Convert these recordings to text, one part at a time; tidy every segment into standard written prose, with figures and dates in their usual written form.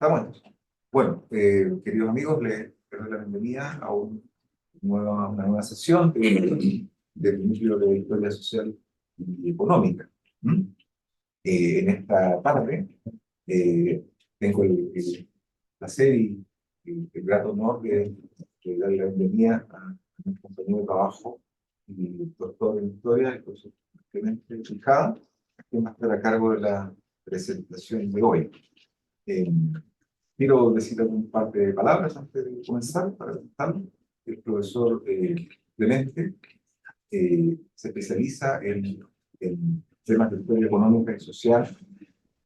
Estamos. Bueno, queridos amigos, les doy la bienvenida a una nueva sesión del núcleo de historia social y económica. ¿Mm? En esta tarde eh, tengo el placer y el grato honor de dar la bienvenida a mi compañero de trabajo y doctor en historia, el profesor Clemente Quijada, quien va a estar a cargo de la presentación de hoy. Eh, Quiero decir un par de palabras antes de comenzar para presentarlo. El profesor Clemente se especializa en temas de historia económica y social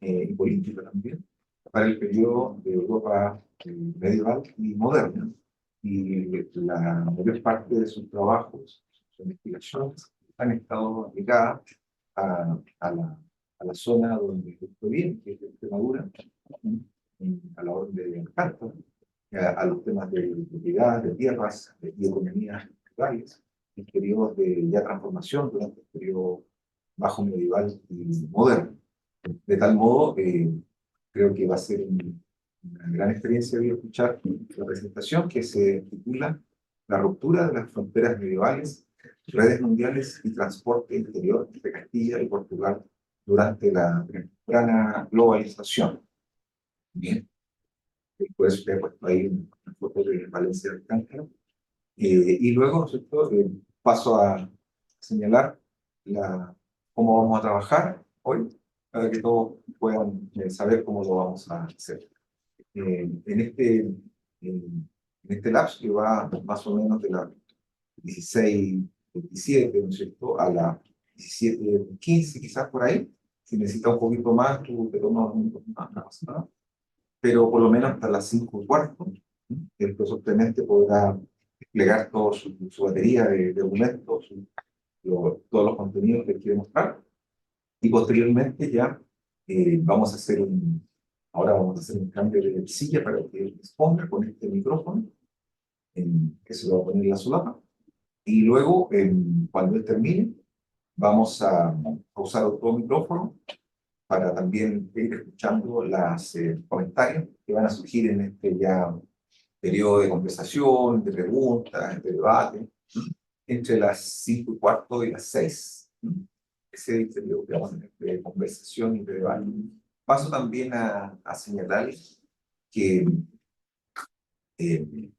y política también, para el periodo de Europa medieval y moderna. Y la mayor parte de sus trabajos, sus investigaciones, han estado aplicadas a, a la, a la zona donde estoy bien, que es Extremadura, a la orden de Alcántara, a los temas de propiedad, de tierras y economías rurales, en periodos de ya transformación durante el periodo bajo medieval y moderno. De tal modo, creo que va a ser una gran experiencia de escuchar la presentación que se titula La ruptura de las fronteras medievales, redes mundiales y transporte interior de Castilla y Portugal durante la temprana globalización. Bien, después he puesto ahí una foto de Valencia del Cántaro. Y luego, ¿no es cierto? Paso a señalar cómo vamos a trabajar hoy, para que todos puedan saber cómo lo vamos a hacer. En este lapso, que va más o menos de las 16:27, ¿no es cierto?, a las 17:15, quizás por ahí. Si necesita un poquito más, tú te tomas un minuto más, no pasa nada. Pero por lo menos hasta las 5:15, el profesor Clemente podrá desplegar toda su batería de documentos, todos los contenidos que quiere mostrar, y posteriormente ya ahora vamos a hacer un cambio de silla para que él exponga con este micrófono, que se lo va a poner en la solapa, y luego, cuando él termine, vamos a usar otro micrófono para también ir escuchando los comentarios que van a surgir en este ya periodo de conversación, de preguntas, de debate, entre las 5:15 y las 6. Ese es el periodo que vamos a tener de conversación y de debate. Paso también a señalarles que eh,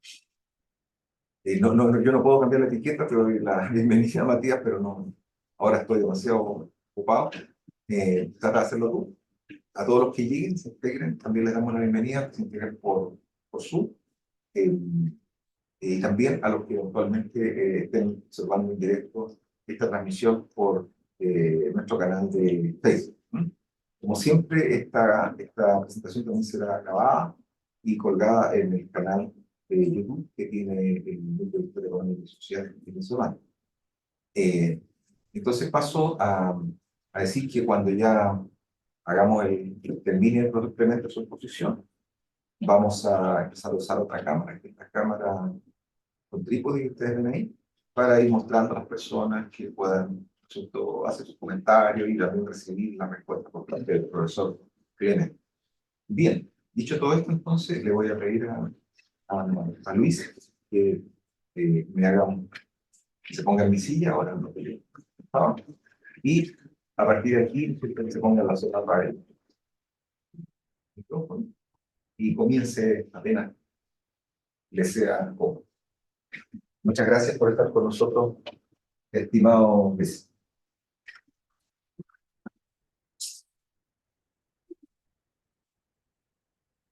yo no puedo cambiar la etiqueta, pero la bienvenida a Matías, pero no, ahora estoy demasiado ocupado. Trata de hacerlo tú. A todos los que lleguen, se integren, también les damos la bienvenida, que se integren por Zoom. Eh, y también a los que eventualmente estén observando en directo esta transmisión por nuestro canal de Facebook. Como siempre, esta presentación también será grabada y colgada en el canal de YouTube que tiene el Grupo de Historia Económica y Social venezolano. Entonces paso a decir que cuando ya termine el complemento de su exposición, vamos a empezar a usar otra cámara, que es la cámara con trípode que ustedes ven ahí, para ir mostrando a las personas que puedan, ¿cierto?, hacer sus comentarios y también recibir la respuesta por parte del profesor Clemente. Bien, dicho todo esto, entonces le voy a pedir a Luis que que se ponga en mi silla, ahora no te y a partir de aquí que se ponga en la zona para el micrófono y comience apenas le sea cómodo. Muchas gracias por estar con nosotros, estimado Luis.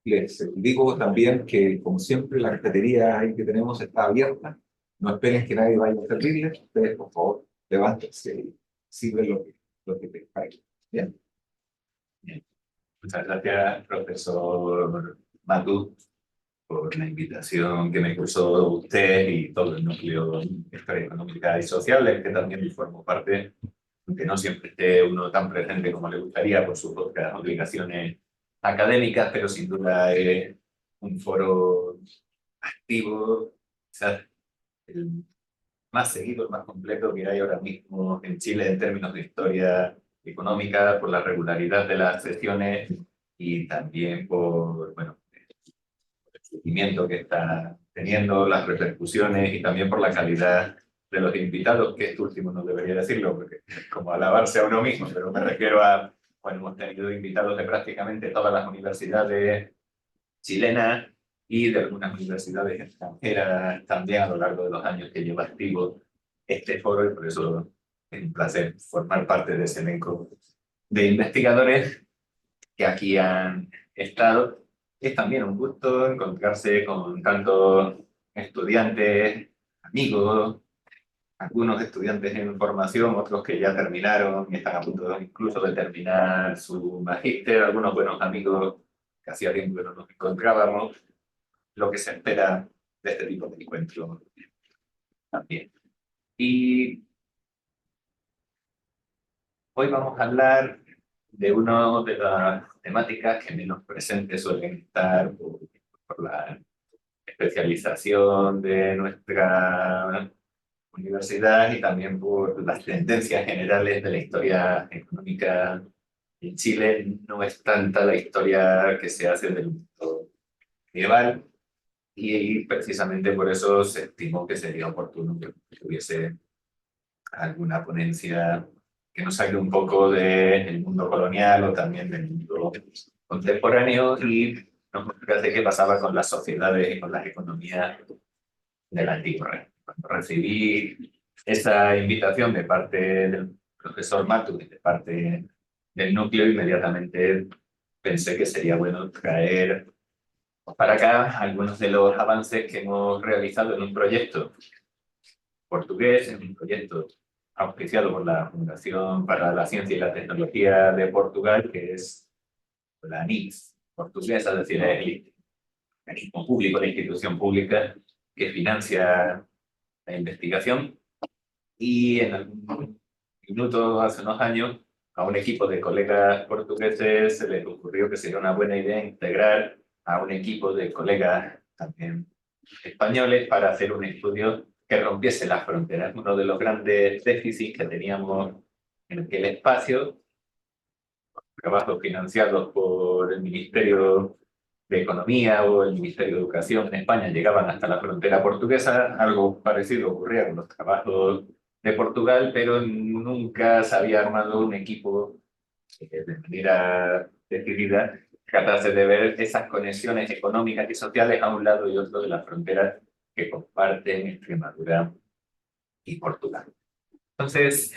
Les digo también que, como siempre, la cafetería ahí que tenemos está abierta. No esperen que nadie vaya a servirles. Ustedes, por favor, levántense y sirven lo que te caiga. Bien. Bien. Muchas gracias, profesor Matú, por la invitación que me cursó usted y todo el núcleo de Historia Económica y Social, del que también formo parte, aunque no siempre esté uno tan presente como le gustaría por sus otras obligaciones académicas, pero sin duda es un foro activo, quizás el más seguido, el más completo que hay ahora mismo en Chile en términos de historia económica, por la regularidad de las sesiones y también por, bueno, seguimiento que está teniendo, las repercusiones y también por la calidad de los invitados, que esto último no debería decirlo, porque es como alabarse a uno mismo, pero me refiero a, bueno, hemos tenido invitados de prácticamente todas las universidades chilenas y de algunas universidades extranjeras también a lo largo de los años que lleva activo este foro, y por eso es un placer formar parte de ese elenco de investigadores que aquí han estado. Es también un gusto encontrarse con tantos estudiantes, amigos, algunos estudiantes en formación, otros que ya terminaron y están a punto incluso de terminar su magíster, algunos buenos amigos que hacía tiempo que no nos encontrábamos, lo que se espera de este tipo de encuentros también. Y hoy vamos a hablar de una de las temáticas que menos presentes suelen estar por la especialización de nuestra universidad y también por las tendencias generales de la historia económica en Chile. No es tanta la historia que se hace del mundo medieval, y precisamente por eso se estimó que sería oportuno que hubiese alguna ponencia que nos saque un poco del mundo colonial o también del mundo contemporáneo y nos muestre qué pasaba con las sociedades y con las economías del antiguo Reino. Cuando recibí esa invitación de parte del profesor Matu y de parte del núcleo, inmediatamente pensé que sería bueno traer para acá algunos de los avances que hemos realizado en un proyecto portugués, en un proyecto auspiciado por la Fundación para la Ciencia y la Tecnología de Portugal, que es la NICS portuguesa, es decir, el organismo público, la institución pública que financia la investigación. Y en algún minuto, hace unos años, a un equipo de colegas portugueses se les ocurrió que sería una buena idea integrar a un equipo de colegas también españoles para hacer un estudio que rompiese las fronteras. Uno de los grandes déficits que teníamos en aquel espacio, trabajos financiados por el Ministerio de Economía o el Ministerio de Educación en España, llegaban hasta la frontera portuguesa. Algo parecido ocurría con los trabajos de Portugal, pero nunca se había armado un equipo de manera decidida capaz de ver esas conexiones económicas y sociales a un lado y otro de las fronteras que comparten Extremadura y Portugal. Entonces,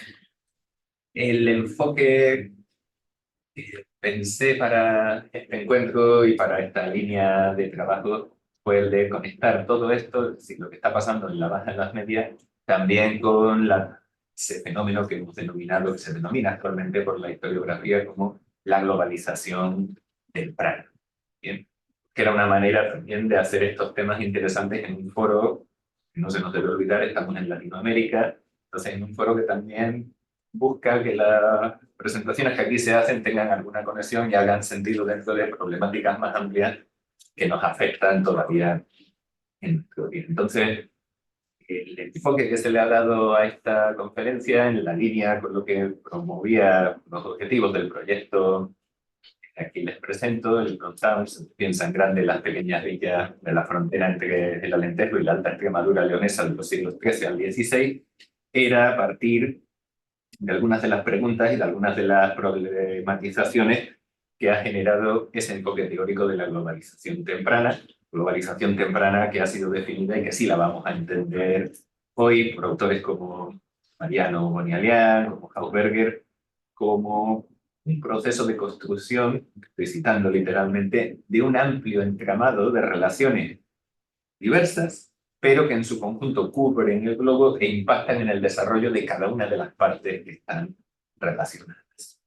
el enfoque que pensé para este encuentro y para esta línea de trabajo fue el de conectar todo esto, es decir, lo que está pasando en la Baja Edad Media, también con ese fenómeno que hemos denominado, que se denomina actualmente por la historiografía como la globalización temprana. ¿Bien? Que era una manera también de hacer estos temas interesantes en un foro, que no se nos debe olvidar, estamos en Latinoamérica, entonces en un foro que también busca que las presentaciones que aquí se hacen tengan alguna conexión y hagan sentido dentro de problemáticas más amplias que nos afectan todavía en nuestro día. Entonces, el enfoque que se le ha dado a esta conferencia en la línea con lo que promovía los objetivos del proyecto que aquí les presento, el Constance, piensa en grande las pequeñas villas de la frontera entre el Alentejo y la Alta Extremadura leonesa de los siglos XIII al XVI, era partir de algunas de las preguntas y de algunas de las problematizaciones que ha generado ese enfoque teórico de la globalización temprana que ha sido definida y que sí la vamos a entender hoy por autores como Mariano Bonialian, como Hausberger, como un proceso de construcción, estoy citando literalmente, de un amplio entramado de relaciones diversas, pero que en su conjunto cubren el globo e impactan en el desarrollo de cada una de las partes que están relacionadas.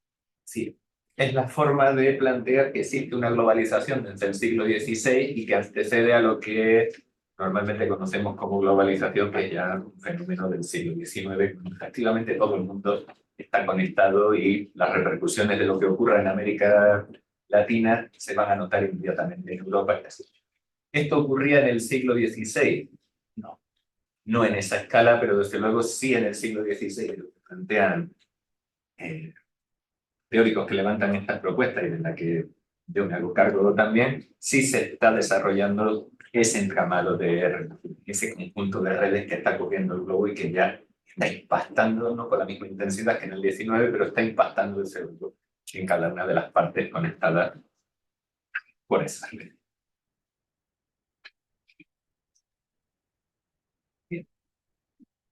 Sí, es la forma de plantear que existe una globalización desde el siglo XVI y que antecede a lo que normalmente conocemos como globalización, que es ya un fenómeno del siglo XIX, cuando efectivamente todo el mundo está conectado y las repercusiones de lo que ocurra en América Latina se van a notar inmediatamente en Europa y así. ¿Esto ocurría en el siglo XVI? No, no en esa escala, pero desde luego sí en el siglo XVI, lo que plantean teóricos que levantan estas propuestas y de la que yo me hago cargo también, sí se está desarrollando ese entramado de relaciones, ese conjunto de redes que está cubriendo el globo y que ya está impactando, no con la misma intensidad que en el 19, pero está impactando el segundo en cada una de las partes conectadas por esa red. Bien.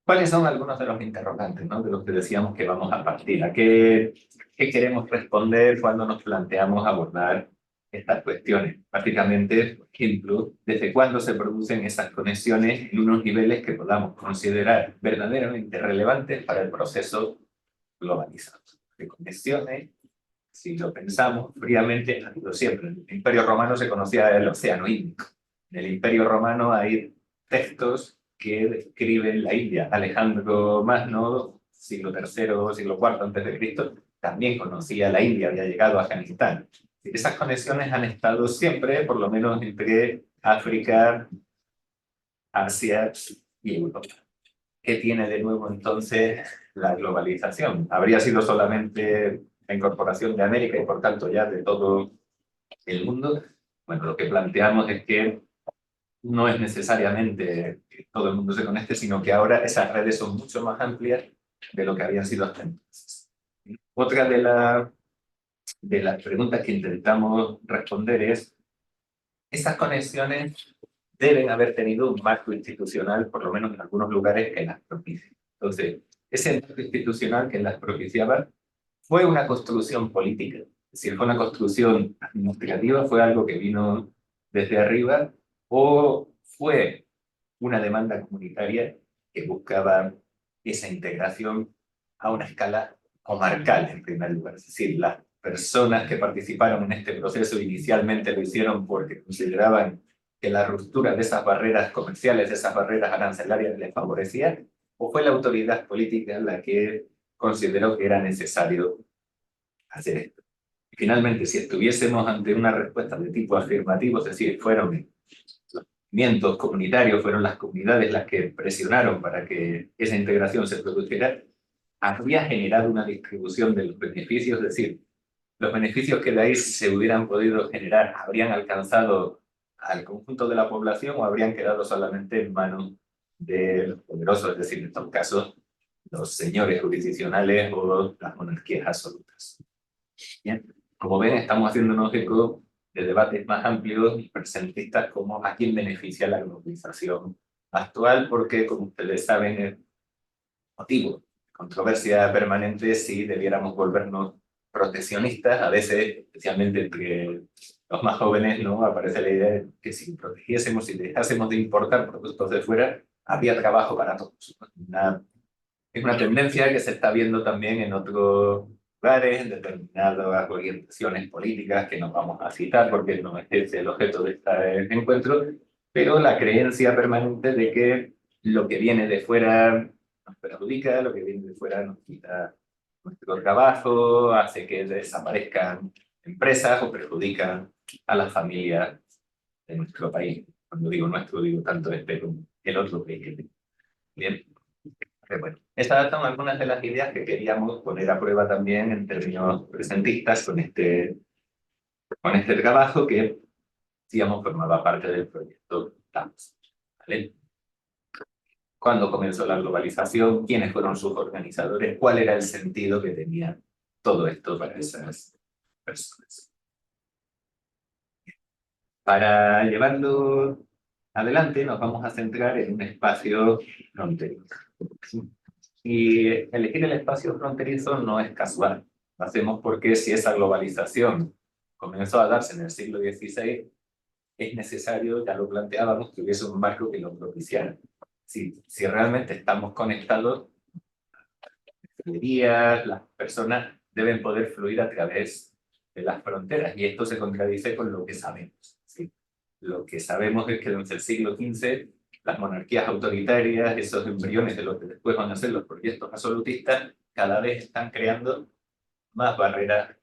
¿Cuáles son algunos de los interrogantes, ¿no? De los que decíamos que vamos a partir? ¿A qué queremos responder cuando nos planteamos abordar estas cuestiones? Básicamente, por ejemplo, ¿desde cuándo se producen esas conexiones en unos niveles que podamos considerar verdaderamente relevantes para el proceso globalizado? De conexiones, si lo pensamos fríamente, ha habido siempre. En el Imperio Romano se conocía el Océano Índico. En el Imperio Romano hay textos que describen la India. Alejandro Magno, siglo III, siglo IV antes de Cristo, también conocía la India, había llegado a Afganistán. Esas conexiones han estado siempre, por lo menos entre África, Asia y Europa. ¿Qué tiene de nuevo entonces la globalización? ¿Habría sido solamente la incorporación de América y por tanto ya de todo el mundo? Bueno, lo que planteamos es que no es necesariamente que todo el mundo se conecte, sino que ahora esas redes son mucho más amplias de lo que habían sido hasta entonces. Otra de las preguntas que intentamos responder es, esas conexiones deben haber tenido un marco institucional, por lo menos en algunos lugares, que las propicie. Entonces, ese marco institucional que las propiciaba fue una construcción política, es decir, fue una construcción administrativa, fue algo que vino desde arriba, o fue una demanda comunitaria que buscaba esa integración a una escala comarcal, en primer lugar. Es decir, las personas que participaron en este proceso inicialmente lo hicieron porque consideraban que la ruptura de esas barreras comerciales, de esas barreras arancelarias les favorecía, o fue la autoridad política la que consideró que era necesario hacer esto. Y finalmente, si estuviésemos ante una respuesta de tipo afirmativo, es decir, fueron los movimientos comunitarios, fueron las comunidades las que presionaron para que esa integración se produjera, habría generado una distribución de los beneficios, es decir, los beneficios que de ahí se hubieran podido generar habrían alcanzado al conjunto de la población o habrían quedado solamente en manos de los poderosos, es decir, en estos casos, los señores jurisdiccionales o las monarquías absolutas. Bien, como ven, estamos haciéndonos eco de debates más amplios y presentistas como a quién beneficia la globalización actual, porque, como ustedes saben, es motivo de controversia permanente si debiéramos volvernos proteccionistas. A veces, especialmente entre los más jóvenes, ¿no? Aparece la idea de que si protegiésemos y dejásemos de importar productos de fuera, habría trabajo para todos. Es una tendencia que se está viendo también en otros lugares, en determinadas orientaciones políticas que no vamos a citar porque no es el objeto de este encuentro, pero la creencia permanente de que lo que viene de fuera nos perjudica, lo que viene de fuera nos quita nuestro trabajo, hace que desaparezcan empresas o perjudican a las familias de nuestro país. Cuando digo nuestro, digo tanto este como el otro país. Bien. Bueno, estas son algunas de las ideas que queríamos poner a prueba también en términos presentistas con este trabajo que, digamos, formaba parte del proyecto TAMS. ¿Vale? ¿Cuándo comenzó la globalización? ¿Quiénes fueron sus organizadores? ¿Cuál era el sentido que tenía todo esto para esas personas? Para llevarlo adelante nos vamos a centrar en un espacio fronterizo. Y elegir el espacio fronterizo no es casual. Lo hacemos porque si esa globalización comenzó a darse en el siglo XVI, es necesario, ya lo planteábamos, que hubiese un marco que lo propiciara. Si realmente estamos conectados, las personas deben poder fluir a través de las fronteras. Y esto se contradice con lo que sabemos. ¿Sí? Lo que sabemos es que desde el siglo XV las monarquías autoritarias, esos embriones de lo que después van a ser los proyectos absolutistas, cada vez están creando más barreras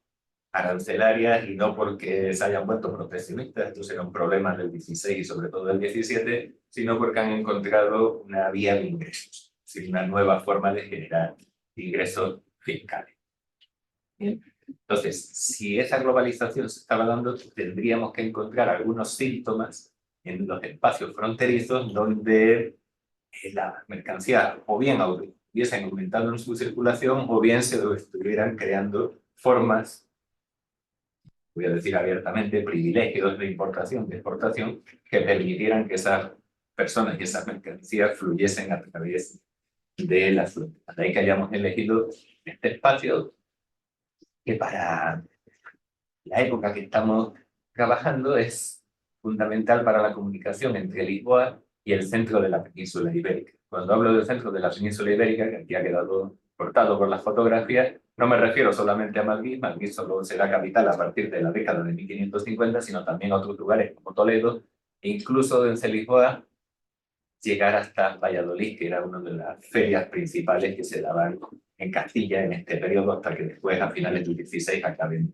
arancelarias y no porque se hayan vuelto proteccionistas, estos eran problemas del 16 y sobre todo del 17, sino porque han encontrado una vía de ingresos, una nueva forma de generar ingresos fiscales. Bien. Entonces, si esa globalización se estaba dando, tendríamos que encontrar algunos síntomas en los espacios fronterizos donde las mercancías o bien estuviesen aumentando en su circulación o bien se estuvieran creando formas, voy a decir abiertamente, privilegios de importación, de exportación, que permitieran que esas personas y esas mercancías fluyesen a través de las fronteras. De ahí que hayamos elegido este espacio que para la época que estamos trabajando es fundamental para la comunicación entre Lisboa y el centro de la península ibérica. Cuando hablo del centro de la península ibérica, que aquí ha quedado cortado por las fotografías, no me refiero solamente a Madrid. Madrid solo será capital a partir de la década de 1550, sino también a otros lugares como Toledo, e incluso desde Lisboa llegar hasta Valladolid, que era una de las ferias principales que se daban en Castilla en este periodo, hasta que después, a finales del 16, acaben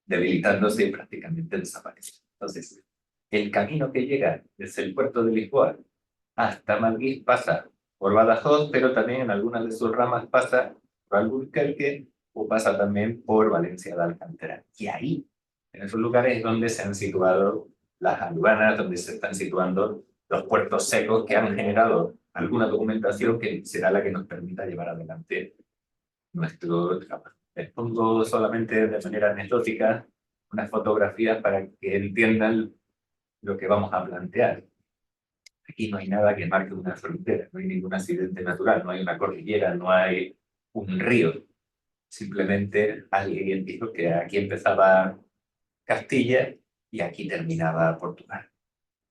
debilitándose y prácticamente desapareciendo. Entonces, el camino que llega desde el puerto de Lisboa hasta Madrid pasa por Badajoz, pero también en algunas de sus ramas pasa por Alburquerque o pasa también por Valencia de Alcántara. Y ahí, en esos lugares, es donde se han situado las aduanas, donde se están situando los puertos secos que han generado alguna documentación que será la que nos permita llevar adelante nuestro trabajo. Les pongo solamente de manera anecdótica unas fotografías para que entiendan lo que vamos a plantear. Aquí no hay nada que marque una frontera, no hay ningún accidente natural, no hay una cordillera, no hay un río. Simplemente alguien dijo que aquí empezaba Castilla y aquí terminaba Portugal.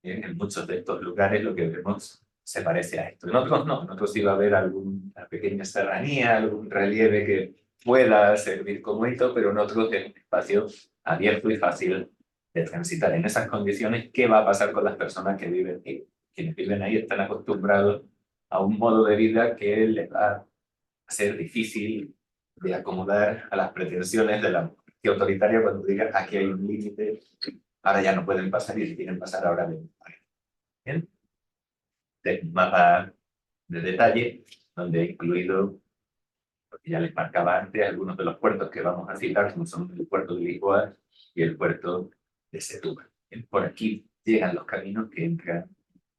Bien, en muchos de estos lugares lo que vemos se parece a esto. En otros no, en otros iba a haber alguna pequeña serranía, algún relieve que pueda servir como hito, pero en otros es un espacio abierto y fácil de transitar. En esas condiciones, ¿qué va a pasar con las personas que viven ahí? Quienes viven ahí están acostumbrados a un modo de vida que les va a ser difícil de acomodar a las pretensiones de la monarquía autoritaria cuando diga aquí hay un límite, ahora ya no pueden pasar y si quieren pasar ahora bien. Bien, de mapa de detalle, donde he incluido, porque ya les marcaba antes, algunos de los puertos que vamos a citar, como son el puerto de Lisboa y el puerto de Setúbal. Por aquí llegan los caminos que entran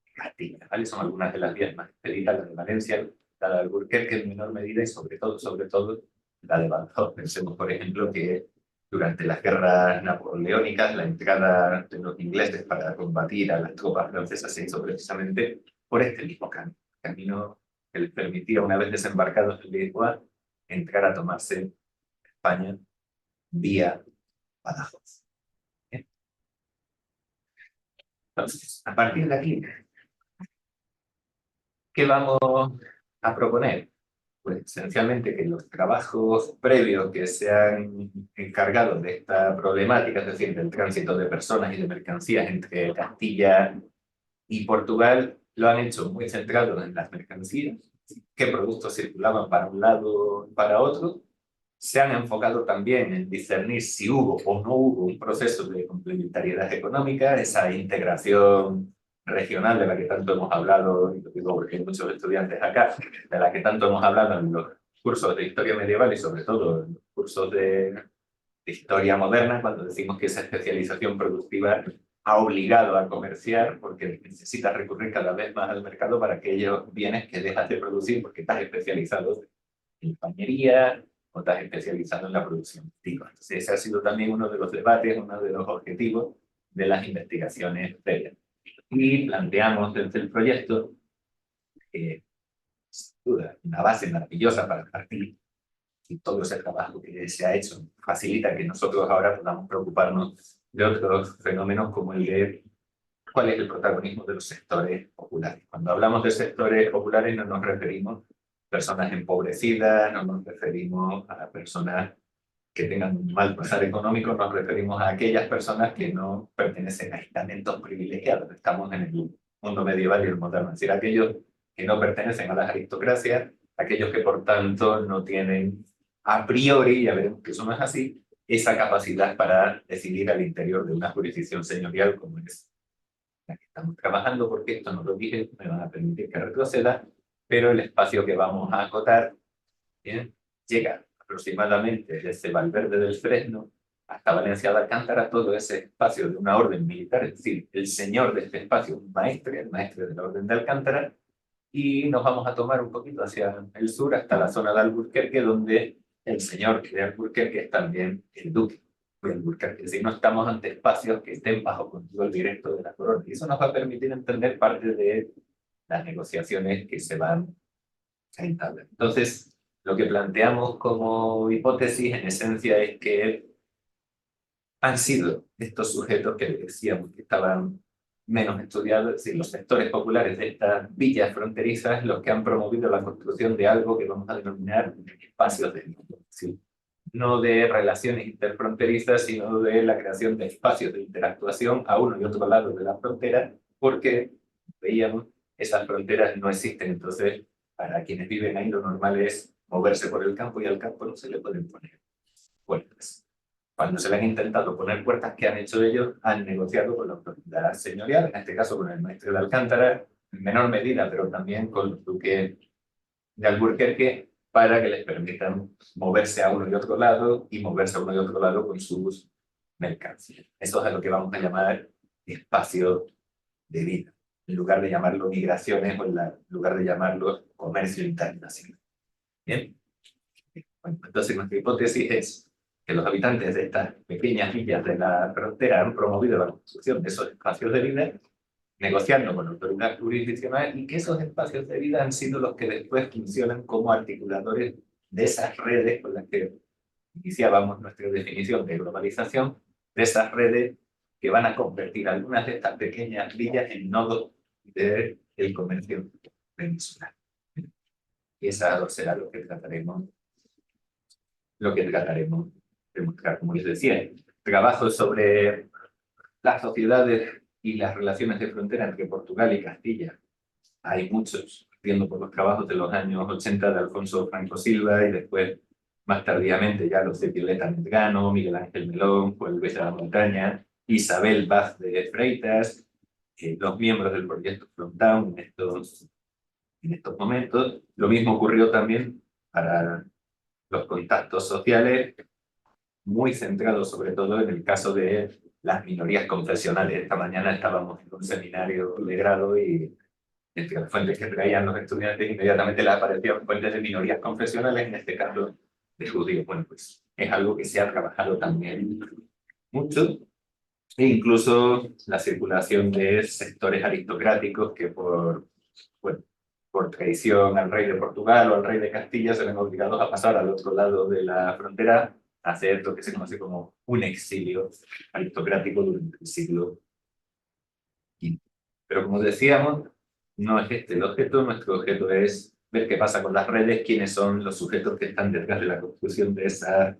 en Castilla, ¿vale? Son algunas de las vías más expeditas, la de Valencia, la de Alburquerque en menor medida y sobre todo, la de Badajoz. Pensemos, por ejemplo, que durante las guerras napoleónicas, la entrada de los ingleses para combatir a las tropas francesas se hizo precisamente por este mismo camino que les permitía, una vez desembarcados en Lisboa, entrar a tomarse España vía Badajoz. ¿Bien? Entonces, a partir de aquí, ¿qué vamos a proponer? Pues esencialmente que los trabajos previos que se han encargado de esta problemática, es decir, del tránsito de personas y de mercancías entre Castilla y Portugal, lo han hecho muy centrado en las mercancías, qué productos circulaban para un lado y para otro. Se han enfocado también en discernir si hubo o no hubo un proceso de complementariedad económica, esa integración regional de la que tanto hemos hablado, y lo digo porque hay muchos estudiantes acá, de la que tanto hemos hablado en los cursos de historia medieval y sobre todo en los cursos de historia moderna, cuando decimos que esa especialización productiva ha obligado a comerciar porque necesitas recurrir cada vez más al mercado para aquellos bienes que dejas de producir porque estás especializado en pañería o estás especializado en la producción activa. Entonces, ese ha sido también uno de los debates, uno de los objetivos de las investigaciones previas. Y planteamos desde el proyecto, sin duda, una base maravillosa para partir, y todo ese trabajo que se ha hecho facilita que nosotros ahora podamos preocuparnos de otros fenómenos como el de cuál es el protagonismo de los sectores populares. Cuando hablamos de sectores populares no nos referimos a personas empobrecidas, no nos referimos a personas que tengan un mal pasar económico, nos referimos a aquellas personas que no pertenecen a estamentos privilegiados. Estamos en el mundo medieval y el moderno, es decir, aquellos que no pertenecen a las aristocracias, aquellos que por tanto no tienen a priori, ya veremos que eso no es así, esa capacidad para decidir al interior de una jurisdicción señorial como es la que estamos trabajando, porque esto no lo dije, me van a permitir que retroceda, pero el espacio que vamos a acotar, ¿bien?, llega aproximadamente desde Valverde del Fresno hasta Valencia de Alcántara, todo ese espacio de una orden militar, es decir, el señor de este espacio, un maestre, el maestre de la orden de Alcántara, y nos vamos a tomar un poquito hacia el sur, hasta la zona de Alburquerque, donde el señor de Alburquerque es también el duque de Alburquerque. Es decir, no estamos ante espacios que estén bajo control directo de la corona. Y eso nos va a permitir entender parte de las negociaciones que se van a entablar. Entonces, lo que planteamos como hipótesis, en esencia, es que han sido estos sujetos que decíamos que estaban menos estudiados, es decir, los sectores populares de estas villas fronterizas, los que han promovido la construcción de algo que vamos a denominar espacios de encuentro, ¿sí? No de relaciones interfronterizas, sino de la creación de espacios de interactuación a uno y otro lado de la frontera, porque veíamos, esas fronteras no existen. Entonces, para quienes viven ahí, lo normal es moverse por el campo, y al campo no se le pueden poner puertas. Cuando se le han intentado poner puertas, ¿que han hecho ellos? Han negociado con la autoridad señorial, en este caso con el maestre de Alcántara, en menor medida, pero también con los duques de Alburquerque, para que les permitan moverse a uno y otro lado, y moverse a uno y otro lado con sus mercancías. Eso es lo que vamos a llamar espacio de vida, en lugar de llamarlo migraciones, o en lugar de llamarlo comercio internacional. ¿Bien? Bueno, entonces nuestra hipótesis es que los habitantes de estas pequeñas villas de la frontera han promovido la construcción de esos espacios de vida, negociando con la autoridad jurisdiccional, y que esos espacios de vida han sido los que después funcionan como articuladores de esas redes con las que iniciábamos nuestra definición de globalización, de esas redes que van a convertir algunas de estas pequeñas villas en nodos del comercio peninsular. Y esa será lo que trataremos de mostrar. Como les decía, trabajos sobre las sociedades y las relaciones de frontera entre Portugal y Castilla. Hay muchos, viendo por los trabajos de los años 80 de Alfonso Franco Silva, y después, más tardíamente, ya los de Violeta Medrano, Miguel Ángel Melón, Juan Luis de la Montaña, Isabel Vaz de Freitas, los miembros del proyecto Frontdown en estos momentos. Lo mismo ocurrió también para los contactos sociales, muy centrados sobre todo en el caso de las minorías confesionales. Esta mañana estábamos en un seminario de grado, y entre las fuentes que traían los estudiantes inmediatamente les aparecían fuentes de minorías confesionales, en este caso de judíos. Bueno, pues es algo que se ha trabajado también mucho, e incluso la circulación de sectores aristocráticos que bueno, por traición al rey de Portugal o al rey de Castilla se ven obligados a pasar al otro lado de la frontera, a hacer lo que se conoce como un exilio aristocrático durante el siglo XV. Pero como decíamos, no es este el objeto. Nuestro objeto es ver qué pasa con las redes, quiénes son los sujetos que están detrás de la construcción de esas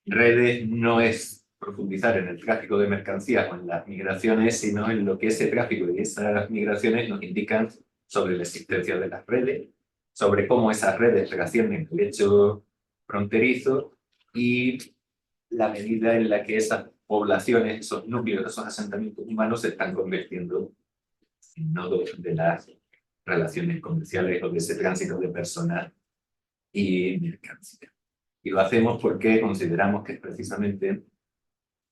redes. No es profundizar en el tráfico de mercancías o en las migraciones, sino en lo que ese tráfico y esas migraciones nos indican sobre la existencia de las redes, sobre cómo esas redes trascienden el hecho fronterizo, y la medida en la que esas poblaciones, esos núcleos, esos asentamientos humanos se están convirtiendo en nodos de las relaciones comerciales o de ese tránsito de personas y mercancías. Y lo hacemos porque consideramos que es precisamente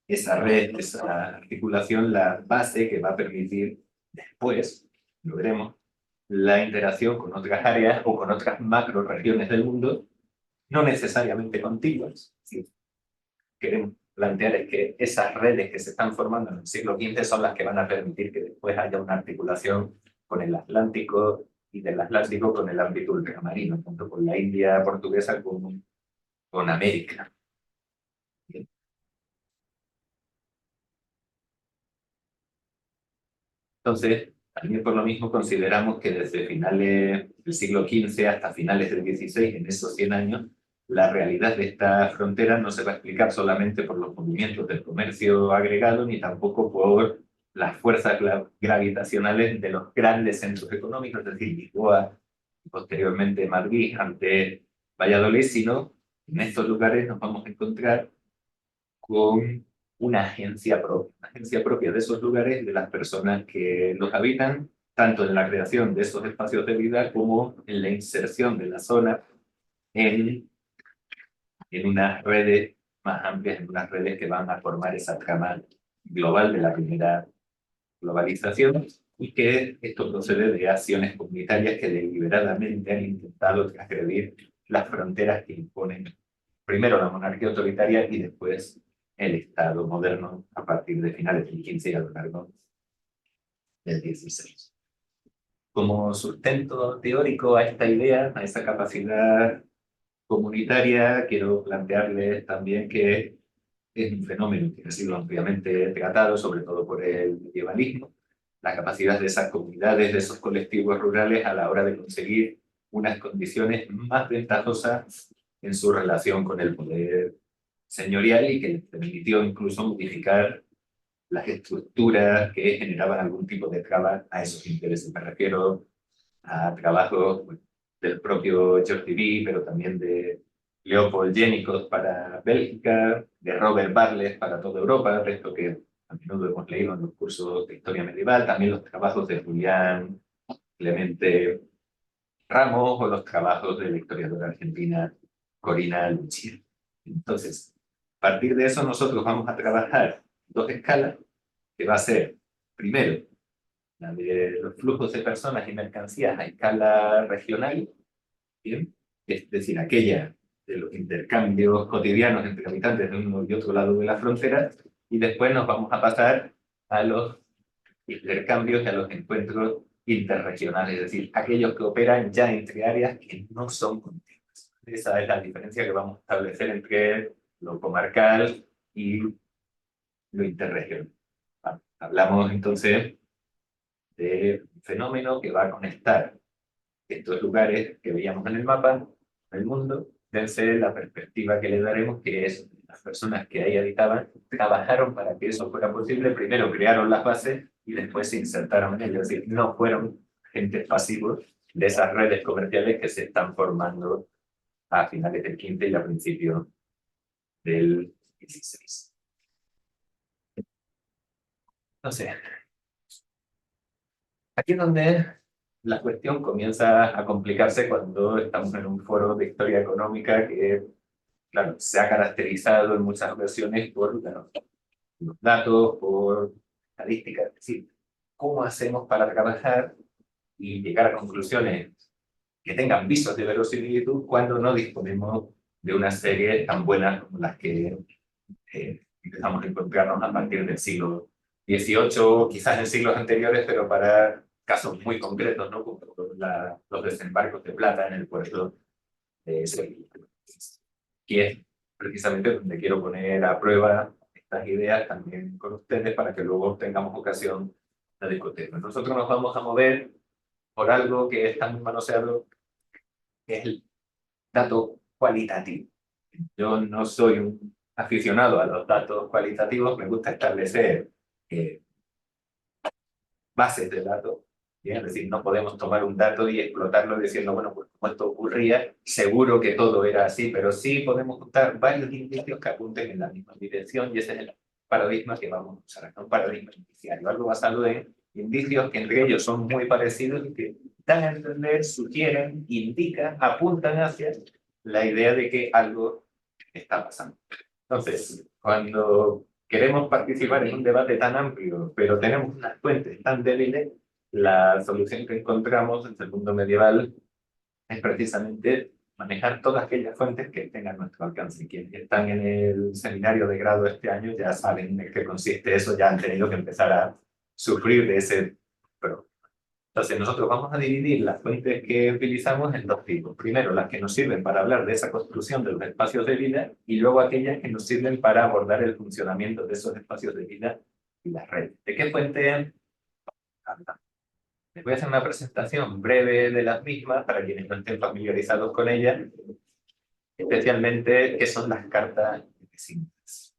esa red, esa articulación, la base que va a permitir después, lo veremos, la interacción con otras áreas o con otras macro regiones del mundo, no necesariamente contiguas. ¿Sí? Queremos plantear es que esas redes que se están formando en el siglo XV son las que van a permitir que después haya una articulación con el Atlántico, y del Atlántico con el ámbito ultramarino, tanto con la India portuguesa como con América. Bien. Entonces, también por lo mismo consideramos que desde finales del siglo XV hasta finales del XVI, en esos 100 años, la realidad de esta frontera no se va a explicar solamente por los movimientos del comercio agregado, ni tampoco por las fuerzas gravitacionales de los grandes centros económicos, es decir, Lisboa y posteriormente Madrid ante Valladolid, sino en estos lugares nos vamos a encontrar con una agencia propia de esos lugares, de las personas que los habitan, tanto en la creación de esos espacios de vida como en la inserción de la zona en unas redes más amplias en unas redes que van a formar esa trama global de la primera globalización, y que esto procede de acciones comunitarias que deliberadamente han intentado transgredir las fronteras que imponen primero la monarquía autoritaria y después el Estado moderno a partir de finales del XV y a lo largo del XVI. Como sustento teórico a esta idea, a esa capacidad comunitaria, quiero plantearles también que es un fenómeno que ha sido ampliamente tratado, sobre todo por el medievalismo, la capacidad de esas comunidades, de esos colectivos rurales a la hora de conseguir unas condiciones más ventajosas en su relación con el poder señorial y que les permitió incluso modificar las estructuras que generaban algún tipo de traba a esos intereses. Me refiero a trabajos del propio George B., pero también de Leopold Jennikos para Bélgica, de Robert Bartlett para toda Europa, esto que a menudo hemos leído en los cursos de historia medieval, también los trabajos de Julián Clemente Ramos o los trabajos de la historiadora argentina Corina Lucia. Entonces, a partir de eso nosotros vamos a trabajar dos escalas, que va a ser, primero, la de los flujos de personas y mercancías a escala regional, ¿bien? Es decir, aquella de los intercambios cotidianos entre habitantes de uno y otro lado de la frontera, y después nos vamos a pasar a los intercambios y a los encuentros interregionales, es decir, aquellos que operan ya entre áreas que no son continuas. Esa es la diferencia que vamos a establecer entre lo comarcal y lo interregional. Hablamos entonces de un fenómeno que va a conectar estos lugares que veíamos en el mapa del mundo desde la perspectiva que le daremos, que es las personas que ahí habitaban trabajaron para que eso fuera posible, primero crearon las bases y después se insertaron en ellas, es decir, no fueron agentes pasivos de esas redes comerciales que se están formando a finales del XV y a principios del XVI. Entonces, aquí es donde la cuestión comienza a complicarse cuando estamos en un foro de historia económica que, claro, se ha caracterizado en muchas ocasiones por los datos, por estadísticas, es decir, cómo hacemos para trabajar y llegar a conclusiones que tengan visos de verosimilitud cuando no disponemos de una serie tan buenas como las que empezamos a encontrarnos a partir del siglo XVIII, quizás en siglos anteriores, pero para casos muy concretos, ¿no? Como los desembarcos de plata en el puerto de Sevilla. Y es precisamente donde quiero poner a prueba estas ideas también con ustedes para que luego tengamos ocasión de discutir. Nosotros nos vamos a mover por algo que está muy manoseado, que es el dato cualitativo. Yo no soy un aficionado a los datos cualitativos, me gusta establecer bases de datos, ¿bien? Es decir, no podemos tomar un dato y explotarlo diciendo, bueno, pues como esto ocurría, seguro que todo era así, pero sí podemos juntar varios indicios que apunten en la misma dirección y ese es el paradigma que vamos a usar, un paradigma indiciario, algo basado en indicios que entre ellos son muy parecidos y que dan a entender, sugieren, indican, apuntan hacia la idea de que algo está pasando. Entonces, cuando queremos participar en un debate tan amplio, pero tenemos unas fuentes tan débiles, la solución que encontramos en el mundo medieval es precisamente manejar todas aquellas fuentes que tengan nuestro alcance. Quienes están en el seminario de grado este año ya saben en qué consiste eso, ya han tenido que empezar a sufrir de ese problema. Entonces, nosotros vamos a dividir las fuentes que utilizamos en dos tipos. Primero, las que nos sirven para hablar de esa construcción de los espacios de vida y luego aquellas que nos sirven para abordar el funcionamiento de esos espacios de vida y las redes. ¿De qué fuente hablamos? Les voy a hacer una presentación breve de las mismas para quienes no estén familiarizados con ellas, especialmente qué son las cartas de síntesis.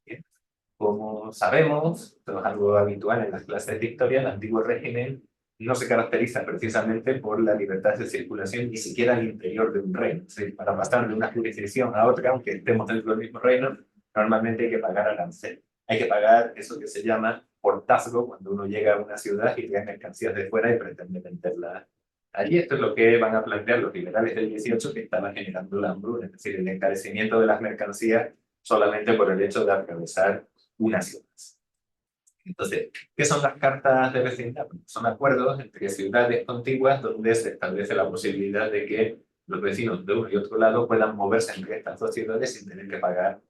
Como sabemos, esto es algo habitual en las clases de historia, el antiguo régimen no se caracteriza precisamente por la libertad de circulación ni siquiera al interior de un reino. Es decir, para pasar de una jurisdicción a otra, aunque estemos dentro del mismo reino, normalmente hay que pagar arancel. Hay que pagar eso que se llama portazgo cuando uno llega a una ciudad y trae mercancías de fuera y pretende venderlas allí. Esto es lo que van a plantear los liberales del 18 que estaban generando la hambruna, es decir, el encarecimiento de las mercancías solamente por el hecho de atravesar una ciudad. Entonces, ¿qué son las cartas de vecindad? Son acuerdos entre ciudades contiguas donde se establece la posibilidad de que los vecinos de uno y otro lado puedan moverse entre estas dos ciudades sin tener que pagar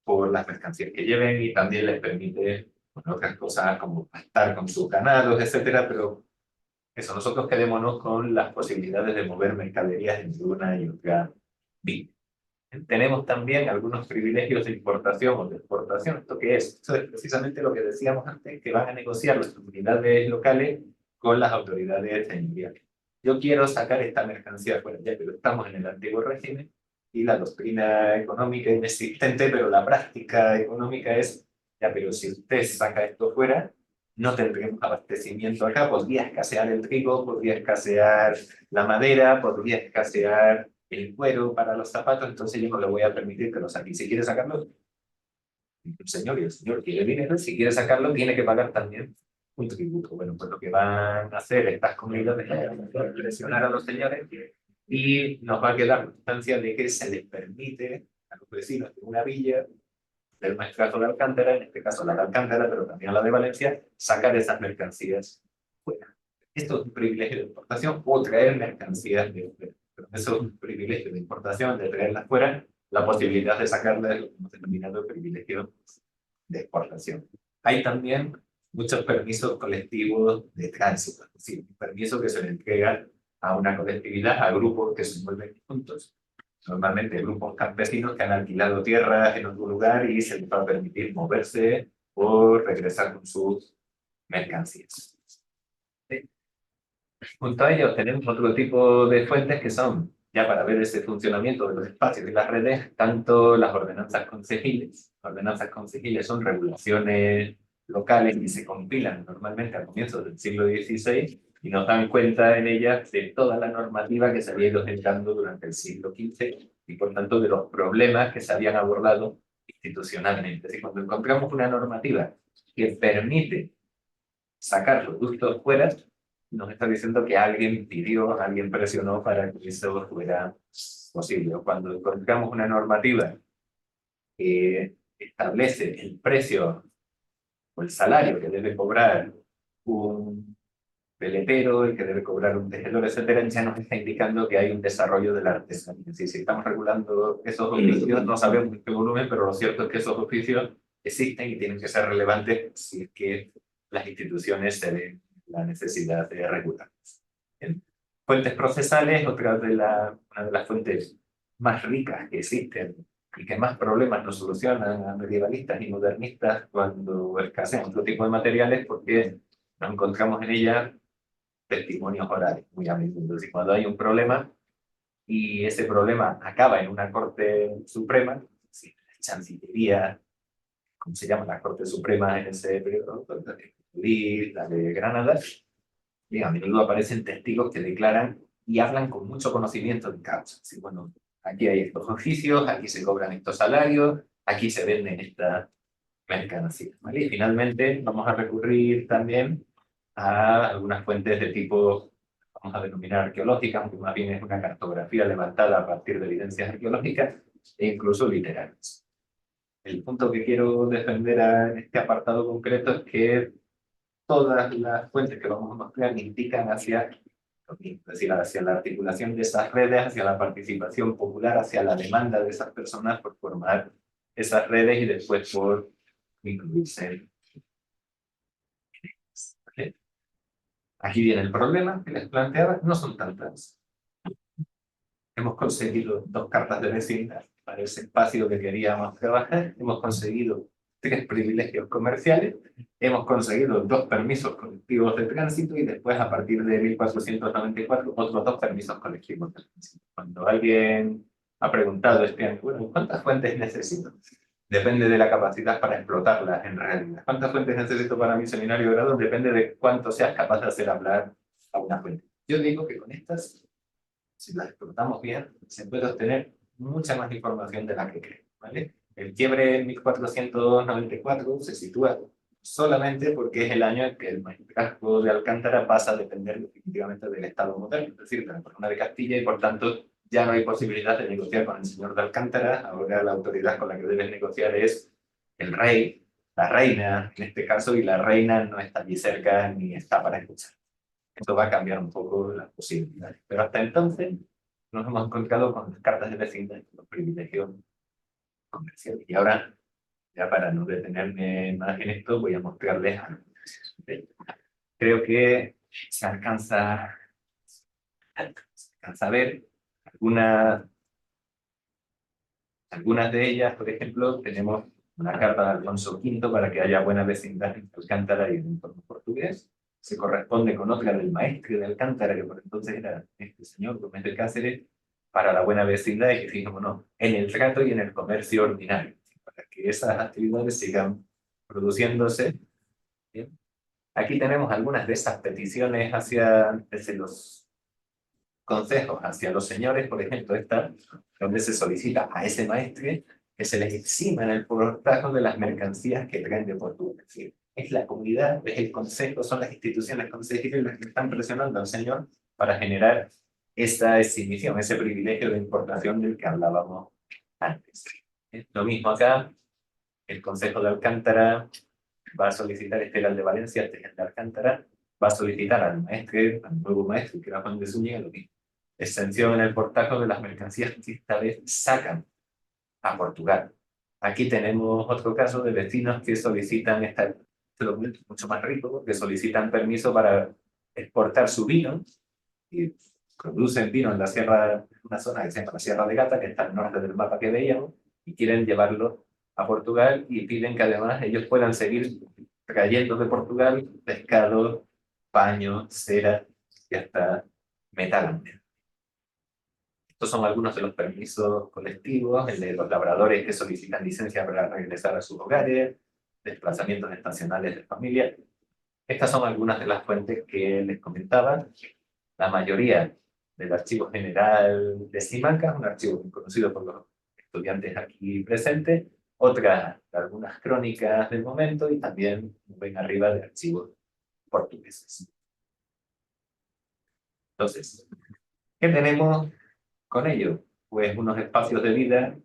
por las mercancías que lleven, y también les permite, bueno, otras cosas como pastar con sus ganados, etcétera, pero eso, nosotros quedémonos con las posibilidades de mover mercaderías entre una y otra vía. Tenemos también algunos privilegios de importación o de exportación. ¿Esto qué es? Esto es precisamente lo que decíamos antes, que van a negociar las comunidades locales con las autoridades señoriales. Yo quiero sacar esta mercancía fuera, ya, pero estamos en el antiguo régimen y la doctrina económica es inexistente, pero la práctica económica es, ya, pero si usted saca esto fuera, no tendremos abastecimiento acá, podría escasear el trigo, podría escasear la madera, podría escasear el cuero para los zapatos, entonces yo no le voy a permitir que lo saque. Si quiere sacarlo, el señor, y el señor quiere dinero, si quiere sacarlo, tiene que pagar también un tributo. Bueno, pues lo que van a hacer estas comunidades es presionar a los señores y nos va a quedar constancia de que se les permite a los vecinos de una villa, del maestrazgo de Alcántara, en este caso la de Alcántara, pero también la de Valencia, sacar esas mercancías fuera. Esto es un privilegio de importación o traer mercancías de fuera. Pero eso es un privilegio de importación, de traerlas fuera, la posibilidad de sacarlas es lo que hemos denominado el privilegio de exportación. Hay también muchos permisos colectivos de tránsito, es decir, un permiso que se le entrega a una colectividad, a grupos que se mueven juntos. Normalmente grupos campesinos que han alquilado tierras en otro lugar y se les va a permitir moverse o regresar con sus mercancías. ¿Sí? Junto a ello tenemos otro tipo de fuentes que son, ya para ver ese funcionamiento de los espacios y las redes, tanto las ordenanzas concejiles. Las ordenanzas concejiles son regulaciones locales que se compilan normalmente a comienzos del siglo XVI y nos dan cuenta en ellas de toda la normativa que se había ido generando durante el siglo XV y por tanto de los problemas que se habían abordado institucionalmente. Es decir, cuando encontramos una normativa que permite sacar los ductos fuera, nos está diciendo que alguien pidió, alguien presionó para que eso fuera posible. Cuando encontramos una normativa que establece el precio o el salario que debe cobrar un peletero, el que debe cobrar un tejedor, etcétera, ya nos está indicando que hay un desarrollo de la artesanía. Si estamos regulando esos oficios, no sabemos qué volumen, pero lo cierto es que esos oficios existen y tienen que ser relevantes si es que las instituciones se ven la necesidad de regularlos. Fuentes procesales, una de las fuentes más ricas que existen y que más problemas nos solucionan a medievalistas y modernistas cuando escasean otro tipo de materiales, porque nos encontramos en ella testimonios orales muy a menudo. Entonces, cuando hay un problema y ese problema acaba en una Corte Suprema, si la Chancillería, ¿cómo se llama la Corte Suprema en ese periodo? La de Madrid, la de Granada, y a menudo aparecen testigos que declaran y hablan con mucho conocimiento de causa. Así, bueno, aquí hay estos oficios, aquí se cobran estos salarios, aquí se venden estas mercancías, ¿vale? Y finalmente vamos a recurrir también a algunas fuentes de tipo, vamos a denominar arqueológicas, aunque más bien es una cartografía levantada a partir de evidencias arqueológicas e incluso literarias. El punto que quiero defender en este apartado concreto es que todas las fuentes que vamos a mostrar indican hacia lo mismo, es decir, hacia la articulación de esas redes, hacia la participación popular, hacia la demanda de esas personas por formar esas redes y después por incluirse. ¿Vale? Aquí viene el problema que les planteaba, no son tantas. Hemos conseguido 2 cartas de vecindad para ese espacio que queríamos trabajar, hemos conseguido 3 privilegios comerciales, hemos conseguido 2 permisos colectivos de tránsito y después a partir de 1494 otros 2 permisos colectivos de tránsito. Cuando alguien ha preguntado este año, bueno, ¿cuántas fuentes necesito? Depende de la capacidad para explotarlas en realidad. ¿Cuántas fuentes necesito para mi seminario de grado? Depende de cuánto seas capaz de hacer hablar a una fuente. Yo digo que con estas, si las explotamos bien, se puede obtener mucha más información de la que creo, ¿vale? El quiebre en 1494 se sitúa solamente porque es el año en que el maestrazgo de Alcántara pasa a depender definitivamente del Estado moderno, es decir, de la Corona de Castilla, y por tanto ya no hay posibilidad de negociar con el señor de Alcántara, ahora la autoridad con la que debes negociar es el rey, la reina, en este caso, y la reina no está allí cerca ni está para escuchar. Esto va a cambiar un poco las posibilidades. Pero hasta entonces nos hemos encontrado con las cartas de vecindad y los privilegios comerciales. Y ahora, ya para no detenerme más en esto, voy a mostrarles algo. Creo que se alcanza a ver algunas de ellas. Por ejemplo, tenemos una carta de Alfonso V para que haya buena vecindad en Alcántara y en el entorno portugués. Se corresponde con otra del maestre de Alcántara, que por entonces era este señor Gómez de Cáceres, para la buena vecindad y que fijémonos en el trato y en el comercio ordinario, para que esas actividades sigan produciéndose. ¿Bien? Aquí tenemos algunas de esas peticiones desde los consejos hacia los señores, por ejemplo, esta, donde se solicita a ese maestre que se les exima en el portazo de las mercancías que traen de Portugal. Es decir, es la comunidad, es el consejo, son las instituciones consejeras las que están presionando al señor para generar esa exhibición, ese privilegio de importación del que hablábamos antes. Lo mismo acá, el Consejo de Alcántara va a solicitar, este era el de Valencia, este es el de Alcántara, va a solicitar al maestre, al nuevo maestro, que era Juan de Zúñiga, lo mismo. Exención en el portazo de las mercancías que esta vez sacan a Portugal. Aquí tenemos otro caso de vecinos que solicitan este documento mucho más rico, que solicitan permiso para exportar su vino y producen vino en la sierra, una zona que se llama la Sierra de Gata, que está al norte del mapa que veíamos, y quieren llevarlo a Portugal y piden que además ellos puedan seguir trayendo de Portugal pescado, paño, cera y hasta metal. Estos son algunos de los permisos colectivos, el de los labradores que solicitan licencia para regresar a sus hogares, desplazamientos estacionales de familia. Estas son algunas de las fuentes que les comentaba. La mayoría del Archivo General de Simancas, un archivo muy conocido por los estudiantes aquí presentes, otras, algunas crónicas del momento y también, ven arriba, de archivos portugueses. Entonces, ¿qué tenemos con ello? Pues unos espacios de vida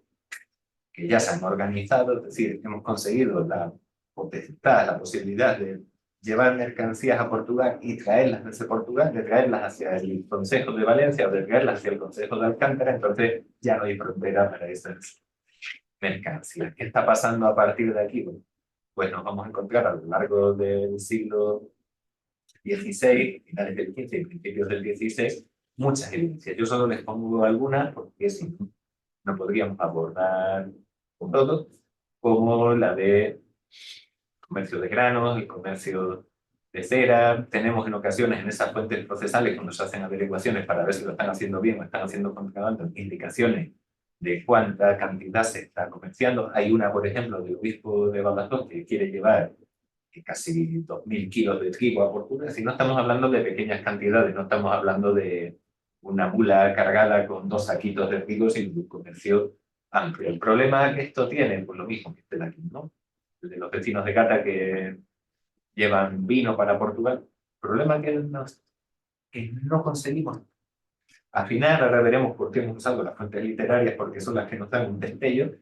que ya se han organizado, es decir, hemos conseguido la potestad, la posibilidad de llevar mercancías a Portugal y traerlas desde Portugal, de traerlas hacia el Consejo de Valencia o de traerlas hacia el Consejo de Alcántara, entonces ya no hay frontera para esas mercancías. ¿Qué está pasando a partir de aquí? Bueno, pues nos vamos a encontrar a lo largo del siglo XVI, finales del XV y principios del XVI, muchas evidencias. Yo solo les pongo algunas porque si no, no podríamos abordar todo, como la de comercio de granos, el comercio de cera. Tenemos en ocasiones en esas fuentes procesales, cuando se hacen averiguaciones para ver si lo están haciendo bien o están haciendo contrabando, indicaciones de cuánta cantidad se está comerciando. Hay una, por ejemplo, del obispo de Badajoz que quiere llevar casi 2.000 kilos de trigo a Portugal. Si no estamos hablando de pequeñas cantidades, no estamos hablando de una mula cargada con 2 saquitos de trigo, sino un comercio amplio. El problema que esto tiene, pues lo mismo que este de aquí, ¿no? El de los vecinos de Cata que llevan vino para Portugal. El problema que no conseguimos afinar, ahora veremos por qué hemos usado las fuentes literarias, porque son las que nos dan un destello,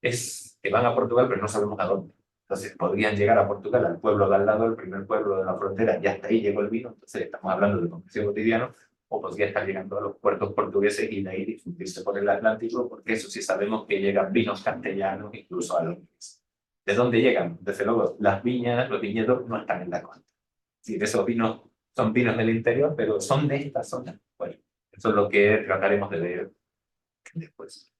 es que van a Portugal, pero no sabemos a dónde. Entonces podrían llegar a Portugal, al pueblo de al lado, el primer pueblo de la frontera, y hasta ahí llegó el vino, entonces estamos hablando de comercio cotidiano, o podría estar llegando a los puertos portugueses y de ahí difundirse por el Atlántico, porque eso sí sabemos que llegan vinos castellanos, incluso a Londres. ¿De dónde llegan? Desde luego, las viñas, los viñedos no están en la costa. Sí, esos vinos son vinos del interior, pero son de esta zona. Bueno, eso es lo que trataremos de ver después.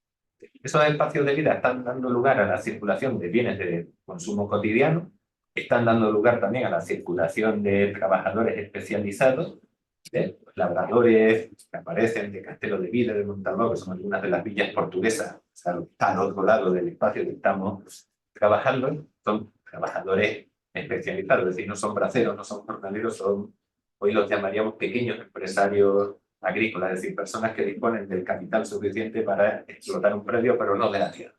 Esos espacios de vida están dando lugar a la circulación de bienes de consumo cotidiano, están dando lugar también a la circulación de trabajadores especializados, de labradores que aparecen de Castelo de Vila, de Montalbán, que son algunas de las villas portuguesas, o sea, está al otro lado del espacio que estamos trabajando, son trabajadores especializados, es decir, no son braceros, no son jornaleros, hoy los llamaríamos pequeños empresarios agrícolas, es decir, personas que disponen del capital suficiente para explotar un predio, pero no de la tierra.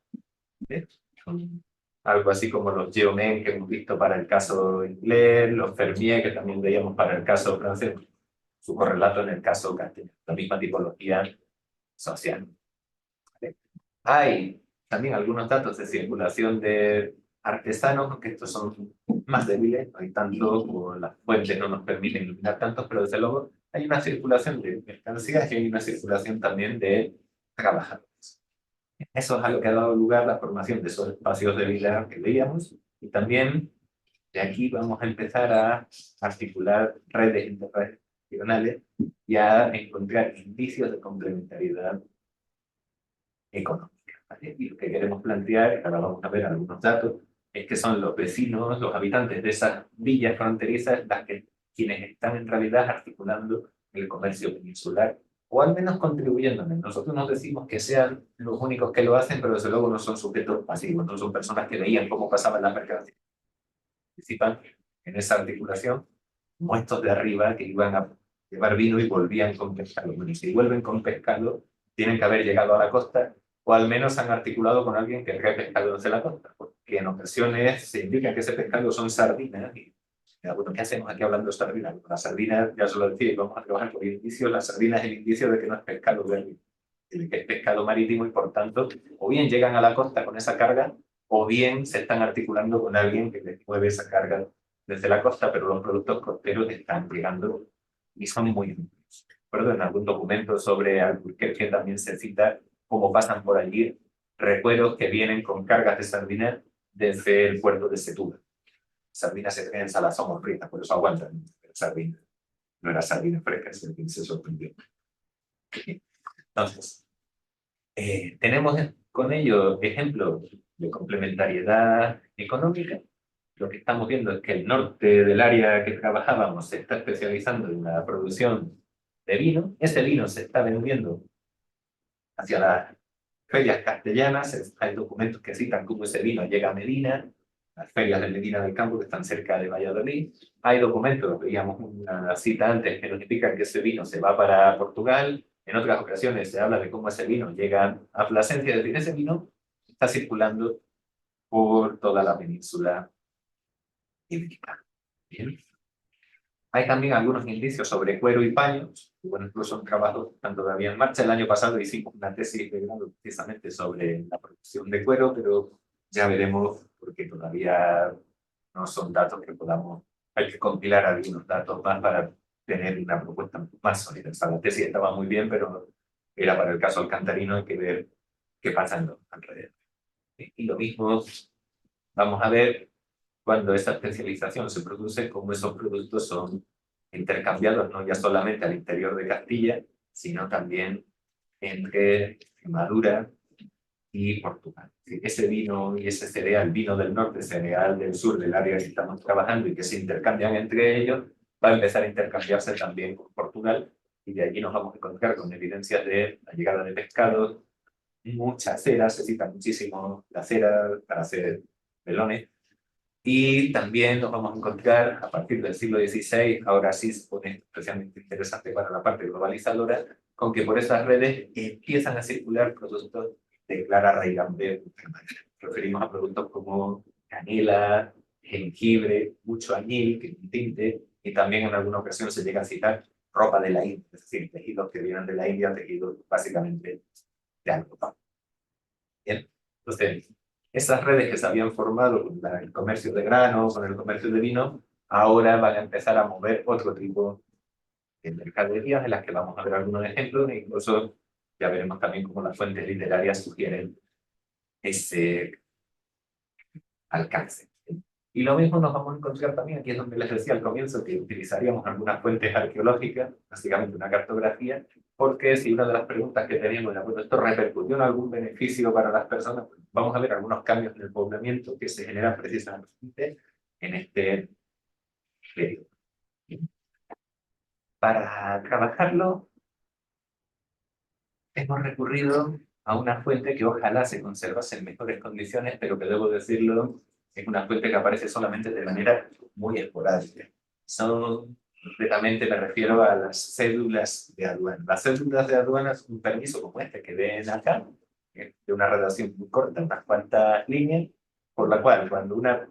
Algo así como los geomen que hemos visto para el caso inglés, los fermier que también veíamos para el caso francés, su correlato en el caso castellano, la misma tipología social. ¿Vale? Hay también algunos datos de circulación de artesanos, aunque estos son más débiles, no hay tanto, o las fuentes no nos permiten iluminar tantos, pero desde luego hay una circulación de mercancías y hay una circulación también de trabajadores. Eso es a lo que ha dado lugar a la formación de esos espacios de vida que veíamos, y también de aquí vamos a empezar a articular redes interregionales y a encontrar indicios de complementariedad económica. ¿Vale? Y lo que queremos plantear, ahora vamos a ver algunos datos, es que son los vecinos, los habitantes de esas villas fronterizas, quienes están en realidad articulando el comercio peninsular, o al menos contribuyendo. Nosotros nos decimos que sean los únicos que lo hacen, pero desde luego no son sujetos pasivos, no son personas que veían cómo pasaban las mercancías. Participan en esa articulación, como estos de arriba que iban a llevar vino y volvían con pescado. Bueno, y si vuelven con pescado, tienen que haber llegado a la costa, o al menos han articulado con alguien que trae pescado desde la costa, porque en ocasiones se indica que ese pescado son sardinas, y bueno, ¿qué hacemos aquí hablando de sardinas? Las sardinas, ya se lo decía, vamos a trabajar por indicios, la sardina es el indicio de que no es pescado verde, de que es pescado marítimo, y por tanto, o bien llegan a la costa con esa carga, o bien se están articulando con alguien que les mueve esa carga desde la costa, pero los productos costeros están llegando y son muy amplios. Recuerdo en algún documento sobre Alburquerque también se cita cómo pasan por allí recueros que vienen con cargas de sardinas desde el puerto de Setúbal. Sardinas se traen en salazón o fritas, por eso aguantan. Sardinas. No era sardina fresca, se sorprendió. Entonces, tenemos con ello ejemplos de complementariedad económica. Lo que estamos viendo es que el norte del área que trabajábamos se está especializando en la producción de vino. Ese vino se está vendiendo hacia las ferias castellanas. Hay documentos que citan cómo ese vino llega a Medina, las ferias de Medina del Campo que están cerca de Valladolid. Hay documentos, veíamos una cita antes, que nos indican que ese vino se va para Portugal. En otras ocasiones se habla de cómo ese vino llega a Plasencia, es decir, ese vino está circulando por toda la península ibérica. Bien. Hay también algunos indicios sobre cuero y paños. Bueno, incluso son trabajos que están todavía en marcha. El año pasado hicimos una tesis de grado precisamente sobre la producción de cuero, pero ya veremos porque todavía no son datos que podamos... Hay que compilar algunos datos más para tener una propuesta más sólida. O sea, la tesis estaba muy bien, pero era para el caso alcantarino, hay que ver qué pasa en los alrededores. Y lo mismo vamos a ver cuando esa especialización se produce, cómo esos productos son intercambiados no ya solamente al interior de Castilla, sino también entre Extremadura y Portugal. Ese vino y ese cereal, vino del norte, cereal del sur, del área que estamos trabajando y que se intercambian entre ellos, va a empezar a intercambiarse también con Portugal, y de allí nos vamos a encontrar con evidencias de la llegada de pescados, mucha cera, se cita muchísimo la cera para hacer melones. Y también nos vamos a encontrar a partir del siglo XVI, ahora sí se pone especialmente interesante para la parte globalizadora, con que por esas redes empiezan a circular productos de clara raigambre. Referimos a productos como canela, jengibre, mucho añil, que es un tinte, y también en alguna ocasión se llega a citar ropa de la India, es decir, tejidos que vienen de la India, tejidos básicamente de algodón. Bien, entonces, esas redes que se habían formado con el comercio de granos, con el comercio de vino, ahora van a empezar a mover otro tipo de mercaderías, de las que vamos a ver algunos ejemplos, e incluso ya veremos también cómo las fuentes literarias sugieren ese alcance. Y lo mismo nos vamos a encontrar también, aquí es donde les decía al comienzo, que utilizaríamos algunas fuentes arqueológicas, básicamente una cartografía, porque si una de las preguntas que teníamos era, bueno, ¿esto repercutió en algún beneficio para las personas? Pues vamos a ver algunos cambios en el poblamiento que se generan precisamente en este periodo. Para trabajarlo, hemos recurrido a una fuente que ojalá se conservase en mejores condiciones, pero que debo decirlo, es una fuente que aparece solamente de manera muy esporádica. Concretamente me refiero a las cédulas de aduana. Las cédulas de aduana es un permiso como este que ven acá, de una redacción muy corta, unas cuantas líneas, por la cual cuando una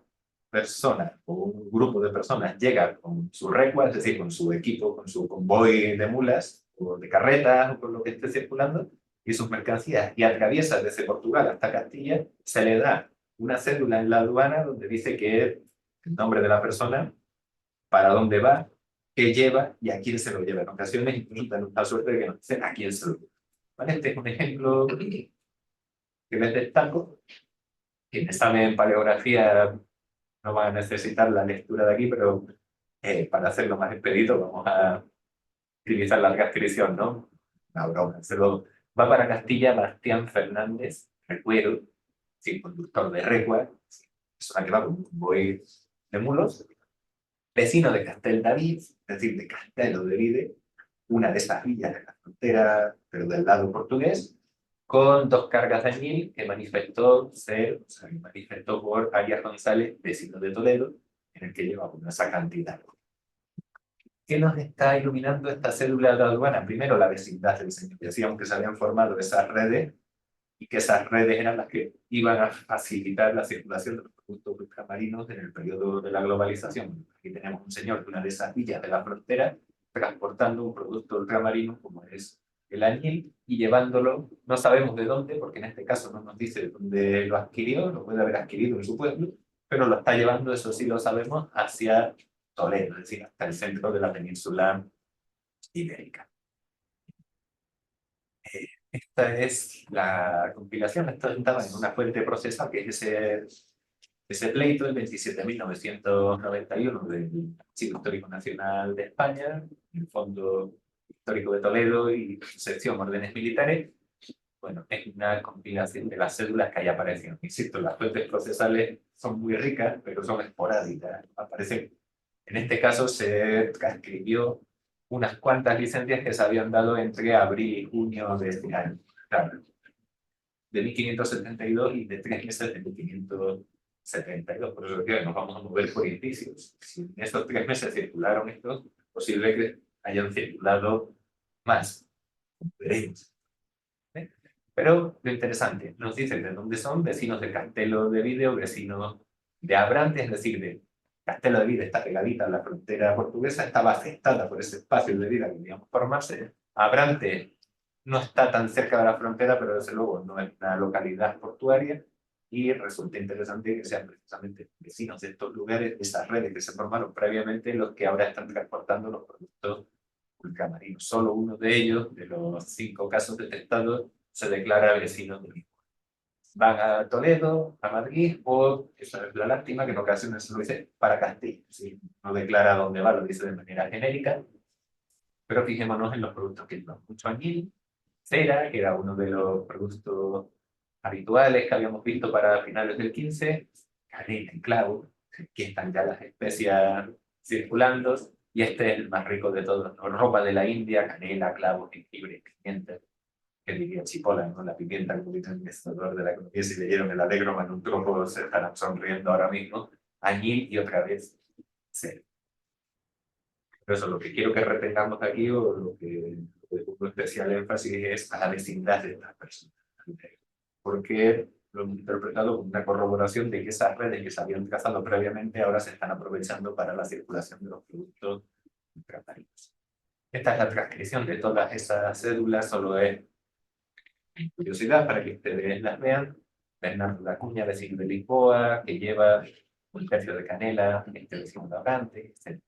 persona o un grupo de personas llega con su recua, es decir, con su equipo, con su convoy de mulas o de carretas o con lo que esté circulando, y sus mercancías y atraviesa desde Portugal hasta Castilla, se le da una cédula en la aduana donde dice que es el nombre de la persona, para dónde va, qué lleva y a quién se lo lleva. En ocasiones incluso tenemos la suerte de que nos dicen a quién se lo lleva. ¿Vale? Este es un ejemplo que les destaco. Quienes saben paleografía no van a necesitar la lectura de aquí, pero para hacerlo más expedito vamos a utilizar la transcripción, ¿no? Una broma. Va para Castilla Bastián Fernández Recuero, sí, conductor de Recua, persona que va con un convoy de mulos, vecino de Castel David, es decir, de Castelo de Vide, una de esas villas de la frontera, pero del lado portugués, con 2 cargas de añil que manifestó manifestó por Arias González, vecino de Toledo, en el que lleva esa cantidad. ¿Qué nos está iluminando esta cédula de aduana? Primero, la vecindad del señor. Decíamos que se habían formado esas redes y que esas redes eran las que iban a facilitar la circulación de los productos ultramarinos en el periodo de la globalización. Aquí tenemos un señor de una de esas villas de la frontera transportando un producto ultramarino como es el añil y llevándolo, no sabemos de dónde, porque en este caso no nos dice dónde lo adquirió, lo puede haber adquirido en su pueblo, pero lo está llevando, eso sí lo sabemos, hacia Toledo, es decir, hasta el centro de la península ibérica. Esta es la compilación, esto estaba en una fuente procesal, que es ese pleito, el 27.991 del Archivo Histórico Nacional de España, el Fondo Histórico de Toledo y sección Órdenes Militares. Bueno, es una compilación de las cédulas que ahí aparecen. Insisto, las fuentes procesales son muy ricas, pero son esporádicas. Aparecen. En este caso se transcribió unas cuantas licencias que se habían dado entre abril y junio de este año. Claro, de 1572 y de 3 meses de 1572. Por eso que nos vamos a mover por indicios. Si en estos 3 meses circularon estos, es posible que hayan circulado más. Veremos. Pero lo interesante, nos dicen de dónde son, vecinos de Castelo de Vide o vecinos de Abrantes, es decir, de Castelo de Vide está pegadita a la frontera portuguesa, estaba afectada por ese espacio de vida que queríamos formarse. Abrantes no está tan cerca de la frontera, pero desde luego no es una localidad portuaria, y resulta interesante que sean precisamente vecinos de estos lugares, de esas redes que se formaron previamente, los que ahora están transportando los productos ultramarinos. Solo uno de ellos, de los 5 casos detectados, se declara vecino de Lisboa. Van a Toledo, a Madrid, o, esa es la lástima, que en ocasiones se lo dice para Castilla. ¿Sí? No declara dónde va, lo dice de manera genérica. Pero fijémonos en los productos que llevan mucho añil, cera, que era uno de los productos habituales que habíamos visto para finales del 15, canela y clavo, que están ya las especias circulando, y este es el más rico de todos, ¿no? Ropa de la India, canela, clavo, jengibre, pimienta, que diría chipola, ¿no? La pimienta, el administrador de la economía, si leyeron el Alegro en un tropo, se estarán sonriendo ahora mismo. Añil y otra vez cera. Pero eso, lo que quiero que retengamos aquí, o lo que pongo especial énfasis, es a la vecindad de estas personas. Porque lo hemos interpretado como una corroboración de que esas redes que se habían trazado previamente ahora se están aprovechando para la circulación de los productos ultramarinos. Esta es la transcripción de todas esas cédulas, solo es curiosidad para que ustedes las vean. Bernardo da Cunha, vecino de Lisboa, que lleva un tercio de canela, este vecino de Abrantes, etc.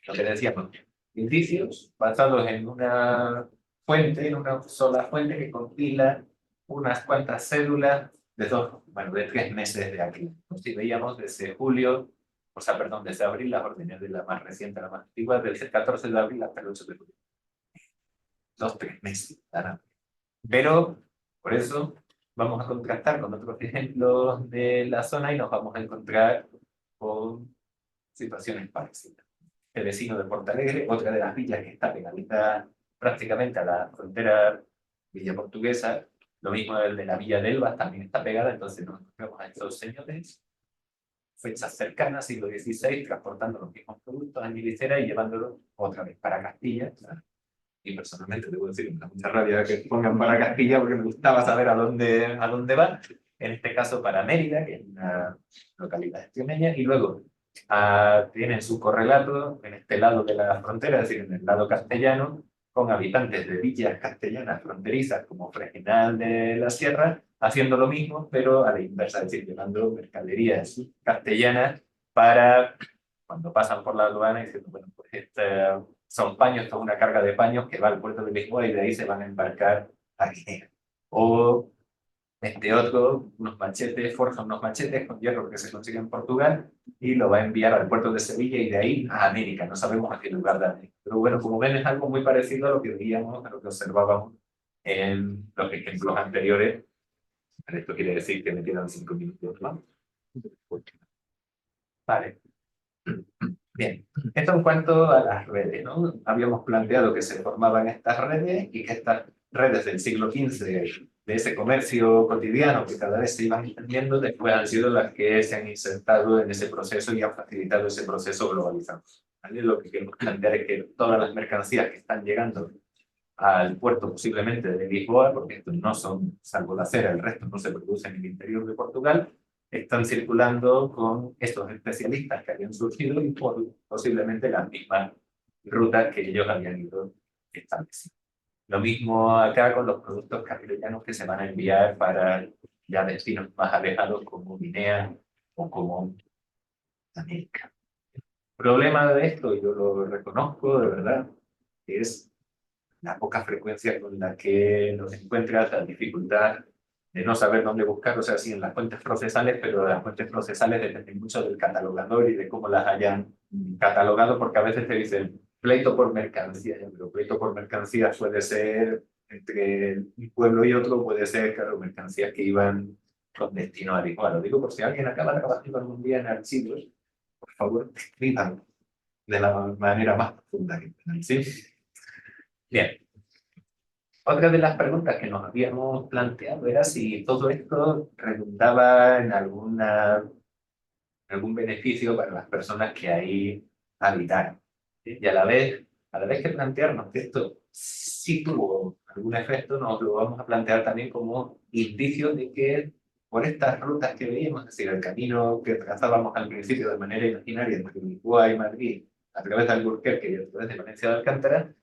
Lo que decíamos, indicios basados en una fuente, en una sola fuente que compila unas cuantas cédulas de 3 meses de aquí. Si veíamos desde julio, o sea, perdón, desde abril, las órdenes de la más reciente, la más antigua, desde el 14 de abril hasta el 8 de julio. 2-3 meses, ¿verdad? Pero, por eso, vamos a contrastar con otros ejemplos de la zona y nos vamos a encontrar con situaciones parecidas. El vecino de Porto Alegre, otra de las villas que está pegadita prácticamente a la frontera villa portuguesa, lo mismo el de la villa de Elvas, también está pegada, entonces nos vemos a estos señores, fechas cercanas, siglo XVI, transportando los mismos productos a Milicera y llevándolos otra vez para Castilla. ¿Sabes? Y personalmente debo decir, me da mucha rabia que pongan para Castilla porque me gustaba saber a dónde van. En este caso para Mérida, que es una localidad extremeña, y luego tienen su correlato en este lado de la frontera, es decir, en el lado castellano, con habitantes de villas castellanas fronterizas como Fregenal de la Sierra, haciendo lo mismo, pero a la inversa, es decir, llevando mercaderías castellanas para cuando pasan por la aduana diciendo, bueno, pues son paños, esto es una carga de paños que va al puerto de Lisboa y de ahí se van a embarcar a Guinea. O este otro, unos machetes, forja unos machetes con hierro que se consigue en Portugal y lo va a enviar al puerto de Sevilla y de ahí a América. No sabemos a qué lugar de América. Pero bueno, como ven, es algo muy parecido a lo que veíamos, a lo que observábamos en los ejemplos anteriores. Esto quiere decir que me quedan 5 minutos, ¿no? Vale. Bien, esto en cuanto a las redes, ¿no? Habíamos planteado que se formaban estas redes y que estas redes del siglo XV de ese comercio cotidiano que cada vez se iban extendiendo, después han sido las que se han insertado en ese proceso y han facilitado ese proceso globalizado. ¿Vale? Lo que queremos plantear es que todas las mercancías que están llegando al puerto posiblemente de Lisboa, porque estos no son, salvo la cera, el resto no se produce en el interior de Portugal, están circulando con estos especialistas que habían surgido y por posiblemente las mismas rutas que ellos habían ido estableciendo. Lo mismo acá con los productos castellanos que se van a enviar para ya destinos más alejados como Guinea o como América. El problema de esto, yo lo reconozco de verdad, es la poca frecuencia con la que los encuentras, la dificultad de no saber dónde buscar, o sea, sí en las fuentes procesales, pero las fuentes procesales dependen mucho del catalogador y de cómo las hayan catalogado, porque a veces te dicen pleito por mercancía, pero pleito por mercancía puede ser entre un pueblo y otro, puede ser, claro, mercancías que iban con destino adecuado. Lo digo por si alguien acaba trabajando algún día en archivos, por favor, escriban de la manera más profunda que puedan, ¿sí? Bien. Otra de las preguntas que nos habíamos planteado era si todo esto redundaba en algún beneficio para las personas que ahí habitaron. ¿Sí? Y a la vez que plantearnos que esto sí tuvo algún efecto, nos lo vamos a plantear también como indicio de que por estas rutas que veíamos, es decir, el camino que trazábamos al principio de manera imaginaria entre Lisboa y Madrid, a través de Alburquerque y a través de Valencia de Alcántara,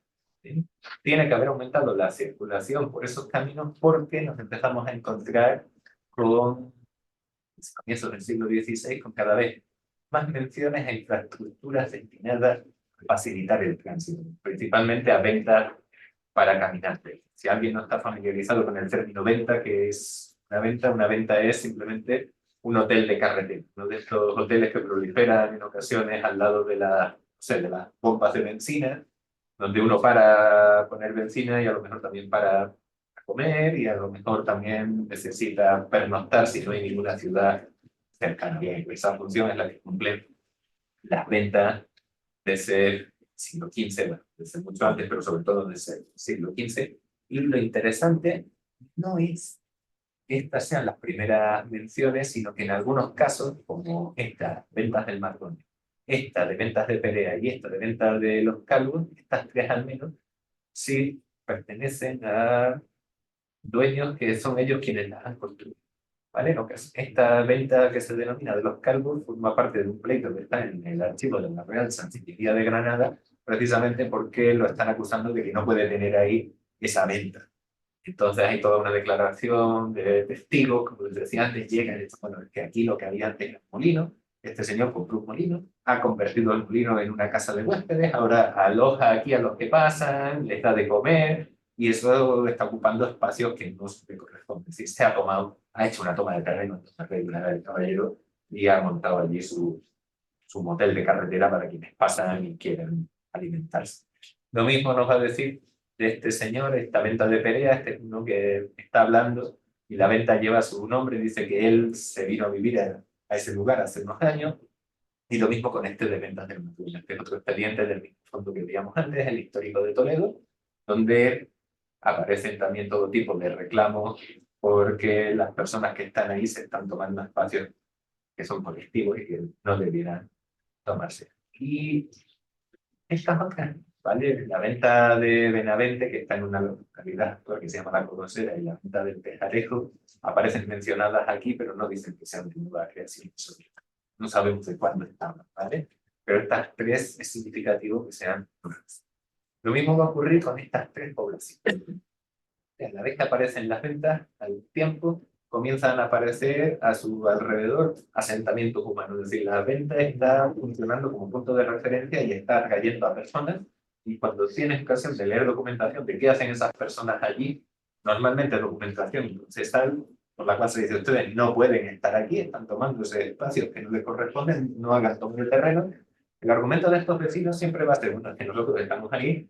¿sí? Tiene que haber aumentado la circulación por esos caminos porque nos empezamos a encontrar con comienzos del siglo XVI con cada vez más menciones a infraestructuras destinadas a facilitar el tránsito, principalmente a ventas para caminantes. Si alguien no está familiarizado con el término venta, que es una venta es simplemente un hotel de carretera, uno de estos hoteles que proliferan en ocasiones al lado de, no sé, de las bombas de benzina, donde uno para poner benzina y a lo mejor también para comer y a lo mejor también necesita pernoctar si no hay ninguna ciudad cercana. Bien, esa función es la que cumplen las ventas desde el siglo XV, bueno, desde mucho antes, pero sobre todo desde el siglo XV. Y lo interesante no es que estas sean las primeras menciones, sino que en algunos casos, como estas ventas del Marconi, esta de ventas de Perea y esta de ventas de los Calvos, estas tres al menos, sí pertenecen a dueños que son ellos quienes las han construido. ¿Vale? Esta venta que se denomina de los Calvos forma parte de un pleito que está en el archivo de la Real Santillía de Granada, precisamente porque lo están acusando de que no puede tener ahí esa venta. Entonces hay toda una declaración de testigos, como les decía antes, llegan y dicen, bueno, es que aquí lo que había antes era un molino, este señor compró un molino, ha convertido el molino en una casa de huéspedes, ahora aloja aquí a los que pasan, les da de comer, y eso está ocupando espacios que no se le corresponden. Si se ha tomado, ha hecho una toma de terreno, entonces regular el caballero, y ha montado allí su motel de carretera para quienes pasan y quieren alimentarse. Lo mismo nos va a decir de este señor, esta venta de Perea, este es uno que está hablando y la venta lleva su nombre, dice que él se vino a vivir a ese lugar hace unos años, y lo mismo con este de ventas del Madrid, este es otro expediente del mismo fondo que veíamos antes, el histórico de Toledo, donde aparecen también todo tipo de reclamos porque las personas que están ahí se están tomando espacios que son colectivos y que no debieran tomarse. Y estas otras, ¿vale? La venta de Benavente, que está en una localidad actual que se llama La Corosera, y la venta del Pejarejo, aparecen mencionadas aquí, pero no dicen que sean de nueva creación. No sabemos de cuándo estaban, ¿vale? Pero estas tres es significativo que sean nuevas. Lo mismo va a ocurrir con estas tres poblaciones. A la vez que aparecen las ventas, al tiempo comienzan a aparecer a su alrededor asentamientos humanos. Es decir, la venta está funcionando como punto de referencia y está atrayendo a personas. Y cuando tienes ocasión de leer documentación de qué hacen esas personas allí, normalmente documentación procesal, por la cual se dice, ustedes no pueden estar aquí, están tomando ese espacio que no les corresponden, no hagan todo el terreno. El argumento de estos vecinos siempre va a ser, bueno, que nosotros estamos ahí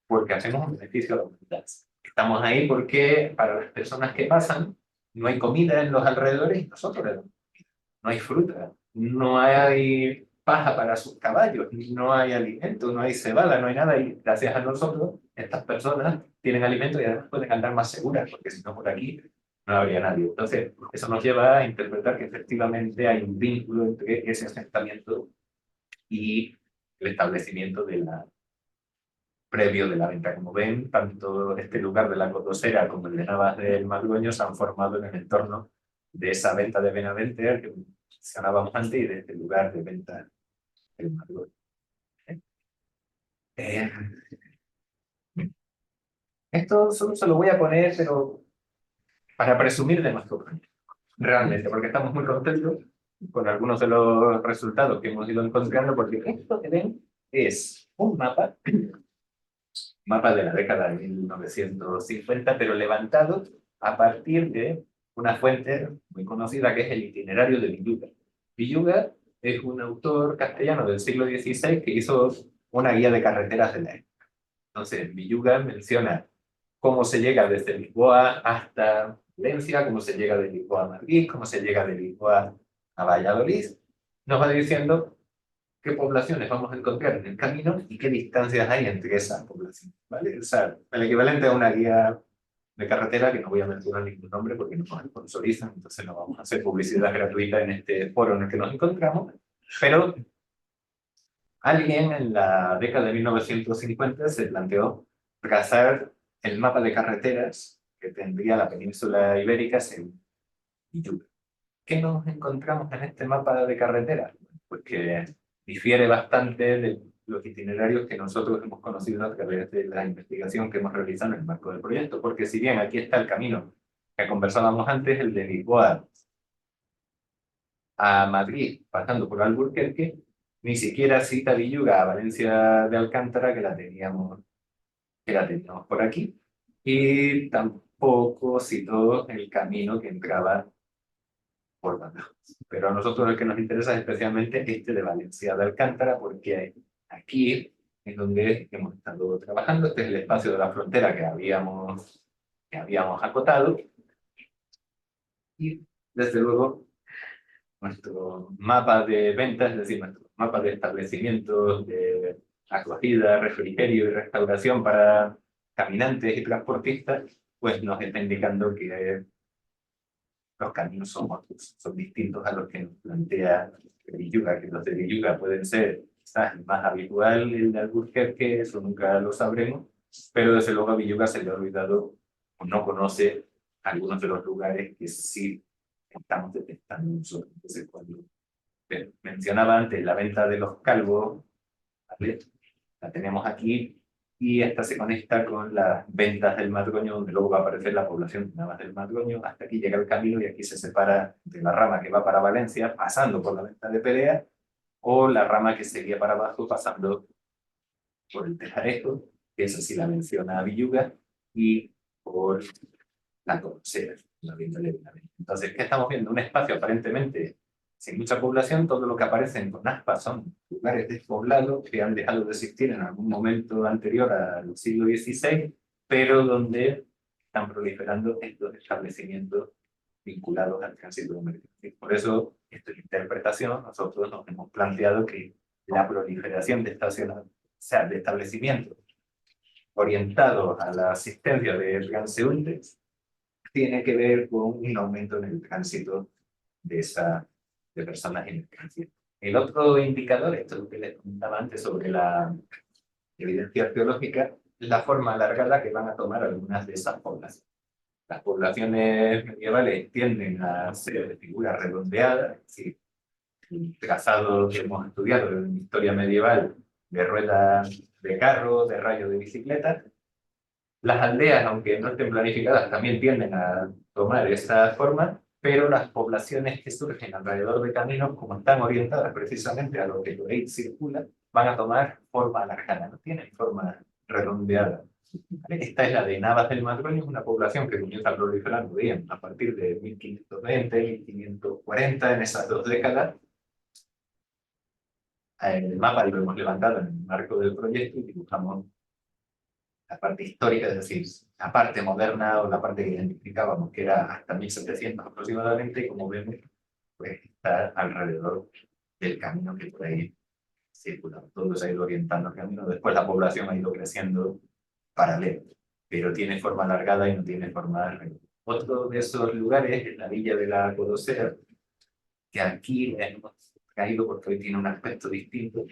porque hacemos un beneficio a la humanidad. Estamos ahí porque para las personas que pasan no hay comida en los alrededores y nosotros le damos comida. No hay fruta, no hay paja para sus caballos, no hay alimento, no hay cebada, no hay nada y gracias a nosotros estas personas tienen alimento y además pueden andar más seguras porque si no por aquí no habría nadie. Entonces eso nos lleva a interpretar que efectivamente hay un vínculo entre ese asentamiento y el establecimiento de la previo de la venta. Como ven, tanto este lugar de la Cotosera como el de Navas del Madroño se han formado en el entorno de esa venta de Benavente que mencionábamos antes y de este lugar de venta del Madroño. Eh, Esto solo se lo voy a poner, pero para presumir de más realmente, porque estamos muy contentos con algunos de los resultados que hemos ido encontrando, porque esto que ven es un mapa de la década de 1950, pero levantado a partir de una fuente muy conocida que es el itinerario de Villuga. Villuga es un autor castellano del siglo XVI que hizo una guía de carreteras de la época. Entonces, Villuga menciona cómo se llega desde Lisboa hasta Valencia, cómo se llega de Lisboa a Madrid, cómo se llega de Lisboa a Valladolid. Nos va diciendo qué poblaciones vamos a encontrar en el camino y qué distancias hay entre esas poblaciones, ¿vale? O sea, el equivalente a una guía de carretera, que no voy a mencionar ningún nombre porque no nos sponsorizan, entonces no vamos a hacer publicidad gratuita en este foro en el que nos encontramos, pero alguien en la década de 1950 se planteó trazar el mapa de carreteras que tendría la península ibérica según Villuga. ¿Qué nos encontramos en este mapa de carreteras? Pues que difiere bastante de los itinerarios que nosotros hemos conocido a través de la investigación que hemos realizado en el marco del proyecto, porque si bien aquí está el camino que conversábamos antes, el de Lisboa a Madrid, pasando por Alburquerque, ni siquiera cita Villuga a Valencia de Alcántara, que la teníamos por aquí, y tampoco citó el camino que entraba por Badajoz. Pero a nosotros el que nos interesa es especialmente este de Valencia de Alcántara, porque aquí es donde hemos estado trabajando. Este es el espacio de la frontera que habíamos acotado. Y desde luego nuestro mapa de ventas, es decir, nuestro mapa de establecimientos de acogida, refrigerio y restauración para caminantes y transportistas, pues nos está indicando que los caminos son otros, son distintos a los que nos plantea Villuga, que los de Villuga pueden ser quizás el más habitual, el de Alburquerque, eso nunca lo sabremos, pero desde luego a Villuga se le ha olvidado o no conoce algunos de los lugares que sí estamos detectando nosotros. Entonces, cuando mencionaba antes la venta de los calvos, ¿vale? La tenemos aquí, y esta se conecta con las ventas del Madroño, donde luego va a aparecer la población de Navas del Madroño. Hasta aquí llega el camino y aquí se separa de la rama que va para Valencia, pasando por la venta de Perea, o la rama que seguía para abajo, pasando por el Tejarejo, que esa sí la menciona Villuga, y por la Cotosera, la venta de Benavente. Entonces, ¿qué estamos viendo? Un espacio aparentemente sin mucha población. Todo lo que aparece en Conaspa son lugares despoblados que han dejado de existir en algún momento anterior al siglo XVI, pero donde están proliferando estos establecimientos vinculados al tránsito de mercancías. Por eso, esta interpretación, nosotros nos hemos planteado que la proliferación de estaciones, o sea, de establecimientos orientados a la asistencia de transeúntes, tiene que ver con un aumento en el tránsito de personas y mercancías. El otro indicador, esto es lo que les comentaba antes sobre la evidencia arqueológica, es la forma alargada que van a tomar algunas de esas poblaciones. Las poblaciones medievales tienden a ser de figuras redondeadas, es decir, el trazado que hemos estudiado en historia medieval de rueda de carro, de rayo de bicicleta. Las aldeas, aunque no estén planificadas, también tienden a tomar esa forma, pero las poblaciones que surgen alrededor de caminos, como están orientadas precisamente a lo que por ahí circula, van a tomar forma alargada, no tienen forma redondeada. Esta es la de Navas del Madroño, una población que comienza a proliferar bien a partir de 1520, 1540, en esas 2 décadas. El mapa lo hemos levantado en el marco del proyecto y dibujamos la parte histórica, es decir, la parte moderna o la parte que identificábamos, que era hasta 1700 aproximadamente, y como vemos, pues está alrededor del camino que por ahí circula. Todo se ha ido orientando al camino. Después la población ha ido creciendo paralelo, pero tiene forma alargada y no tiene forma redonda. Otro de esos lugares es la villa de la Codosera, que aquí hemos caído porque hoy tiene un aspecto distinto,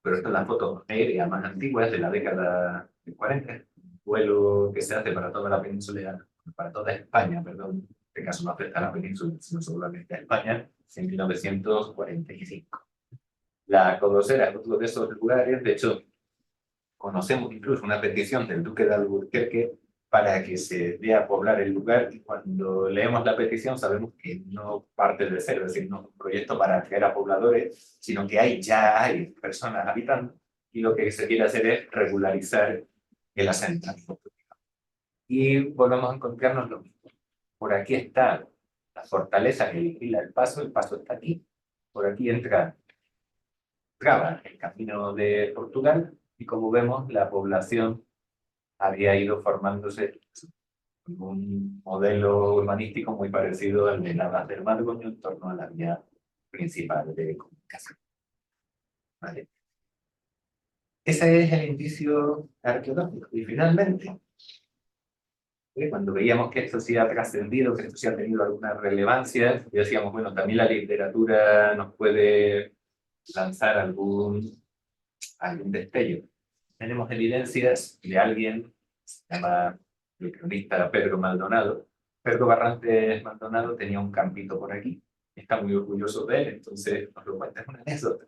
pero esta es la foto aérea más antigua, es de la década de 40, un vuelo que se hace para toda la península, para toda España, perdón, en este caso no afecta a la península, sino solamente a España, en 1945. La Codosera es otro de esos lugares, de hecho, conocemos incluso una petición del duque de Alburquerque para que se dé a poblar el lugar, y cuando leemos la petición sabemos que no parte de cero, es decir, no es un proyecto para atraer a pobladores, sino que ya hay personas habitando, y lo que se quiere hacer es regularizar el asentamiento. Y volvemos a encontrarnos lo mismo. Por aquí está la fortaleza que vigila el paso está aquí, por aquí entraba el camino de Portugal, y como vemos, la población había ido formándose un modelo urbanístico muy parecido al de Navas del Madroño en torno a la vía principal de comunicación. ¿Vale? Ese es el indicio arqueológico. Y finalmente, cuando veíamos que esto sí ha trascendido, que esto sí ha tenido alguna relevancia, decíamos, bueno, también la literatura nos puede lanzar algún destello. Tenemos evidencias de alguien, se llama el cronista Pedro Maldonado. Pedro Barrantes Maldonado tenía un campito por aquí, está muy orgulloso de él, entonces nos lo cuenta, es una anécdota.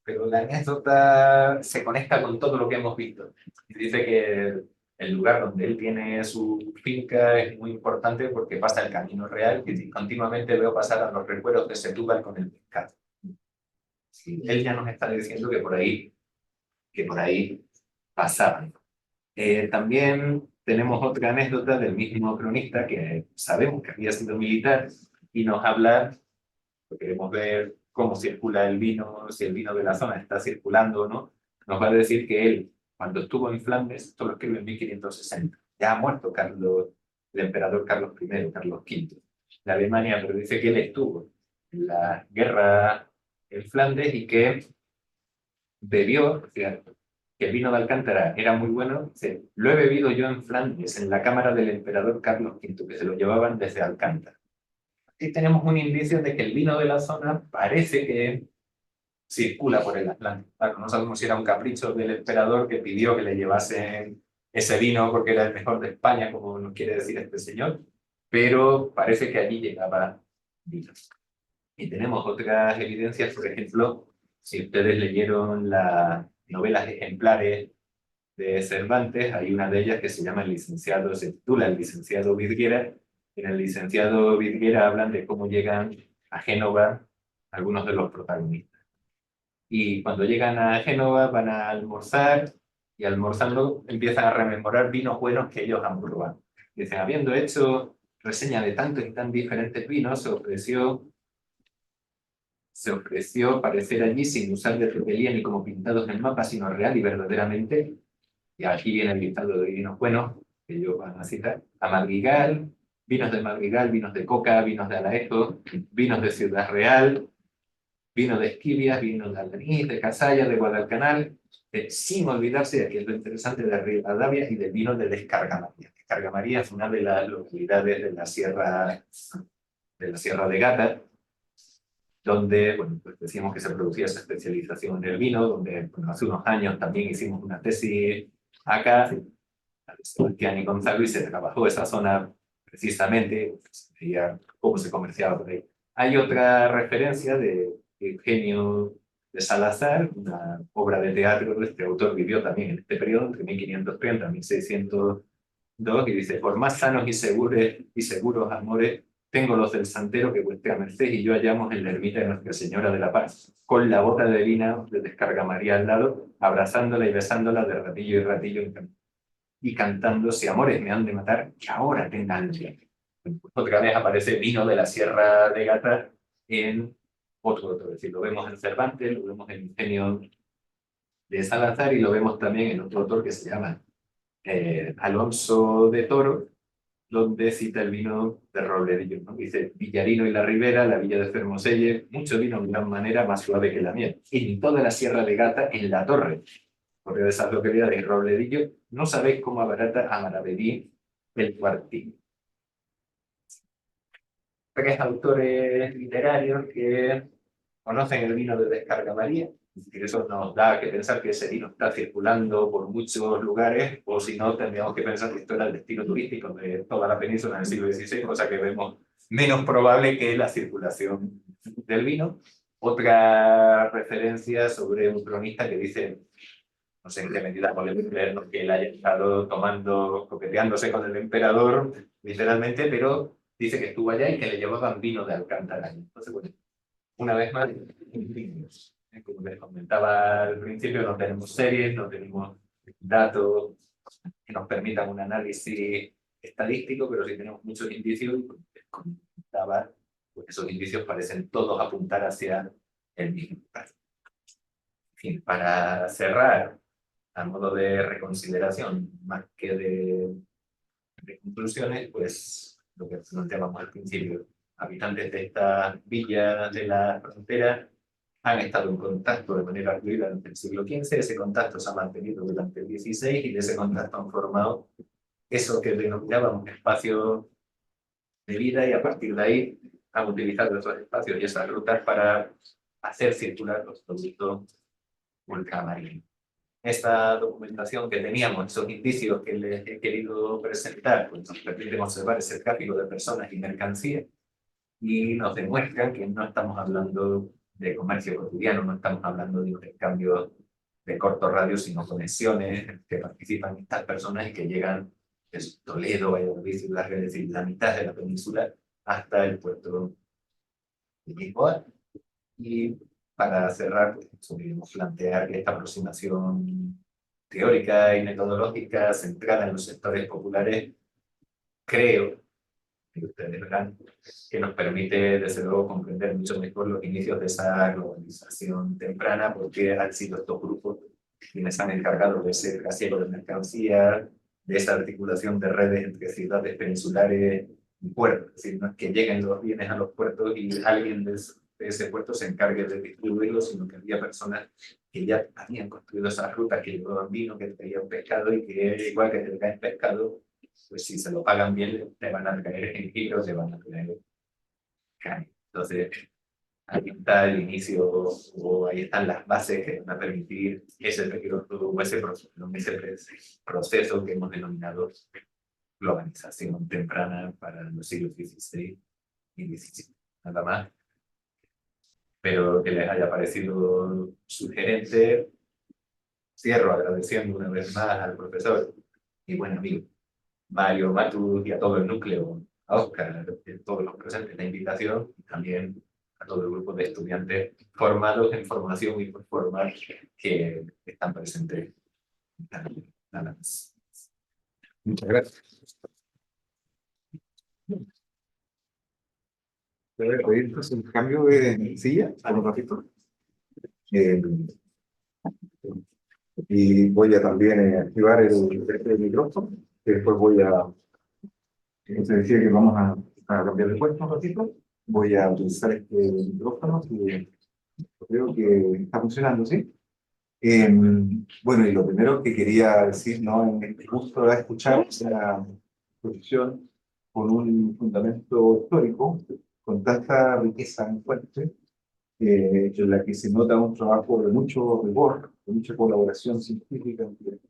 Pero la anécdota se conecta con todo lo que hemos visto. Y dice que el lugar donde él tiene su finca es muy importante porque pasa el camino real y continuamente veo pasar a los recuerdos de Setúbal con el pescado. Sí, él ya nos está diciendo que por ahí pasaban. También tenemos otra anécdota del mismo cronista que sabemos que había sido militar y nos habla, queremos ver cómo circula el vino, si el vino de la zona está circulando o no, nos va a decir que él, cuando estuvo en Flandes, esto lo escribe en 1560, ya ha muerto Carlos, el emperador Carlos I, Carlos V de Alemania, pero dice que él estuvo en la guerra en Flandes y que bebió, o sea, que el vino de Alcántara era muy bueno. Lo he bebido yo en Flandes, en la cámara del emperador Carlos V, que se lo llevaban desde Alcántara. Aquí tenemos un indicio de que el vino de la zona parece que circula por el Atlántico. Claro, no sabemos si era un capricho del emperador que pidió que le llevasen ese vino porque era el mejor de España, como nos quiere decir este señor, pero parece que allí llegaba vino. Y tenemos otras evidencias, por ejemplo, si ustedes leyeron las novelas ejemplares de Cervantes, hay una de ellas que se llama se titula El licenciado Vidguera. En el licenciado Vidguera hablan de cómo llegan a Génova algunos de los protagonistas. Y cuando llegan a Génova van a almorzar, y almorzando empiezan a rememorar vinos buenos que ellos han probado. Dicen, habiendo hecho reseña de tantos y tan diferentes vinos, se ofreció aparecer allí sin usar de tropelía ni como pintados en el mapa, sino real y verdaderamente. Y aquí viene el listado de vinos buenos, que ellos van a citar: a Madrigal, vinos de Madrigal, vinos de Coca, vinos de Alaejo, vinos de Ciudad Real, vino de Esquivias, vino de Albeniz, de Casalla, de Guadalcanal, sin olvidarse, de aquí es lo interesante, de Rivadavia y del vino de Descargamaría. Descargamaría es una de las localidades de la Sierra de Gata, donde, bueno, pues decíamos que se producía esa especialización en el vino, donde, bueno, hace unos años también hicimos una tesis acá, Sebastián y Gonzalo, y se trabajó esa zona precisamente, se veía cómo se comerciaba por ahí. Hay otra referencia de Eugenio de Salazar, una obra de teatro. Este autor vivió también en este periodo, entre 1530 y 1602, y dice: por más sanos y seguros amores tengo los del santero que vuestra merced y yo hallamos en la ermita de Nuestra Señora de la Paz, con la bota de vino de Descarga María al lado, abrazándola y besándola de ratillo y ratillo, y cantando: si amores me han de matar, que ahora tengan hambre. Otra vez aparece vino de la Sierra de Gata en otro autor. Es decir, lo vemos en Cervantes, lo vemos en Ingenio de Salazar, y lo vemos también en otro autor que se llama Alonso de Toro, donde cita el vino de Robledillo, ¿no? Dice: Villarino y la Ribera, la villa de Fermoselle, mucho vino en gran manera, más suave que la miel. En toda la Sierra de Gata, en la Torre, porque de esas localidades, Robledillo, no sabéis cómo abarata a Maravedí el cuartillo. Tres autores literarios que conocen el vino de Descarga María. Y eso nos da que pensar que ese vino está circulando por muchos lugares, o si no, tendríamos que pensar que esto era el destino turístico de toda la península en el siglo XVI, cosa que vemos menos probable que la circulación del vino. Otra referencia sobre un cronista que dice, no sé en qué medida podemos creernos que él haya estado tomando, coqueteándose con el emperador, literalmente, pero dice que estuvo allá y que le llevaban vino de Alcántara. Entonces, bueno, una vez más, como les comentaba al principio, no tenemos series, no tenemos datos que nos permitan un análisis estadístico, pero sí tenemos muchos indicios, y como comentaba, pues esos indicios parecen todos apuntar hacia el mismo lugar. En fin, para cerrar, a modo de reconsideración, más que de conclusiones, pues lo que planteábamos al principio: habitantes de estas villas de la frontera han estado en contacto de manera fluida durante el siglo XV, ese contacto se ha mantenido durante el XVI, y de ese contacto han formado eso que denominábamos espacio de vida, y a partir de ahí han utilizado esos espacios y esas rutas para hacer circular los productos ultramarinos. Esta documentación que teníamos, esos indicios que les he querido presentar, pues nos permiten observar ese tráfico de personas y mercancías, y nos demuestran que no estamos hablando de comercio cotidiano, no estamos hablando de intercambios de corto radio, sino conexiones en que participan estas personas y que llegan desde Toledo, Valladolid, Ciudad Real, es decir, la mitad de la península, hasta el puerto de Lisboa. Y para cerrar, pues, podríamos plantear que esta aproximación teórica y metodológica centrada en los sectores populares, creo que ustedes verán, que nos permite, desde luego, comprender mucho mejor los inicios de esa globalización temprana, porque han sido estos grupos quienes han encargado de ese trasiego de mercancías, de esa articulación de redes entre ciudades peninsulares y puertos. Es decir, no es que lleguen los bienes a los puertos y alguien de ese puerto se encargue de distribuirlos, sino que había personas que ya habían construido esas rutas, que llevaban vino, que traían pescado, y que, igual que te traen pescado, pues si se lo pagan bien, te van a traer jengibre, te van a traer carne. Entonces, ahí está el inicio, o ahí están las bases que van a permitir ese proceso que hemos denominado globalización temprana para los siglos XVI y XVII. Nada más. Espero que les haya parecido sugerente. Cierro agradeciendo una vez más al profesor y buen amigo Mario Matus, y a todo el núcleo, a Óscar, a todos los presentes, la invitación, y también a todo el grupo de estudiantes formados en formación y por formar que están presentes. Nada más. Muchas gracias. Voy a pedir entonces un cambio de silla por un ratito. Y voy a también activar el micrófono, que después voy a... Se decía que vamos a cambiar de puesto un ratito. Voy a utilizar este micrófono, que creo que está funcionando, ¿sí? Bueno, y lo primero que quería decir, ¿no? En el gusto de escuchar una exposición con un fundamento histórico, con tanta riqueza en fuentes, en la que se nota un trabajo de mucho rigor, de mucha colaboración científica entre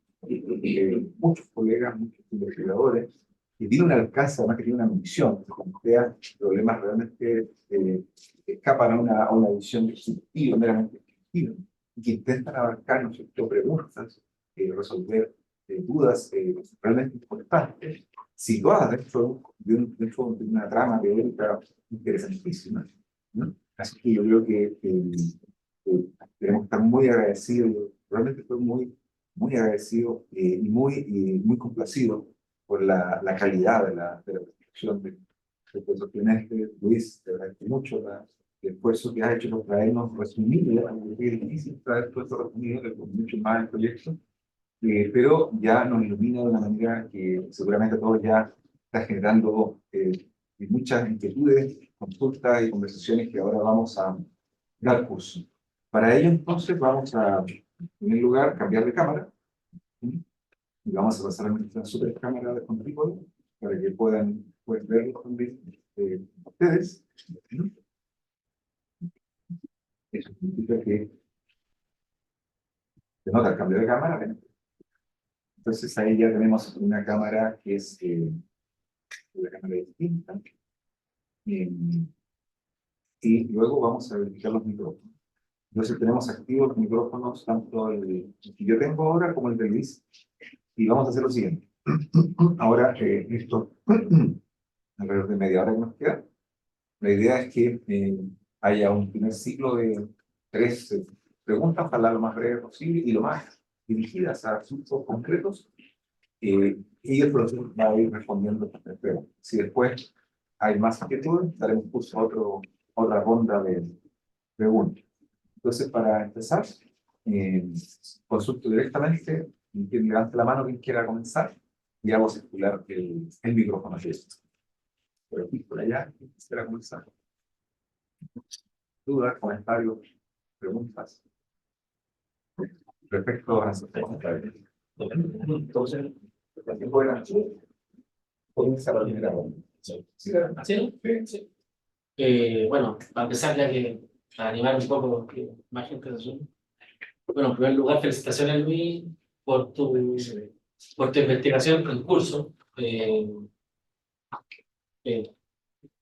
muchos colegas, muchos investigadores, y tiene un alcance, además que tiene una misión, que plantea problemas realmente que escapan a una visión disruptiva, meramente perspectiva, y que intentan abarcar, ¿no es cierto?, preguntas, resolver dudas realmente importantes, situadas dentro de una trama teórica interesantísima, ¿no? Así que yo creo que tenemos que estar muy agradecidos, realmente estoy muy agradecido muy complacido por la calidad de la presentación de profesor Clemente. Luis, te agradezco mucho el esfuerzo que has hecho por traernos resumido, aunque es difícil traer todo esto resumido, con mucho más el proyecto, pero ya nos ilumina de una manera que seguramente a todos ya está generando muchas inquietudes, consultas y conversaciones que ahora vamos a dar curso. Para ello, entonces, vamos a, en primer lugar, cambiar de cámara, ¿sí? Y vamos a pasar a nuestra super cámara con trípode para que puedan verlo también ustedes, ¿sí? Eso significa que se nota el cambio de cámara, ¿ven? Entonces ahí ya tenemos una cámara que es una cámara distinta. eh, y luego vamos a verificar los micrófonos. Entonces tenemos activos los micrófonos, tanto el que yo tengo ahora como el de Luis. Y vamos a hacer lo siguiente. Ahora, esto, alrededor de media hora que nos queda, la idea es que haya un primer ciclo de 3 preguntas, ojalá lo más breve posible y lo más dirigidas a asuntos concretos. Y el profesor va a ir respondiendo estas preguntas. Si después hay más inquietudes, daremos curso a otra ronda de preguntas. Entonces, para empezar, consulto directamente, quien levante la mano quien quiera comenzar, y hago circular el micrófono. Por aquí, por allá, quien quisiera comenzar. Dudas, comentarios, preguntas. Respecto a las entonces, aquí pueden comenzar la primera ronda. ¿Sí? Sí. Bueno, para empezar, ya que para animar un poco que más gente se sume. Bueno, en primer lugar, felicitaciones, Luis, por tu investigación en curso. O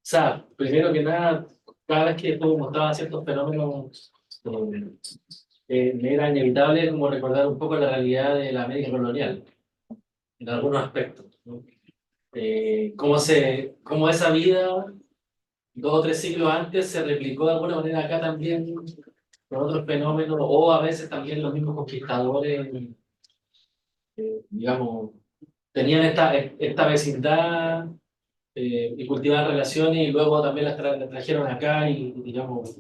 sea, primero que nada, cada vez que tú mostrabas ciertos fenómenos, me era inevitable como recordar un poco la realidad de la América colonial, en algunos aspectos, ¿no? Cómo esa vida 2 o 3 siglos antes se replicó de alguna manera acá también con otros fenómenos, o a veces también los mismos conquistadores, digamos, tenían esta vecindad y cultivaban relaciones y luego también las trajeron acá y, digamos,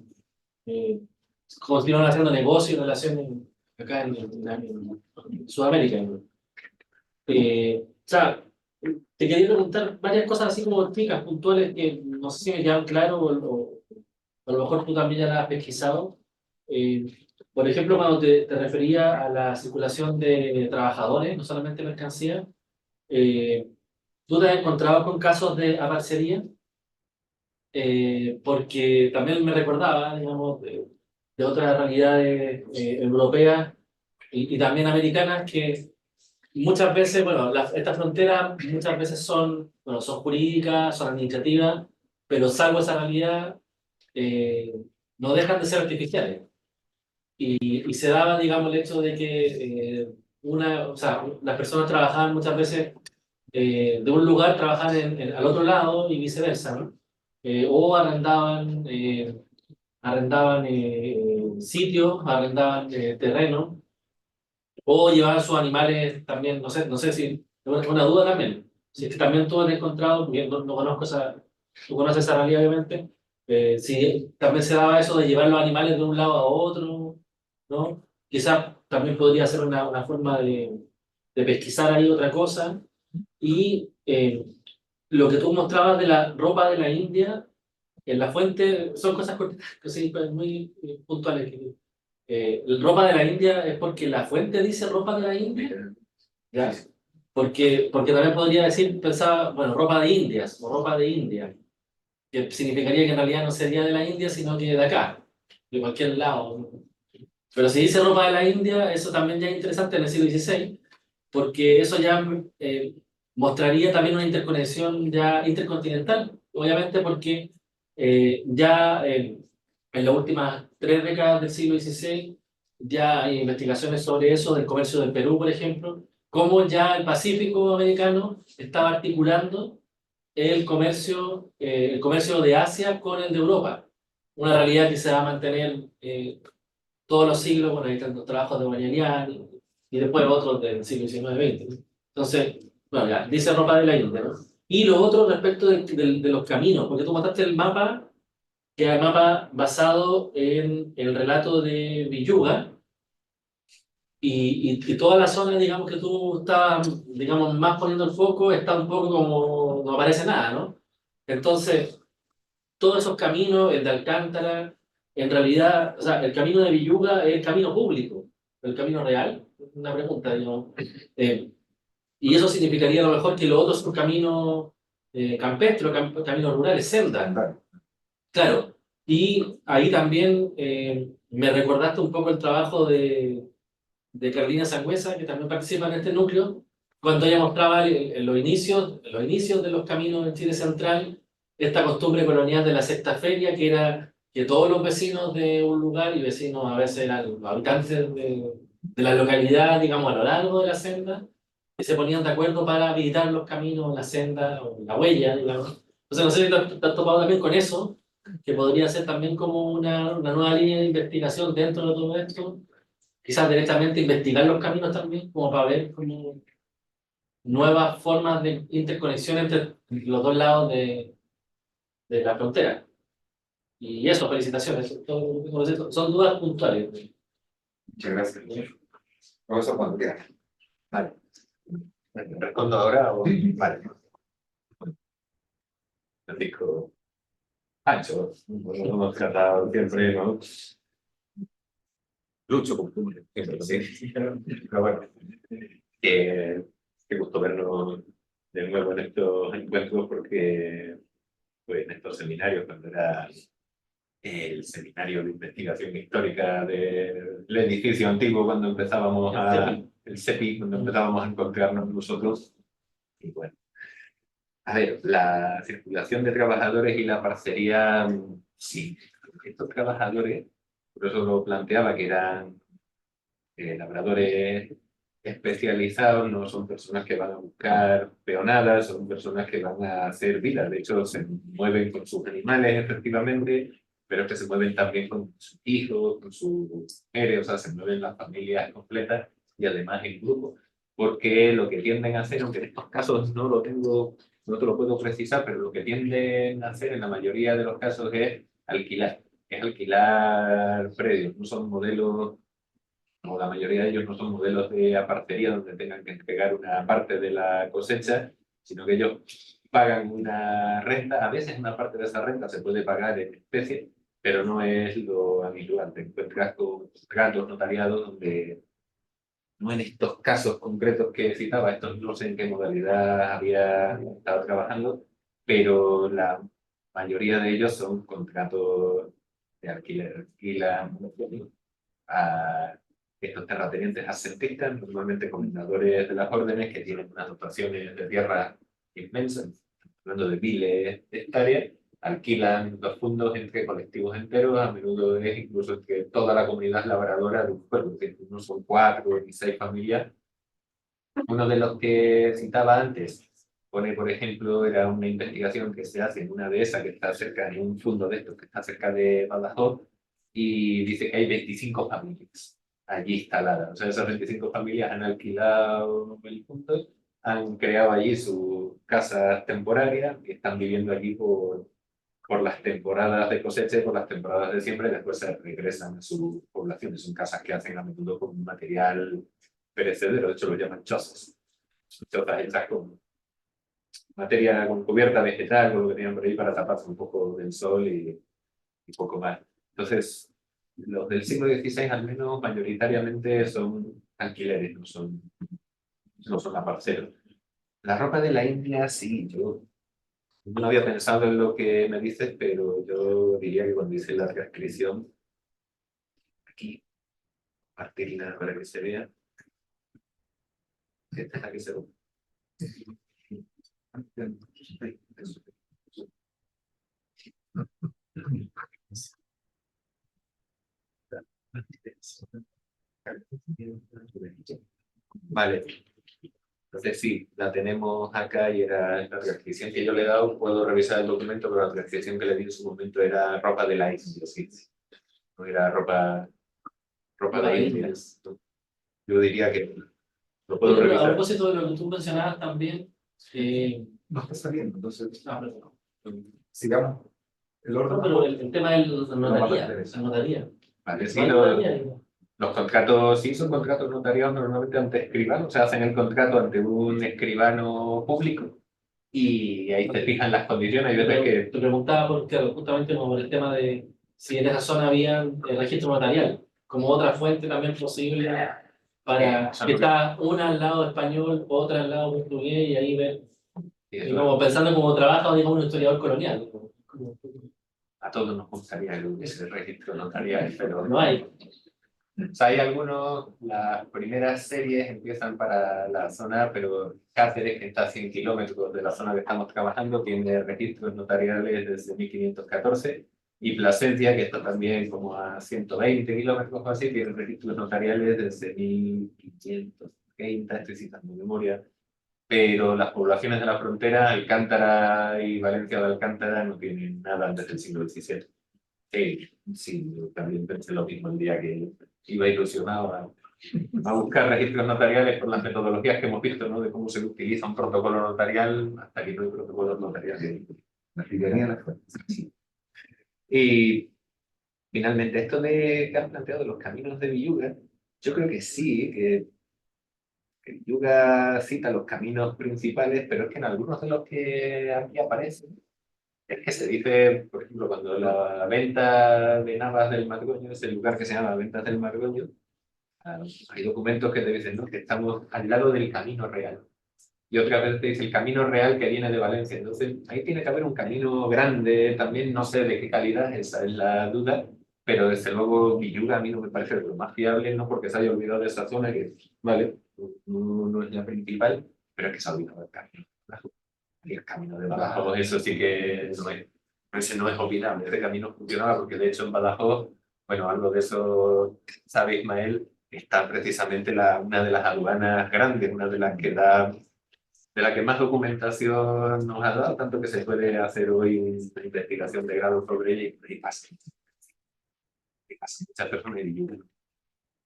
continuaron haciendo negocios y relaciones acá en Sudamérica, ¿no? O sea, te quería preguntar varias cosas así como técnicas puntuales que no sé si me quedan claro o a lo mejor tú también ya las has pesquisado. Eh, por ejemplo, cuando te refería a la circulación de trabajadores, no solamente mercancía, ¿tú te has encontrado con casos de aparcería? Porque también me recordaba, digamos, de otras realidades europeas y también americanas que muchas veces, bueno, estas fronteras muchas veces son jurídicas, son administrativas, pero salvo esa realidad, no dejan de ser artificiales. Y se daba, digamos, el hecho de que o sea, las personas trabajaban muchas veces de un lugar, trabajaban al otro lado y viceversa, ¿no? O arrendaban sitios, arrendaban terreno, o llevaban sus animales también, no sé si, es una duda también. Si es que también tú has encontrado, porque no conozco tú conoces esa realidad obviamente, si también se daba eso de llevar los animales de un lado a otro, ¿no? Quizás también podría ser una forma de pesquisar ahí otra cosa. Y lo que tú mostrabas de la ropa de la India, en la fuente, son cosas cortitas, que sí, pues, muy puntuales. Ropa de la India es porque la fuente dice ropa de la India, ¿ya? Porque también podría decir, pensaba, bueno, ropa de Indias o ropa de India, que significaría que en realidad no sería de la India, sino que de acá, de cualquier lado, ¿no? Pero si dice ropa de la India, eso también ya es interesante en el siglo XVI, porque eso ya mostraría también una interconexión ya intercontinental, obviamente porque ya en las últimas 3 décadas del siglo XVI ya hay investigaciones sobre eso, del comercio del Perú, por ejemplo, cómo ya el Pacífico americano estaba articulando el comercio de Asia con el de Europa. Una realidad que se va a mantener todos los siglos, bueno, ahí están los trabajos de Bognaniani y después otros del siglo XIX-XX. Entonces, bueno, ya, dice ropa de la India, ¿no? Y lo otro respecto de los caminos, porque tú mostraste el mapa, que es el mapa basado en el relato de Villuga, y toda la zona, digamos, que tú estás, digamos, más poniendo el foco, está un poco como, no aparece nada, ¿no? Entonces, todos esos caminos, el de Alcántara, en realidad, o sea, el camino de Villuga es el camino público, el camino real, una pregunta, digamos. Y eso significaría a lo mejor que los otros son caminos campestres, caminos rurales, sendas. Claro, y ahí también me recordaste un poco el trabajo de Carolina Sangüesa, que también participa en este núcleo, cuando ella mostraba en los inicios de los caminos en Chile Central, esta costumbre colonial de la sexta feria, que era que todos los vecinos de un lugar, y vecinos a veces eran los habitantes de la localidad, digamos, a lo largo de la senda, que se ponían de acuerdo para visitar los caminos, la senda o la huella, digamos. Entonces, no sé si te has topado también con eso, que podría ser también como una nueva línea de investigación dentro de todo esto, quizás directamente investigar los caminos también, como para ver como nuevas formas de interconexión entre los dos lados de la frontera. Y eso, felicitaciones. Todo lo que tengo que decir. Son dudas puntuales. Muchas gracias. Profesor, cuando quiera. Vale. ¿Respondo ahora o...? Vale. Francisco Ancho, lo hemos tratado siempre, ¿no? Lucho, como tú, siempre, sí. Pero bueno, qué gusto vernos de nuevo en estos encuentros, porque pues, en estos seminarios, cuando era el seminario de investigación histórica del edificio antiguo, cuando empezábamos el CEPI, cuando empezábamos a encontrarnos nosotros, y bueno, a ver, la circulación de trabajadores y la parcería, sí, estos trabajadores, por eso lo planteaba, que eran labradores especializados, no son personas que van a buscar peonadas, son personas que van a hacer vida. De hecho, se mueven con sus animales, efectivamente, pero que se mueven también con sus hijos, con sus mujeres, o sea, se mueven las familias completas y además en grupo. Porque lo que tienden a hacer, aunque en estos casos no lo tengo, no te lo puedo precisar, pero lo que tienden a hacer en la mayoría de los casos es alquilar predios, no son modelos, o la mayoría de ellos no son modelos de aparcería donde tengan que entregar una parte de la cosecha, sino que ellos pagan una renta. A veces una parte de esa renta se puede pagar en especie, pero no es lo habitual. Te encuentras con contratos notariados donde, no en estos casos concretos que citaba, estos no sé en qué modalidad había estado trabajando, pero la mayoría de ellos son contratos de alquiler, alquilan a estos terratenientes asentistas, normalmente comendadores de las órdenes, que tienen unas dotaciones de tierra inmensas, hablando de miles de hectáreas, alquilan los fondos entre colectivos enteros, a menudo es incluso entre toda la comunidad labradora de un pueblo, que no son 4 ni 6 familias. Uno de los que citaba antes pone, por ejemplo, era una investigación que se hace en una dehesa que está cerca, en un fondo de estos que está cerca de Badajoz, y dice que hay 25 familias allí instaladas. O sea, esas 25 familias han alquilado el punto, han creado allí sus casas temporarias y están viviendo allí por las temporadas de cosecha y por las temporadas de siembra, y después se regresan a sus poblaciones. Son casas que hacen a menudo con material perecedero, de hecho lo llaman chozas. Son chozas hechas con materia, con cubierta vegetal, con lo que tenían por ahí para taparse un poco del sol y poco más. Entonces, los del siglo XVI al menos mayoritariamente son alquileres, no son aparceros. La ropa de la India, sí, yo no había pensado en lo que me dices, pero yo diría que cuando hice la transcripción, aquí, partirla para que se vea, esta es la que se ve. Vale. Entonces sí, la tenemos acá y era la transcripción que yo le he dado. Puedo revisar el documento, pero la transcripción que le di en su momento era ropa de la India, sí. No era ropa de India. Yo diría que lo puedo Oye, pero a revisar. propósito de lo que tú mencionabas también, No está saliendo, entonces perdón. sigamos el orden. No, pero el tema de la notaría, interesa. la notaría. Vale, sí, No hay notaría, digo. los contratos sí son contratos notariados normalmente ante escribano, o sea, hacen el contrato ante un escribano público y ahí te fijan las condiciones. Hay veces que Te preguntaba porque justamente por el tema de si en esa zona había registro notarial, como otra fuente también posible para eso que no- está una al lado español, otra al lado portugués y ahí ver, sí, y como pensando como trabaja, digamos, un historiador colonial. a todos nos gustaría ese registro notarial, pero No hay. o sea, hay algunos, las primeras series empiezan para la zona, pero Cáceres, que está a 100 kilómetros de la zona que estamos trabajando, tiene registros notariales desde 1514, y Plasencia, que está también como a 120 kilómetros o así, tiene registros notariales desde 1530, estoy citando de memoria, pero las poblaciones de la frontera, Alcántara y Valencia de Alcántara, no tienen nada desde el siglo XVII. Sí, yo también pensé lo mismo el día que iba ilusionado a buscar registros notariales por las metodologías que hemos visto, ¿no? De cómo se utiliza un protocolo notarial hasta que no hay protocolos notariales. La tiranía de las fuentes. Y finalmente, esto de que has planteado de los caminos de Villuga, yo creo que sí, que Villuga cita los caminos principales, pero es que en algunos de los que aquí aparecen, es que se dice, por ejemplo, cuando la venta de Navas del Margoño es el lugar que se llama Ventas del Margoño, hay documentos que te dicen, ¿no?, que estamos al lado del camino real. Y otra vez te dice el camino real que viene de Valencia. Entonces, ahí tiene que haber un camino grande, también no sé de qué calidad, esa es la duda, pero desde luego Villuga a mí no me parece lo más fiable, no porque se haya olvidado de esa zona, que vale, no es la principal, pero es que se ha olvidado el camino. Y el camino de Badajoz, eso sí que ese no es opinable. Ese camino funcionaba porque de hecho en Badajoz, bueno, algo de eso sabe Ismael, está precisamente una de las aduanas grandes, una de las que da, de la que más documentación nos ha dado, tanto que se puede hacer hoy una investigación de grado sobre ella y pasa. Muchas personas de Villuga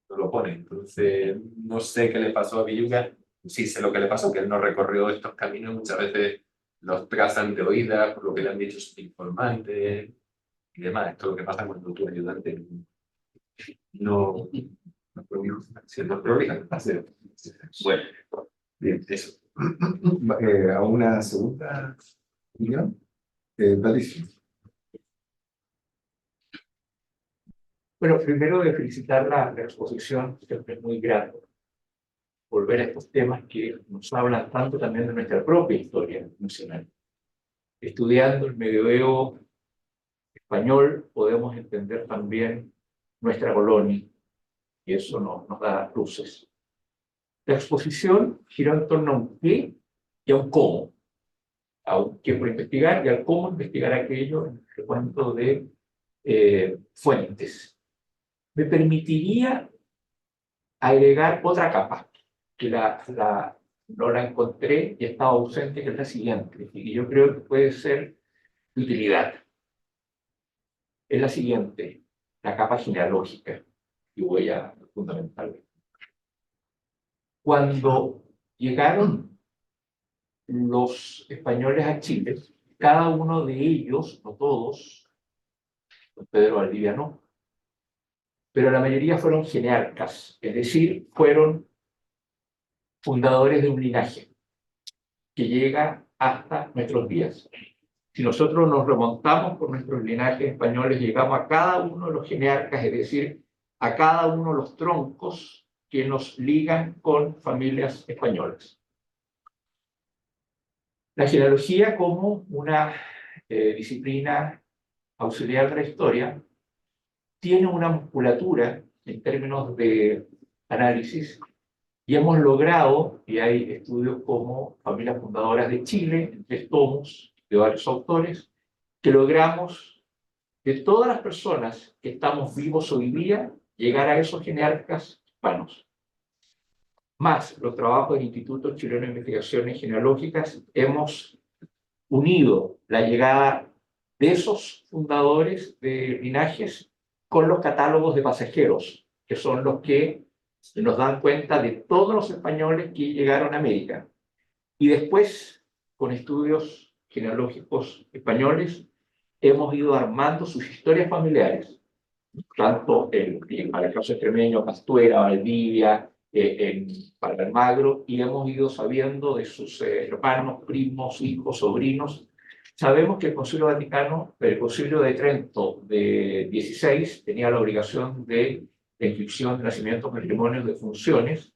no lo ponen. Entonces, no sé qué le pasó a Villuga. Sí sé lo que le pasó, que él no recorrió estos caminos. Muchas veces los trazan de oídas, por lo que le han dicho sus informantes y demás. Esto es lo que pasa cuando tu ayudante no prolija. Bueno, bien, eso. A una segunda opinión, Patricio. Bueno, primero de felicitar la exposición, siempre es muy grato volver a estos temas que nos hablan tanto también de nuestra propia historia nacional. Estudiando el medioevo español podemos entender también nuestra colonia y eso nos da luces. La exposición gira en torno a un qué y a un cómo. A un qué por investigar y al cómo investigar aquello en el recuento de fuentes. Me permitiría agregar otra capa, que no la encontré y estaba ausente, que es la siguiente, y que yo creo que puede ser de utilidad. Es la siguiente, la capa genealógica, y voy a fundamental. Cuando llegaron los españoles a Chile, cada uno de ellos, no todos, don Pedro Valdivia no, pero la mayoría fueron genearcas, es decir, fueron fundadores de un linaje que llega hasta nuestros días. Si nosotros nos remontamos por nuestros linajes españoles, llegamos a cada uno de los genearcas, es decir, a cada uno de los troncos que nos ligan con familias españolas. La genealogía como una disciplina auxiliar de la historia tiene una musculatura en términos de análisis y hemos logrado, y hay estudios como Familias Fundadoras de Chile, en 3 tomos de varios autores, que logramos de todas las personas que estamos vivos hoy día, llegar a esos genearcas hispanos. Más los trabajos del Instituto Chileno de Investigaciones Genealógicas, hemos unido la llegada de esos fundadores de linajes con los catálogos de pasajeros, que son los que nos dan cuenta de todos los españoles que llegaron a América. Y después, con estudios genealógicos españoles, hemos ido armando sus historias familiares, tanto para el caso extremeño, Pastuera, Valdivia, en Almagro, y hemos ido sabiendo de sus hermanos, primos, hijos, sobrinos. Sabemos que el Concilio Vaticano, el Concilio de Trento de 16, tenía la obligación de la inscripción de nacimientos, matrimonios, de funciones,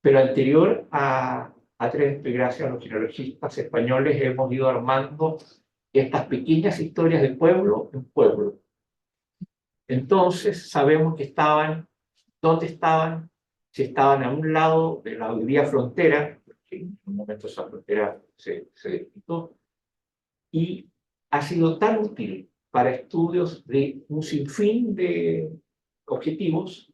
pero anterior a Trento, y gracias a los genealogistas españoles, hemos ido armando estas pequeñas historias de pueblo en pueblo. Entonces sabemos que estaban, dónde estaban, si estaban a un lado de la hoy día frontera, porque en un momento esa frontera se disputó, y ha sido tan útil para estudios de un sinfín de objetivos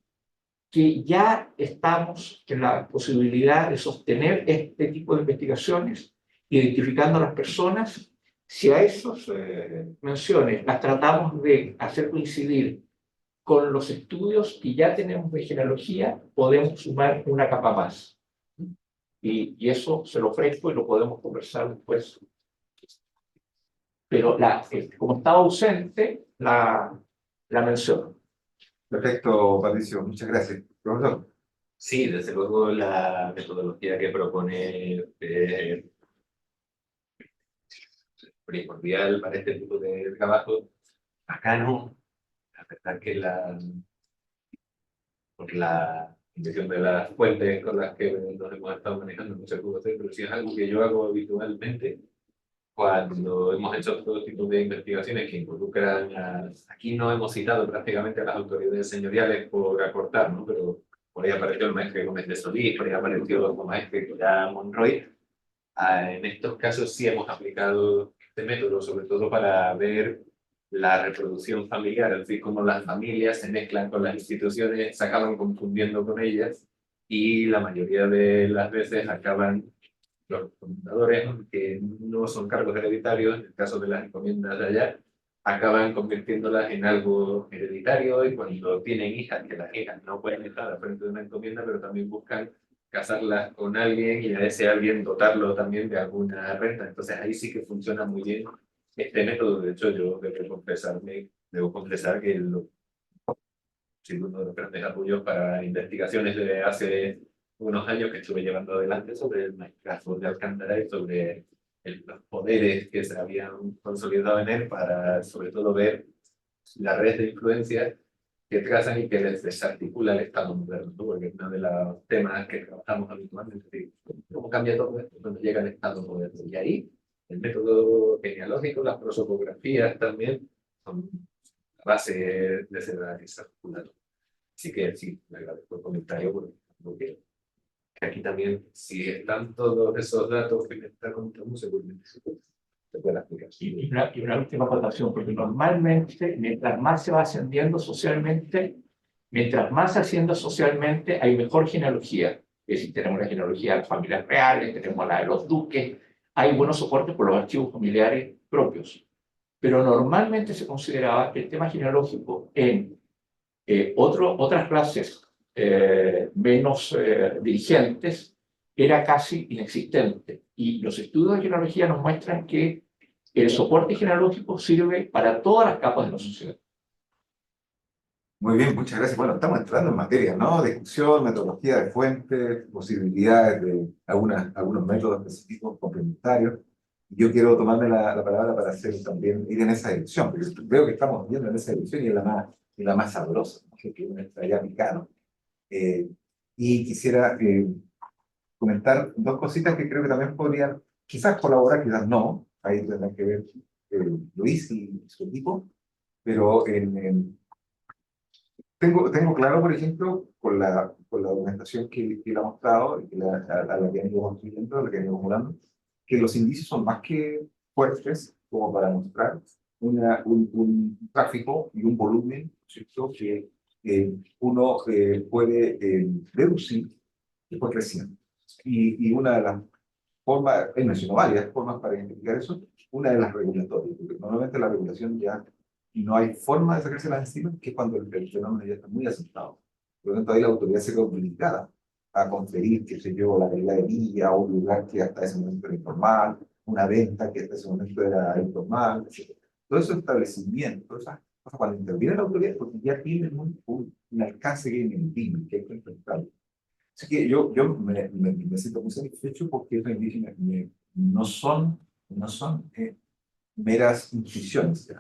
que ya estamos en la posibilidad de sostener este tipo de investigaciones, identificando a las personas. Si a esas menciones las tratamos de hacer coincidir con los estudios que ya tenemos de genealogía, podemos sumar una capa más. Y eso se lo ofrezco y lo podemos conversar después. Pero como estaba ausente, la menciono. Perfecto, Patricio, muchas gracias. Profesor. Sí, desde luego la metodología que propone primordial para este tipo de trabajo. Acá no, la verdad que por la inversión de las fuentes con las que nos hemos estado manejando no se pudo hacer, pero sí es algo que yo hago habitualmente cuando hemos hecho todo tipo de investigaciones que involucran aquí no hemos citado prácticamente a las autoridades señoriales por acortar, ¿no? Pero por ahí apareció el maestre Gómez de Solís, por ahí apareció el maestre ya Monroy. En estos casos sí hemos aplicado este método, sobre todo para ver la reproducción familiar, es decir, cómo las familias se mezclan con las instituciones, se acaban confundiendo con ellas y la mayoría de las veces acaban los fundadores, que no son cargos hereditarios, en el caso de las encomiendas de allá, acaban convirtiéndolas en algo hereditario y cuando tienen hijas, que las hijas no pueden estar al frente de una encomienda, pero también buscan casarlas con alguien y a ese alguien dotarlo también de alguna renta. Entonces ahí sí que funciona muy bien este método. De hecho, yo debo confesar que sido uno de los grandes apoyos para investigaciones de hace unos años que estuve llevando adelante sobre el maestrazgo de Alcántara y sobre los poderes que se habían consolidado en él para, sobre todo, ver la red de influencias que trazan y que les desarticula el Estado moderno, ¿no? Porque es uno de los temas que trabajamos habitualmente, es decir, cómo cambia todo esto cuando llega el Estado moderno. Y ahí, el método genealógico, las prosopografías también, son la base de ese desarticulado. Así que sí, le agradezco el comentario porque aquí también, si están todos esos datos que me está contando, seguramente se puede aplicar. Y una última acotación, porque normalmente, mientras más se va ascendiendo socialmente, hay mejor genealogía. Es decir, tenemos la genealogía de las familias reales, tenemos la de los duques, hay buenos soportes por los archivos familiares propios. Pero normalmente se consideraba que el tema genealógico en otras clases menos dirigentes era casi inexistente. Y los estudios de genealogía nos muestran que el soporte genealógico sirve para todas las capas de la sociedad. Muy bien, muchas gracias. Bueno, estamos entrando en materia, ¿no? Discusión, metodología de fuentes, posibilidades de algunos métodos específicos complementarios. Yo quiero tomarme la palabra para hacer también, ir en esa dirección, porque veo que estamos yendo en esa dirección y es la más sabrosa, ¿no? Que uno está ya picado. Y quisiera comentar dos cositas que creo que también podrían, quizás colaborar, quizás no, ahí tendrá que ver Luis y su equipo, pero tengo claro, por ejemplo, con la documentación que le ha mostrado, y que a la que han ido construyendo, a la que han ido acumulando, que los indicios son más que fuertes como para mostrar un tráfico y un volumen, ¿cierto? Que uno puede deducir que fue creciendo. Y una de las formas, él mencionó varias formas para identificar eso, una de las regulatorias, porque normalmente la regulación ya no hay forma de sacarse las encima, que es cuando el fenómeno ya está muy asentado. Por lo tanto, ahí la autoridad se ve obligada a conferir, qué sé yo, la calidad de vida, o un lugar que hasta ese momento era informal, una venta que hasta ese momento era informal, etc. Todo esos establecimientos, esas cosas, cuando interviene la autoridad, porque ya tienen un alcance que es inenarrable, que hay que enfrentarlo. Así que yo me siento muy satisfecho porque estos indígenas no son meras intuiciones.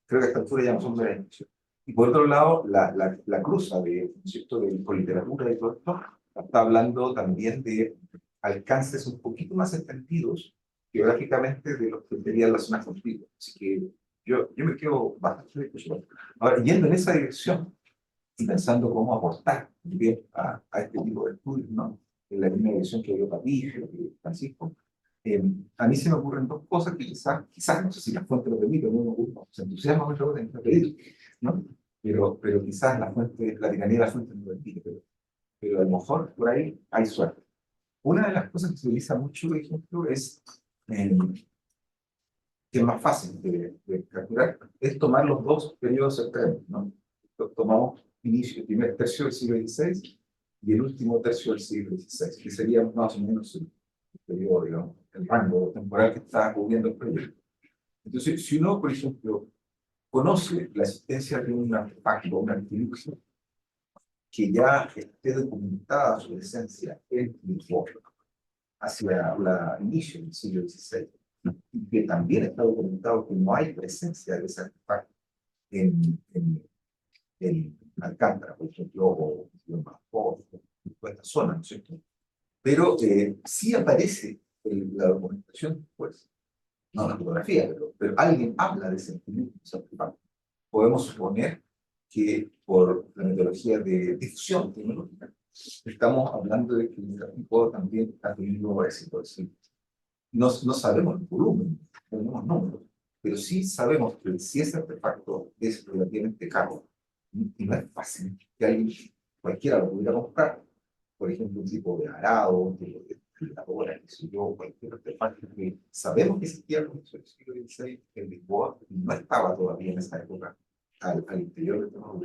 Creo que a esta altura ya no son meras intuiciones. Y por otro lado, la cruza de, ¿no es cierto?, con literatura y todo esto, está hablando también de alcances un poquito más extendidos geográficamente de los que serían las zonas contiguas. Así que yo me quedo bastante satisfecho. Ahora, yendo en esa dirección, y pensando cómo aportar bien a este tipo de estudios, ¿no? En la misma dirección que dio Patricio, que Francisco, a mí se me ocurren dos cosas que quizás no sé si la fuente lo permite, no se entusiasma mucho en este pedido, ¿no? Pero quizás la tiranía de la fuente no lo permite, pero a lo mejor por ahí hay suerte. Una de las cosas que se utiliza mucho, por ejemplo, que es más fácil de capturar, es tomar los dos periodos extremos, ¿no? Tomamos el primer tercio del siglo XVI y el último tercio del siglo XVI, que sería más o menos el periodo, digamos, el rango temporal que está cubriendo el proyecto. Entonces, si uno, por ejemplo, conoce la existencia de un artefacto, un artilugio, que ya esté documentada su esencia en Lisboa, hacia el inicio del siglo XVI, y que también está documentado que no hay presencia de ese artefacto en Alcántara, por ejemplo, o en Badajoz, en toda esta zona, ¿no es cierto? Pero sí aparece la documentación, pues, no la fotografía, pero alguien habla de ese artefacto. Podemos suponer que por la metodología de difusión tecnológica, estamos hablando de que el gráfico también ha tenido éxito. Es decir, no sabemos el volumen, no tenemos números, pero sí sabemos que si ese artefacto es relativamente caro, y no es fácil que alguien, cualquiera lo pudiera comprar, por ejemplo, un tipo de arado, un tipo de filadora, qué sé yo, cualquier artefacto que sabemos que existía en el siglo XVI en Lisboa, y no estaba todavía en esa época al interior del tema,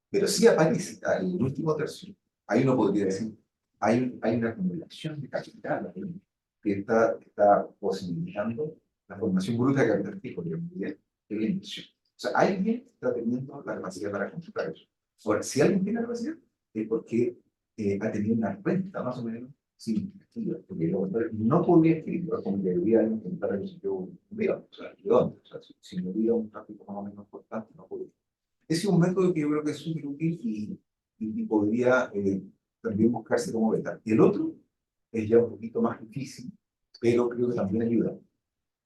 pero sí aparece al último tercio. Ahí uno podría decir, hay una acumulación de capital que está posibilitando la formación bruta de capital fijo, digamos, de la inversión. O sea, alguien está teniendo la capacidad para comprar eso. Ahora, si alguien tiene la capacidad, es porque ha tenido una renta más o menos significativa, porque no podría escribir, como que debería intentar que yo o sea, ¿de dónde? O sea, si no hubiera un tráfico más o menos importante, no podría. Ese es un método que yo creo que es súper útil y podría también buscarse como beta. Y el otro es ya un poquito más difícil, pero creo que también ayuda.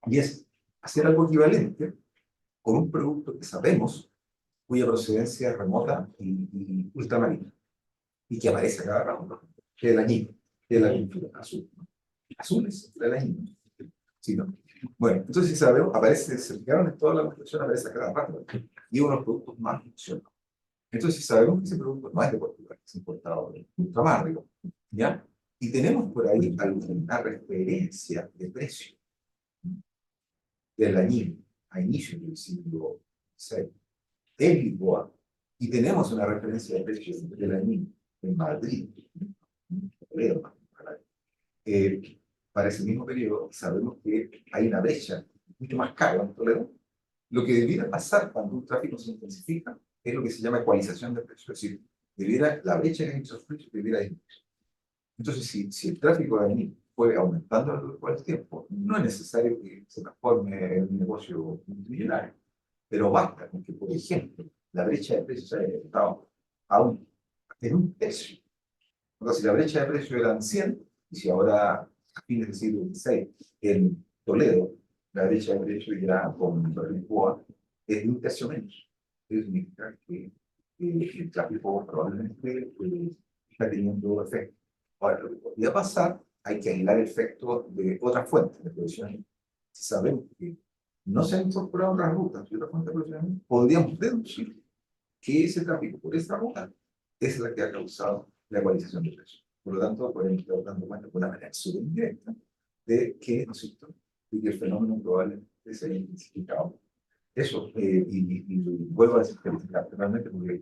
Y es hacer algo equivalente con un producto que sabemos cuya procedencia es remota y ultramarina, y que aparece a cada rato, que es el añil, que es la pintura azul. Azul es el añil. Sí, ¿no? Bueno, entonces si sabemos, aparece, se fijaron en toda la construcción, aparece a cada rato, y uno de los productos más funcionales. Entonces, si sabemos que ese producto no es de Portugal, es importado de ultramar, ¿ya? Y tenemos por ahí alguna referencia de precio del añil a inicio del siglo XVI en Lisboa, y tenemos una referencia de precio del añil en Madrid, para ese mismo periodo, sabemos que hay una brecha mucho más cara en Toledo. Lo que debiera pasar cuando un tráfico se intensifica es lo que se llama ecualización de precios, es decir, la brecha en esos precios debiera disminuir. Entonces, si el tráfico de ahí fue aumentando a lo largo del tiempo, no es necesario que se transforme en un negocio multimillonario, pero basta con que, por ejemplo, la brecha de precios haya estado en un tercio. Entonces, si la brecha de precios eran 100, y si ahora, a fines del siglo XVI, en Toledo, la brecha de precios ya con Lisboa es de un tercio menos. Eso significa que el tráfico probablemente está teniendo efecto. Ahora, lo que podría pasar, hay que aislar el efecto de otras fuentes de producción. Si sabemos que no se han incorporado otras rutas y otras fuentes de producción, podríamos deducir que ese tráfico por esta ruta es la que ha causado la ecualización de precios. Por lo tanto, podemos estar dando cuenta de una manera súper indirecta de que, ¿no es cierto?, de que el fenómeno probablemente se haya intensificado. Eso, y vuelvo a decir, realmente, porque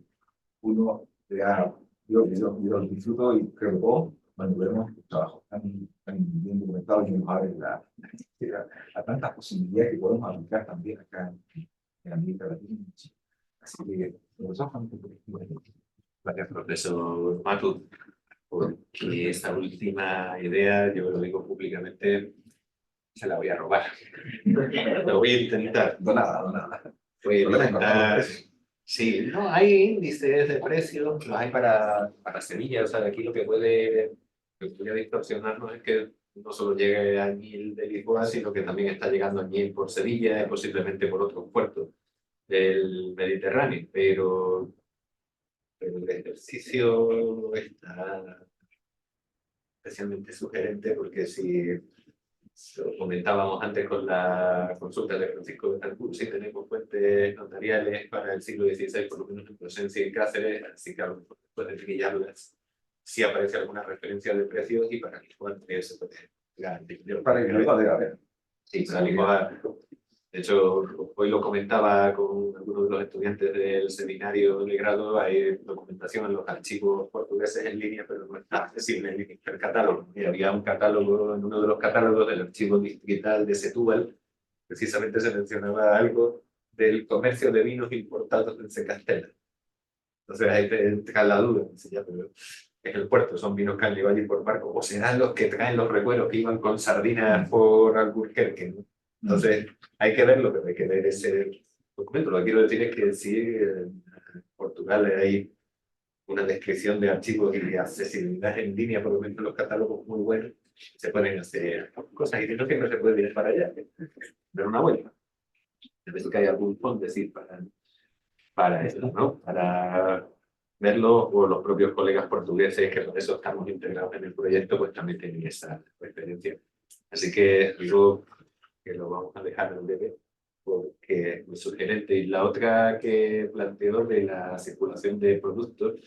uno ya, yo disfruto y creo que todos, cuando vemos trabajos tan bien documentados y nos abren a tantas posibilidades que podemos aplicar también acá en América Latina. Así que, nosotros estamos Gracias, profesor Matu, porque esta última idea, yo lo digo públicamente, se la voy a robar. Lo voy a intentar. donada. Voy a intentar. Sí, no, hay índices de precios, los hay para Sevilla, o sea, aquí lo que puede distorsionarnos es que no solo llegue a Añil de Lisboa, sino que también está llegando a Añil por Sevilla y posiblemente por otros puertos del Mediterráneo, pero el ejercicio está especialmente sugerente porque si lo comentábamos antes con la consulta de Francisco Betancourt, si tenemos fuentes notariales para el siglo XVI, por lo menos en Plasencia y Cáceres, así que a lo mejor después de trillarlas, sí aparece alguna referencia de precios y para Lisboa también se puede llegar. Para que lo pueda ver. Sí, para Lisboa. De hecho, hoy lo comentaba con algunos de los estudiantes del seminario de grado, hay documentación en los archivos portugueses en línea, pero no está accesible en línea el catálogo. Y había un catálogo, en uno de los catálogos del archivo digital de Setúbal, precisamente se mencionaba algo del comercio de vinos importados en Secastela. Entonces ahí te entra la duda, dice, ya, pero es el puerto, son vinos que han llegado allí por barco, o serán los que traen los recueros que iban con sardinas por Alburquerque, ¿no? Entonces, hay que verlo, pero hay que ver ese documento. Lo que quiero decir es que sí, en Portugal hay una descripción de archivos y de accesibilidad en línea, por lo menos los catálogos muy buenos, se pueden hacer cosas y no siempre se puede ir para allá, dar una vuelta. A veces que hay algún fondo decir para esto, ¿no? Para verlo, o los propios colegas portugueses, que por eso estamos integrados en el proyecto, pues también tienen esa experiencia. Así que yo que lo vamos a dejar en breve, porque es muy sugerente. Y la otra que planteó de la circulación de productos,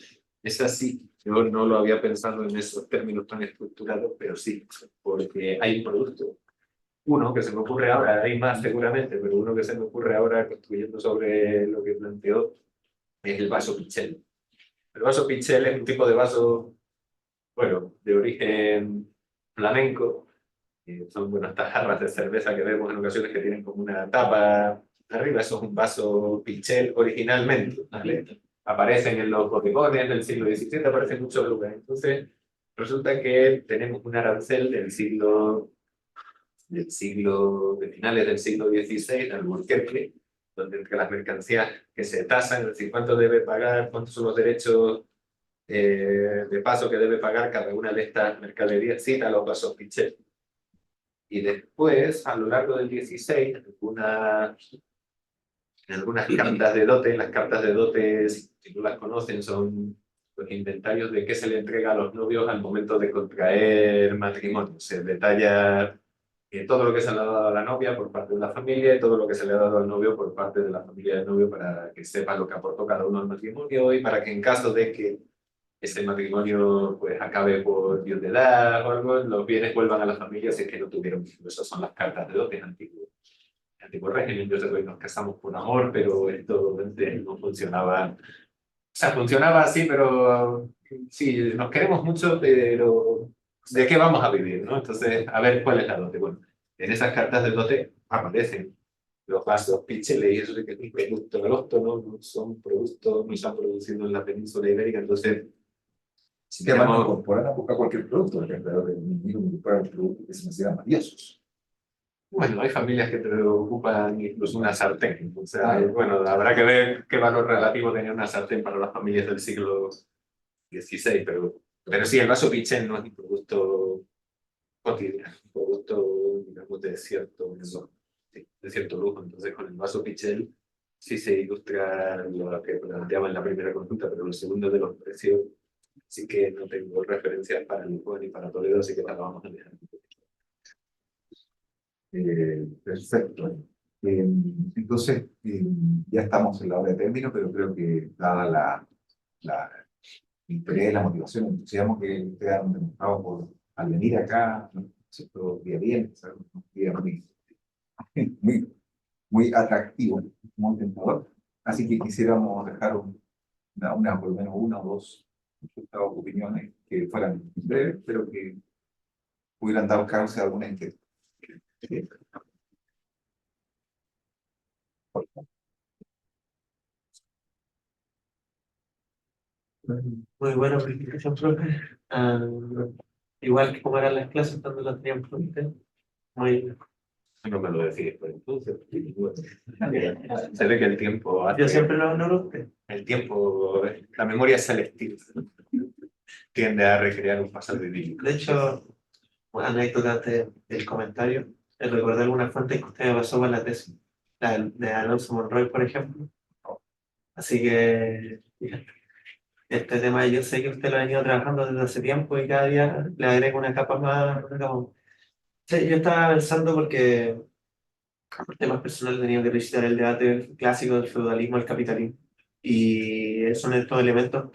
es así. Yo no lo había pensado en esos términos tan estructurados, pero sí, porque hay un producto. Uno que se me ocurre ahora, hay más seguramente, pero uno que se me ocurre ahora construyendo sobre lo que planteó es el vaso Pichel. El vaso Pichel es un tipo de vaso, bueno, de origen flamenco. Son bueno, estas jarras de cerveza que vemos en ocasiones que tienen como una tapa arriba. Eso es un vaso Pichel originalmente, ¿vale? Aparecen en los bodegones del siglo XVII, aparecen en muchos lugares. Entonces, resulta que tenemos un arancel de finales del siglo XVI, en Alburquerque, donde entre las mercancías que se tasan, es decir, cuánto debe pagar, cuántos son los derechos de paso que debe pagar cada una de estas mercaderías, cita los vasos Pichel. Y después, a lo largo del 16, en algunas cartas de dote, las cartas de dote, si no las conocen, son los inventarios de qué se le entrega a los novios al momento de contraer matrimonio. Se detalla todo lo que se le ha dado a la novia por parte de la familia y todo lo que se le ha dado al novio por parte de la familia del novio para que sepa lo que aportó cada uno al matrimonio y para que en caso de que ese matrimonio pues acabe por viudedad o algo, los bienes vuelvan a la familia si es que no tuvieron. Esas son las cartas de dote antiguo régimen. Yo sé que nos casamos por amor, pero esto no funcionaba. O sea, funcionaba así, pero sí, nos queremos mucho, pero ¿de qué vamos a vivir, no? Entonces, a ver, ¿cuál es la dote? Bueno, en esas cartas de dote aparecen los vasos Pichel y eso es que es un producto autóctono, no son productos, no se han producido en la península ibérica, entonces Sí que van a incorporar a cualquier producto, por ejemplo, de incorporar un producto que se considera valiosos. Bueno, hay familias que te ocupan incluso una sartén. O sea, bueno, habrá que ver qué valor relativo tenía una sartén para las familias del siglo XVI, pero sí, el vaso Pichel no es un producto cotidiano, un producto, digamos, de cierto lujo. Entonces, con el vaso Pichel sí se ilustra lo que planteaba en la primera consulta, pero lo segundo de los precios sí que no tengo referencias para Lisboa ni para Toledo, así que la vamos a dejar. Perfecto. Entonces, ya estamos en la hora de término, pero creo que dada el interés, la motivación, el entusiasmo que ustedes han demostrado al venir acá, ¿no? ¿Cierto? Día bien, ¿sabes? Un día muy, muy atractivo, muy tentador. Así que quisiéramos dejar por lo menos una o dos opiniones que fueran breves, pero que pudieran dar causa a alguna inquietud. Muy buena presentación, profe. Igual que como eran las clases cuando las teníamos con usted. Muy, No me lo decís por entonces. Se ve que el tiempo hace. yo siempre lo honoro a usted. El tiempo, la memoria selectiva, tiende a recrear un pasado idílico. De hecho, una anécdota del comentario, recordé algunas fuentes que usted me pasó para la tesis, la de Alonso Monroy, por ejemplo. Así que este tema yo sé que usted lo ha venido trabajando desde hace tiempo y cada día le agrego una capa más. Una capa más. Sí, yo estaba pensando porque por temas personales he tenido que visitar el debate clásico del feudalismo al capitalismo. Y son estos elementos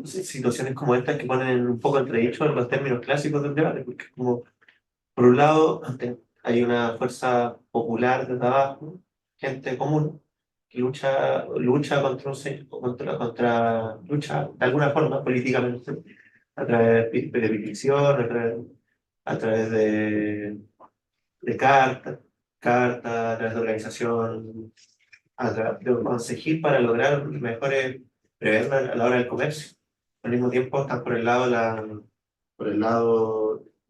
situaciones como estas que ponen un poco entredicho los términos clásicos del debate, porque como, por un lado, hay una fuerza popular desde abajo, gente común, que lucha lucha de alguna forma políticamente, a través de petición, a través de cartas, a través de organización, a través de un consejil para lograr mejores prever a la hora del comercio. Al mismo tiempo están por el lado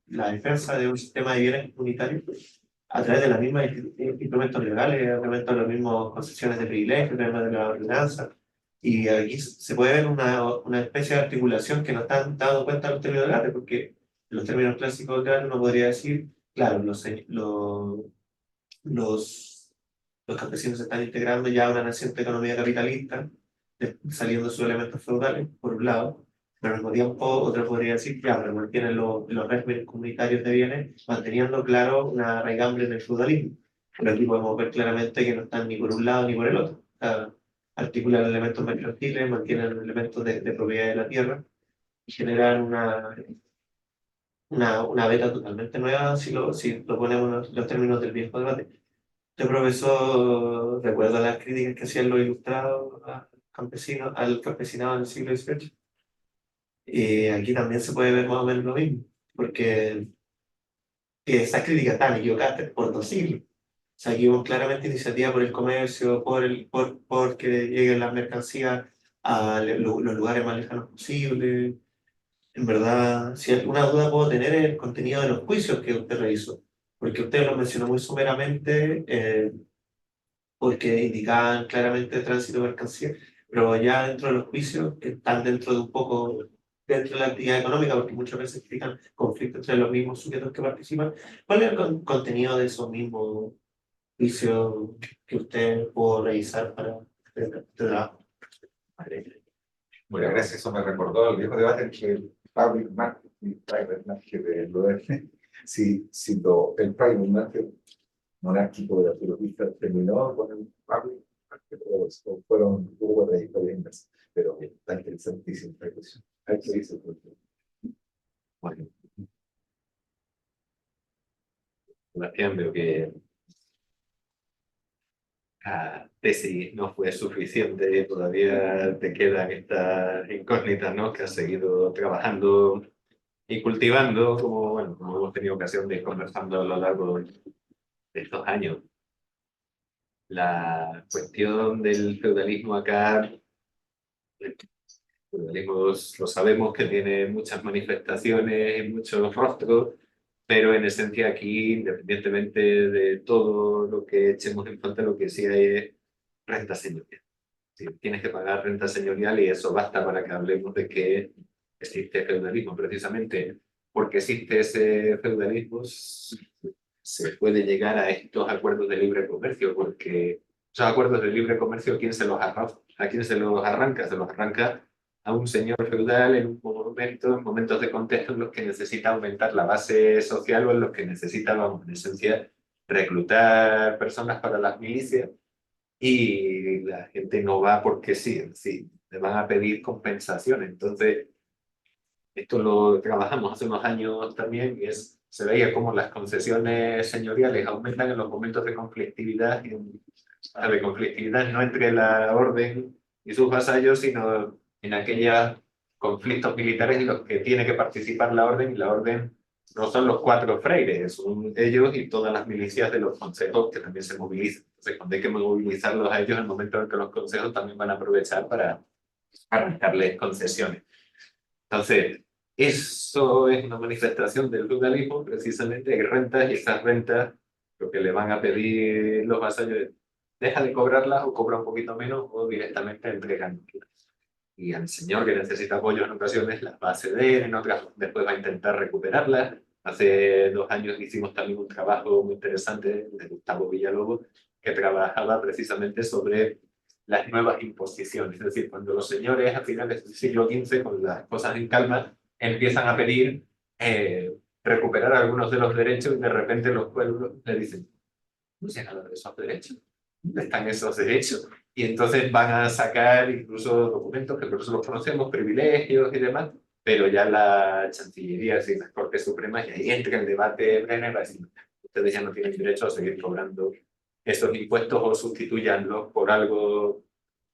la defensa de un sistema de bienes comunitarios a través de las mismas instrumentos legales, a través de las mismas concesiones de privilegio, a través de la ordenanza. Y aquí se puede ver una especie de articulación que no están dando cuenta en los términos del arte, porque en los términos clásicos del arte uno podría decir, claro, los, los campesinos se están integrando ya a una naciente economía capitalista, saliendo de sus elementos feudales, por un lado, pero al mismo tiempo otro podría decir, ya, pero mantienen los regímenes comunitarios de bienes, manteniendo, claro, una raigambre en el feudalismo. Pero aquí podemos ver claramente que no están ni por un lado ni por el otro. O sea, articulan elementos mercantiles, mantienen elementos de propiedad de la tierra y generan una beta totalmente nueva si lo ponemos en los términos del viejo debate. Este profesor recuerda las críticas que hacían los ilustrados al campesinado en el siglo XVIII. Y aquí también se puede ver más o menos lo mismo, porque esas críticas están equivocadas por 2 siglos. O sea, aquí hubo claramente iniciativa por el comercio, por que lleguen las mercancías a los lugares más lejanos posibles. En verdad, si alguna duda puedo tener es el contenido de los juicios que usted realizó, porque usted lo mencionó muy someramente, porque indicaban claramente tránsito de mercancía, pero ya dentro de los juicios, que están dentro de un poco, dentro de la actividad económica, porque muchas veces explican conflictos entre los mismos sujetos que participan, ¿cuál es el contenido de esos mismos juicios que usted pudo revisar para este trabajo? Bueno, gracias, eso me recordó el viejo debate entre el public market y private market de Loder. Si el private market monárquico de Arturo Pizarro terminó con el public market o hubo trayectorias inversas. Pero está interesantísima esta discusión. Hay que dice el profesor. Bueno, Sebastián, veo que la tesis no fue suficiente, todavía te quedan estas incógnitas, ¿no? Que has seguido trabajando y cultivando, como hemos tenido ocasión de ir conversando a lo largo de estos años. La cuestión del feudalismo acá, el feudalismo lo sabemos que tiene muchas manifestaciones y muchos rostros, pero en esencia aquí, independientemente de todo lo que echemos en falta, lo que sí hay es renta señorial. Sí, tienes que pagar renta señorial y eso basta para que hablemos de que existe feudalismo. Precisamente porque existe ese feudalismo, se puede llegar a estos acuerdos de libre comercio, porque esos acuerdos de libre comercio, ¿a quién se los arranca? Se los arranca a un señor feudal en en momentos de contexto en los que necesita aumentar la base social o en los que necesita, vamos, en esencia, reclutar personas para las milicias y la gente no va porque sí, es decir, le van a pedir compensación. Entonces, esto lo trabajamos hace unos años también y se veía como las concesiones señoriales aumentan en los momentos de conflictividad, de conflictividad no entre la orden y sus vasallos, sino en aquellos conflictos militares en los que tiene que participar la orden, y la orden no son los 4 freires, son ellos y todas las milicias de los consejos que también se movilizan. Entonces, cuando hay que movilizarlos a ellos, en el momento en que los consejos también van a aprovechar para arrancarles concesiones. Entonces, eso es una manifestación del feudalismo, precisamente. Hay rentas y esas rentas, lo que le van a pedir los vasallos es deja de cobrarlas o cobra un poquito menos o directamente entregan. Y al señor que necesita apoyo en ocasiones las va a ceder, en otras después va a intentar recuperarlas. Hace 2 años hicimos también un trabajo muy interesante de Gustavo Villalobos, que trabajaba precisamente sobre las nuevas imposiciones. Es decir, cuando los señores a finales del siglo XV, con las cosas en calma, empiezan a pedir recuperar algunos de los derechos y de repente los pueblos le dicen, no sé nada de esos derechos, ¿dónde están esos derechos? Y entonces van a sacar incluso documentos que por eso los conocemos, privilegios y demás, pero ya la Chancillería, es decir, las Cortes Supremas, y ahí entra el debate Brenner, va a decir, ustedes ya no tienen derecho a seguir cobrando esos impuestos o sustituyanlos por algo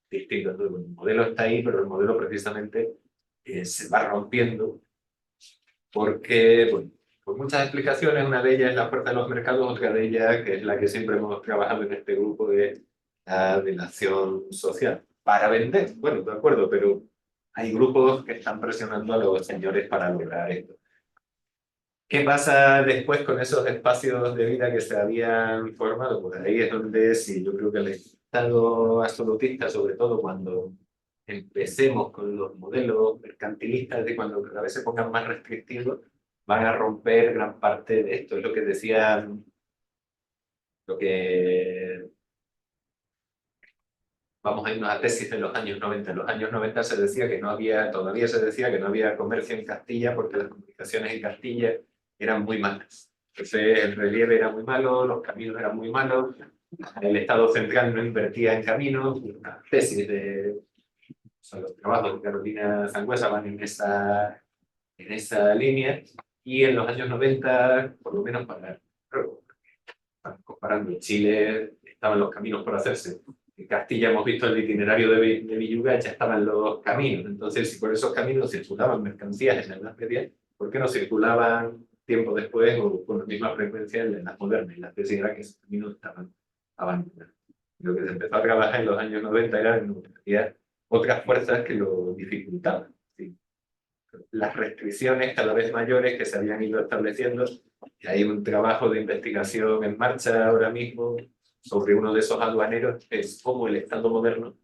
distinto. Entonces, bueno, el modelo está ahí, pero el modelo precisamente se va rompiendo porque, bueno, por muchas explicaciones, una de ellas es la fuerza de los mercados, otra de ellas, que es la que siempre hemos trabajado en este grupo, de la relación social. Para vender, bueno, de acuerdo, pero hay grupos que están presionando a los señores para lograr esto. ¿Qué pasa después con esos espacios de vida que se habían formado? Pues ahí es donde sí, yo creo que el Estado absolutista, sobre todo cuando empecemos con los modelos mercantilistas, de cuando cada vez se pongan más restrictivos, van a romper gran parte de esto. Es lo que decía, lo que vamos a irnos a tesis de los años 90. En los años 90 se decía que no había, todavía se decía que no había comercio en Castilla porque las comunicaciones en Castilla eran muy malas. Entonces el relieve era muy malo, los caminos eran muy malos, el Estado central no invertía en caminos. Una tesis de los trabajos de Carolina Sangüesa van en esa línea, y en los años 90, por lo menos comparando Chile, estaban los caminos por hacerse. En Castilla hemos visto el itinerario de Villuga, ya estaban los caminos. Entonces, si por esos caminos circulaban mercancías en la Edad Media, ¿por qué no circulaban tiempo después o con la misma frecuencia en las modernas? Y la tesis era que esos caminos estaban abandonados. Lo que se empezó a trabajar en los años 90 era en otras fuerzas que lo dificultaban. ¿Sí? Las restricciones cada vez mayores que se habían ido estableciendo, y hay un trabajo de investigación en marcha ahora mismo sobre uno de esos aduaneros, es cómo el Estado moderno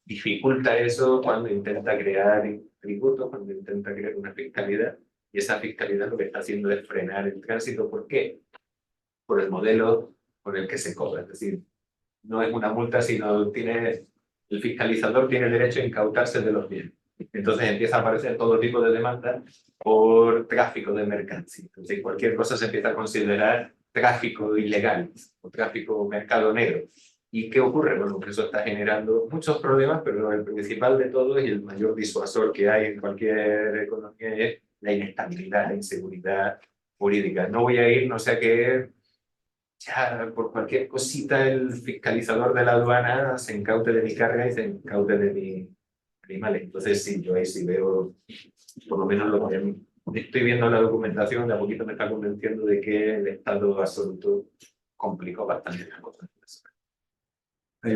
dificulta eso cuando intenta crear tributos, cuando intenta crear una fiscalidad, y esa fiscalidad lo que está haciendo es frenar el tránsito. ¿Por qué? Por el modelo con el que se cobra. Es decir, no es una multa, sino el fiscalizador tiene el derecho a incautarse de los bienes. Entonces empieza a aparecer todo tipo de demandas por tráfico de mercancías. Entonces cualquier cosa se empieza a considerar tráfico ilegal o tráfico mercado negro. ¿Y qué ocurre? Bueno, que eso está generando muchos problemas, pero el principal de todos y el mayor disuasor que hay en cualquier economía es la inestabilidad, la inseguridad jurídica. No voy a ir, no sé a qué, ya por cualquier cosita el fiscalizador de la aduana se incaute de mi carga y se incaute de mis animales. Entonces sí, yo ahí sí veo, por lo menos lo que estoy viendo la documentación, de a poquito me está convenciendo de que el estado absoluto complicó bastante las cosas.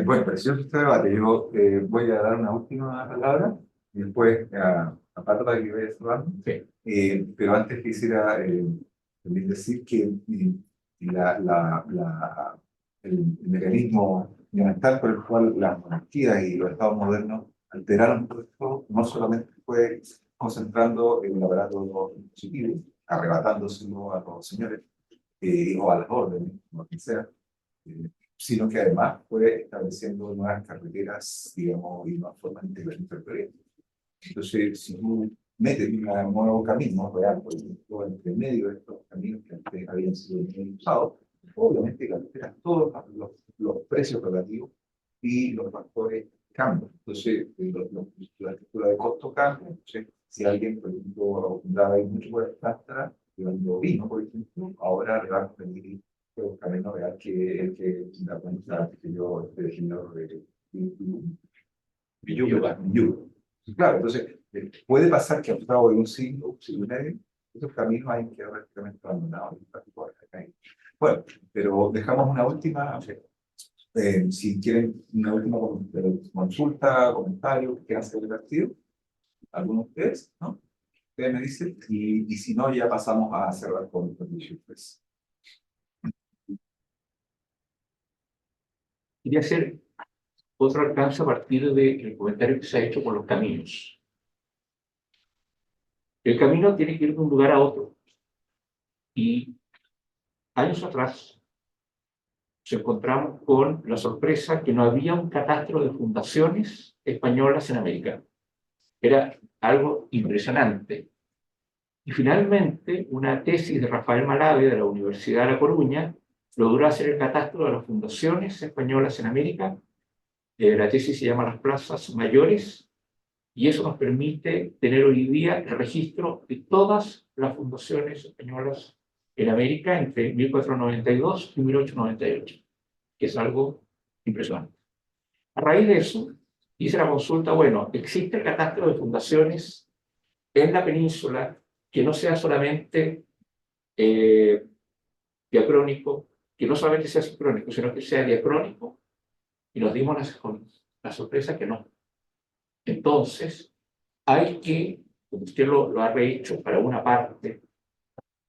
Bueno, precioso este debate. Yo voy a dar una última palabra y después a Pato para que vaya cerrando. Pero antes quisiera también decir que el mecanismo fundamental por el cual las monarquías y los estados modernos alteraron todo esto no solamente fue concentrando en el aparato impositivo, arrebatándoselo a los señores o a las órdenes, lo que sea, sino que además fue estableciendo nuevas carreteras, digamos, y nuevas formas de integrar territorial. Entonces, si tú metes un nuevo camino real, por ejemplo, entre medio de estos caminos que antes habían sido bien usados, obviamente alteran todos los precios relativos y los factores cambian. Entonces, la estructura de costo cambia. Entonces, si alguien, por ejemplo, acostumbraba a ir mucho por el Tastra, llevando vino, por ejemplo, ahora le va a pedir un camino real que el que la cuenta que yo de Villuba. Claro, entonces, puede pasar que al cabo de un siglo y medio, esos caminos hayan quedado prácticamente abandonados. Bueno, pero dejamos una última, si quieren una última consulta, comentario, que quieran hacer el partido, algunos de ustedes, ¿no? Ustedes me dicen, y si no, ya pasamos a cerrar con el servicio. Pues. Quería hacer otro alcance a partir del comentario que se ha hecho con los caminos. El camino tiene que ir de un lugar a otro. Y años atrás nos encontramos con la sorpresa que no había un catastro de fundaciones españolas en América. Era algo impresionante. Y finalmente, una tesis de Rafael Malave de la Universidad de La Coruña logró hacer el catastro de las fundaciones españolas en América. La tesis se llama Las Plazas Mayores, y eso nos permite tener hoy día el registro de todas las fundaciones españolas en América entre 1492 y 1898, que es algo impresionante. A raíz de eso, hice la consulta, bueno, ¿existe el catastro de fundaciones en la península que no sea solamente diacrónico, que no solamente sea sincrónico, sino que sea diacrónico? Y nos dimos la sorpresa que no. Entonces, hay que, como usted lo ha rehecho para una parte,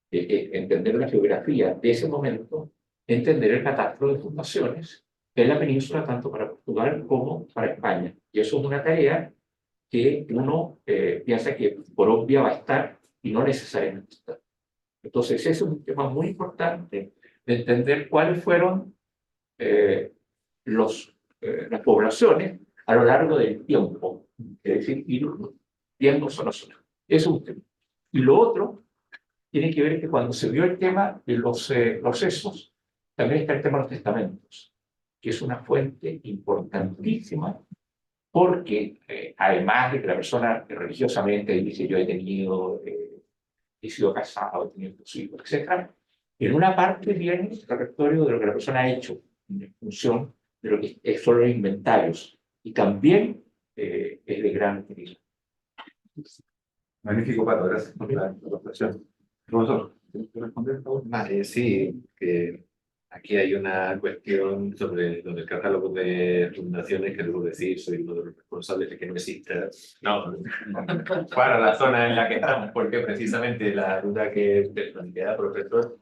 entender la geografía de ese momento, entender el catastro de fundaciones en la península, tanto para Portugal como para España. Y eso es una tarea que uno piensa que por obvia va a estar y no necesariamente está. Entonces, ese es un tema muy importante de entender cuáles fueron las poblaciones a lo largo del tiempo, es decir, ir viendo zona a zona. Eso es un tema. Y lo otro tiene que ver que cuando se vio el tema de los procesos, también está el tema de los testamentos, que es una fuente importantísima, porque además de que la persona religiosamente dice yo he sido casado, he tenido dos hijos, etc., en una parte viene el repertorio de lo que la persona ha hecho en función de lo que son los inventarios, y también es de gran utilidad. Magnífico, Pato, gracias por la presentación. Profesor, ¿tienes que responder, por favor? Vale, sí, que aquí hay una cuestión sobre lo del catálogo de fundaciones que debo decir, soy uno de los responsables de que no exista, no, para la zona en la que estamos, porque precisamente la duda que te plantea, profesor,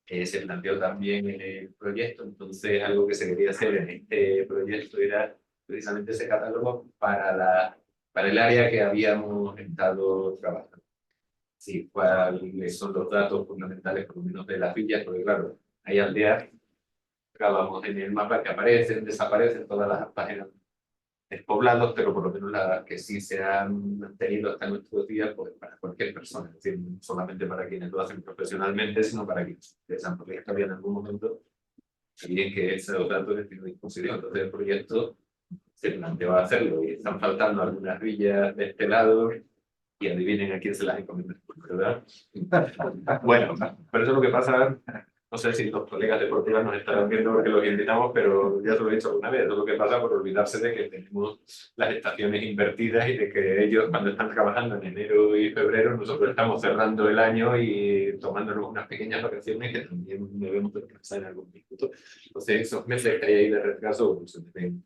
se planteó también en el proyecto. Entonces algo que se quería hacer en este proyecto era precisamente ese catálogo para el área que habíamos estado trabajando. Sí, cuáles son los datos fundamentales, por lo menos de las villas, porque claro, hay aldeas, acabamos en el mapa que aparecen, desaparecen todas las páginas despoblados, pero por lo menos las que sí se han mantenido hasta nuestros días, pues para cualquier persona, es decir, no solamente para quienes lo hacen profesionalmente, sino para quienes interesan, porque esto había en algún momento también que esos datos estén a disposición. Entonces el proyecto se planteó hacerlo y están faltando algunas villas de este lado y adivinen a quién se las encomienda, ¿verdad? Bueno, pero eso es lo que pasa. No sé si los colegas de Portugal nos estarán viendo porque los invitamos, pero ya se lo he dicho alguna vez, eso es lo que pasa por olvidarse de que tenemos las estaciones invertidas y de que ellos cuando están trabajando en enero y febrero, nosotros estamos cerrando el año y tomándonos unas pequeñas vacaciones que también debemos descansar en algún minuto. Entonces esos meses que hay ahí de retraso pues, se deben,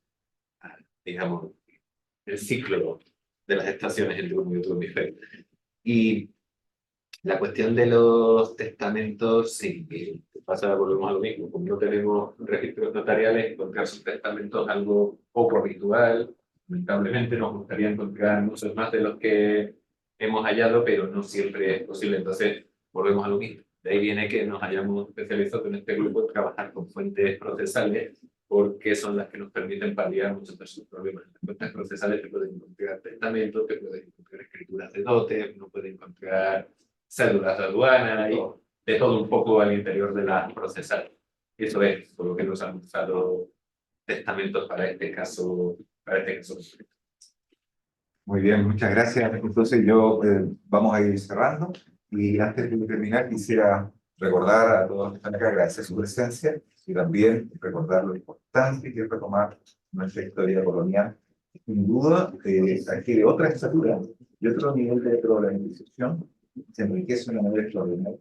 digamos, el ciclo de las estaciones entre uno y otro hemisferio. Y la cuestión de los testamentos, sí, pasa, volvemos a lo mismo, como no tenemos registros notariales, encontrar sus testamentos es algo poco habitual. Lamentablemente nos gustaría encontrar muchos más de los que hemos hallado, pero no siempre es posible. Entonces, volvemos a lo mismo. De ahí viene que nos hayamos especializado en este grupo en trabajar con fuentes procesales, porque son las que nos permiten paliar muchos de sus problemas. En las fuentes procesales te pueden encontrar testamentos, te pueden encontrar escrituras de dote, no pueden encontrar cédulas de aduana y de todo un poco al interior de la procesal. Eso es, por lo que nos han usado testamentos para este caso, para este caso. Muy bien, muchas gracias. Entonces vamos a ir cerrando y antes de terminar quisiera recordar a todos los que están acá, agradecer su presencia y también recordar lo importante que es retomar nuestra historia colonial. Sin duda, adquiere otra estatura y otro nivel de problematización, se enriquece de una manera extraordinaria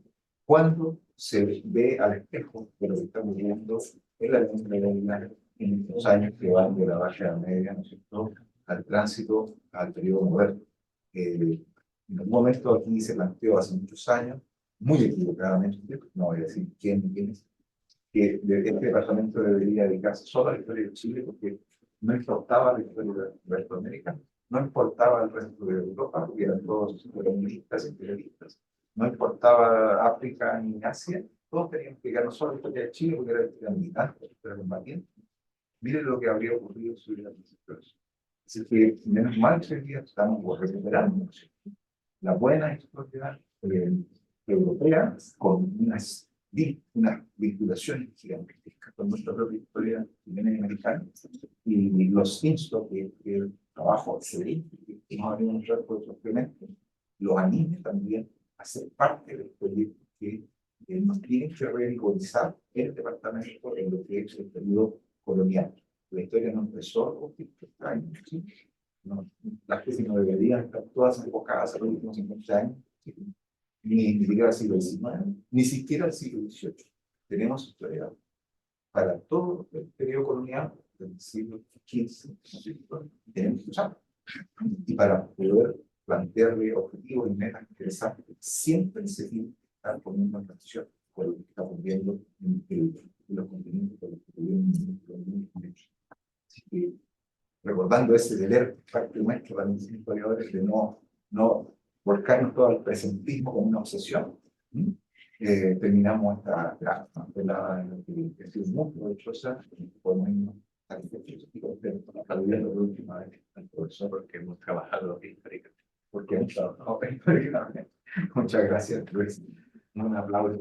cuando se ve al espejo de lo que estamos viviendo en la Venezuela en estos años que van de la Baja Media, ¿no es cierto?, al tránsito, al periodo moderno. En algún momento aquí se planteó hace muchos años, muy equivocadamente, no voy a decir quién es, que este departamento debería dedicarse solo a la historia de Chile porque no importaba la historia del resto de América, no importaba el resto de Europa, porque eran todos colonialistas, imperialistas, no importaba África ni Asia, todos tenían que dedicarnos solo a la historia de Chile porque era la historia militante, la historia combatiente. Miren lo que habría ocurrido si hubiera sido eso. Así que, menos mal que hoy día estamos recuperando la buena historia europea con unas vinculaciones gigantescas con nuestra propia historia americana y los insto que el trabajo excelente que nos habíamos mostrado por otros elementos los anime también a ser parte del proyecto que nos tiene que revitalizar el departamento en lo que es el periodo colonial. La historia no empezó a los 50 años, ¿sí? No, las cosas no deberían estar todas enfocadas a los últimos 50 años, ¿sí? Ni siquiera al siglo XIX, ni siquiera al siglo XVIII. Tenemos historia para todo el periodo colonial del siglo XV, ¿no? Tenemos que usarlo. Y para poder plantearle objetivos y metas interesantes, siempre se tiene que estar poniendo en relación con lo que estamos viendo en los continentes, con los que tuvimos. Así que, recordando ese deber parte nuestro también como historiadores de no volcarnos todo al presentismo como una obsesión. Terminamos esta velada que ha sido muy provechosa, podemos irnos satisfechos y contentos, aplaudiendo por última vez al profesor Porque hemos trabajado históricamente. porque hemos trabajado históricamente. Muchas gracias, Luis. Un aplauso.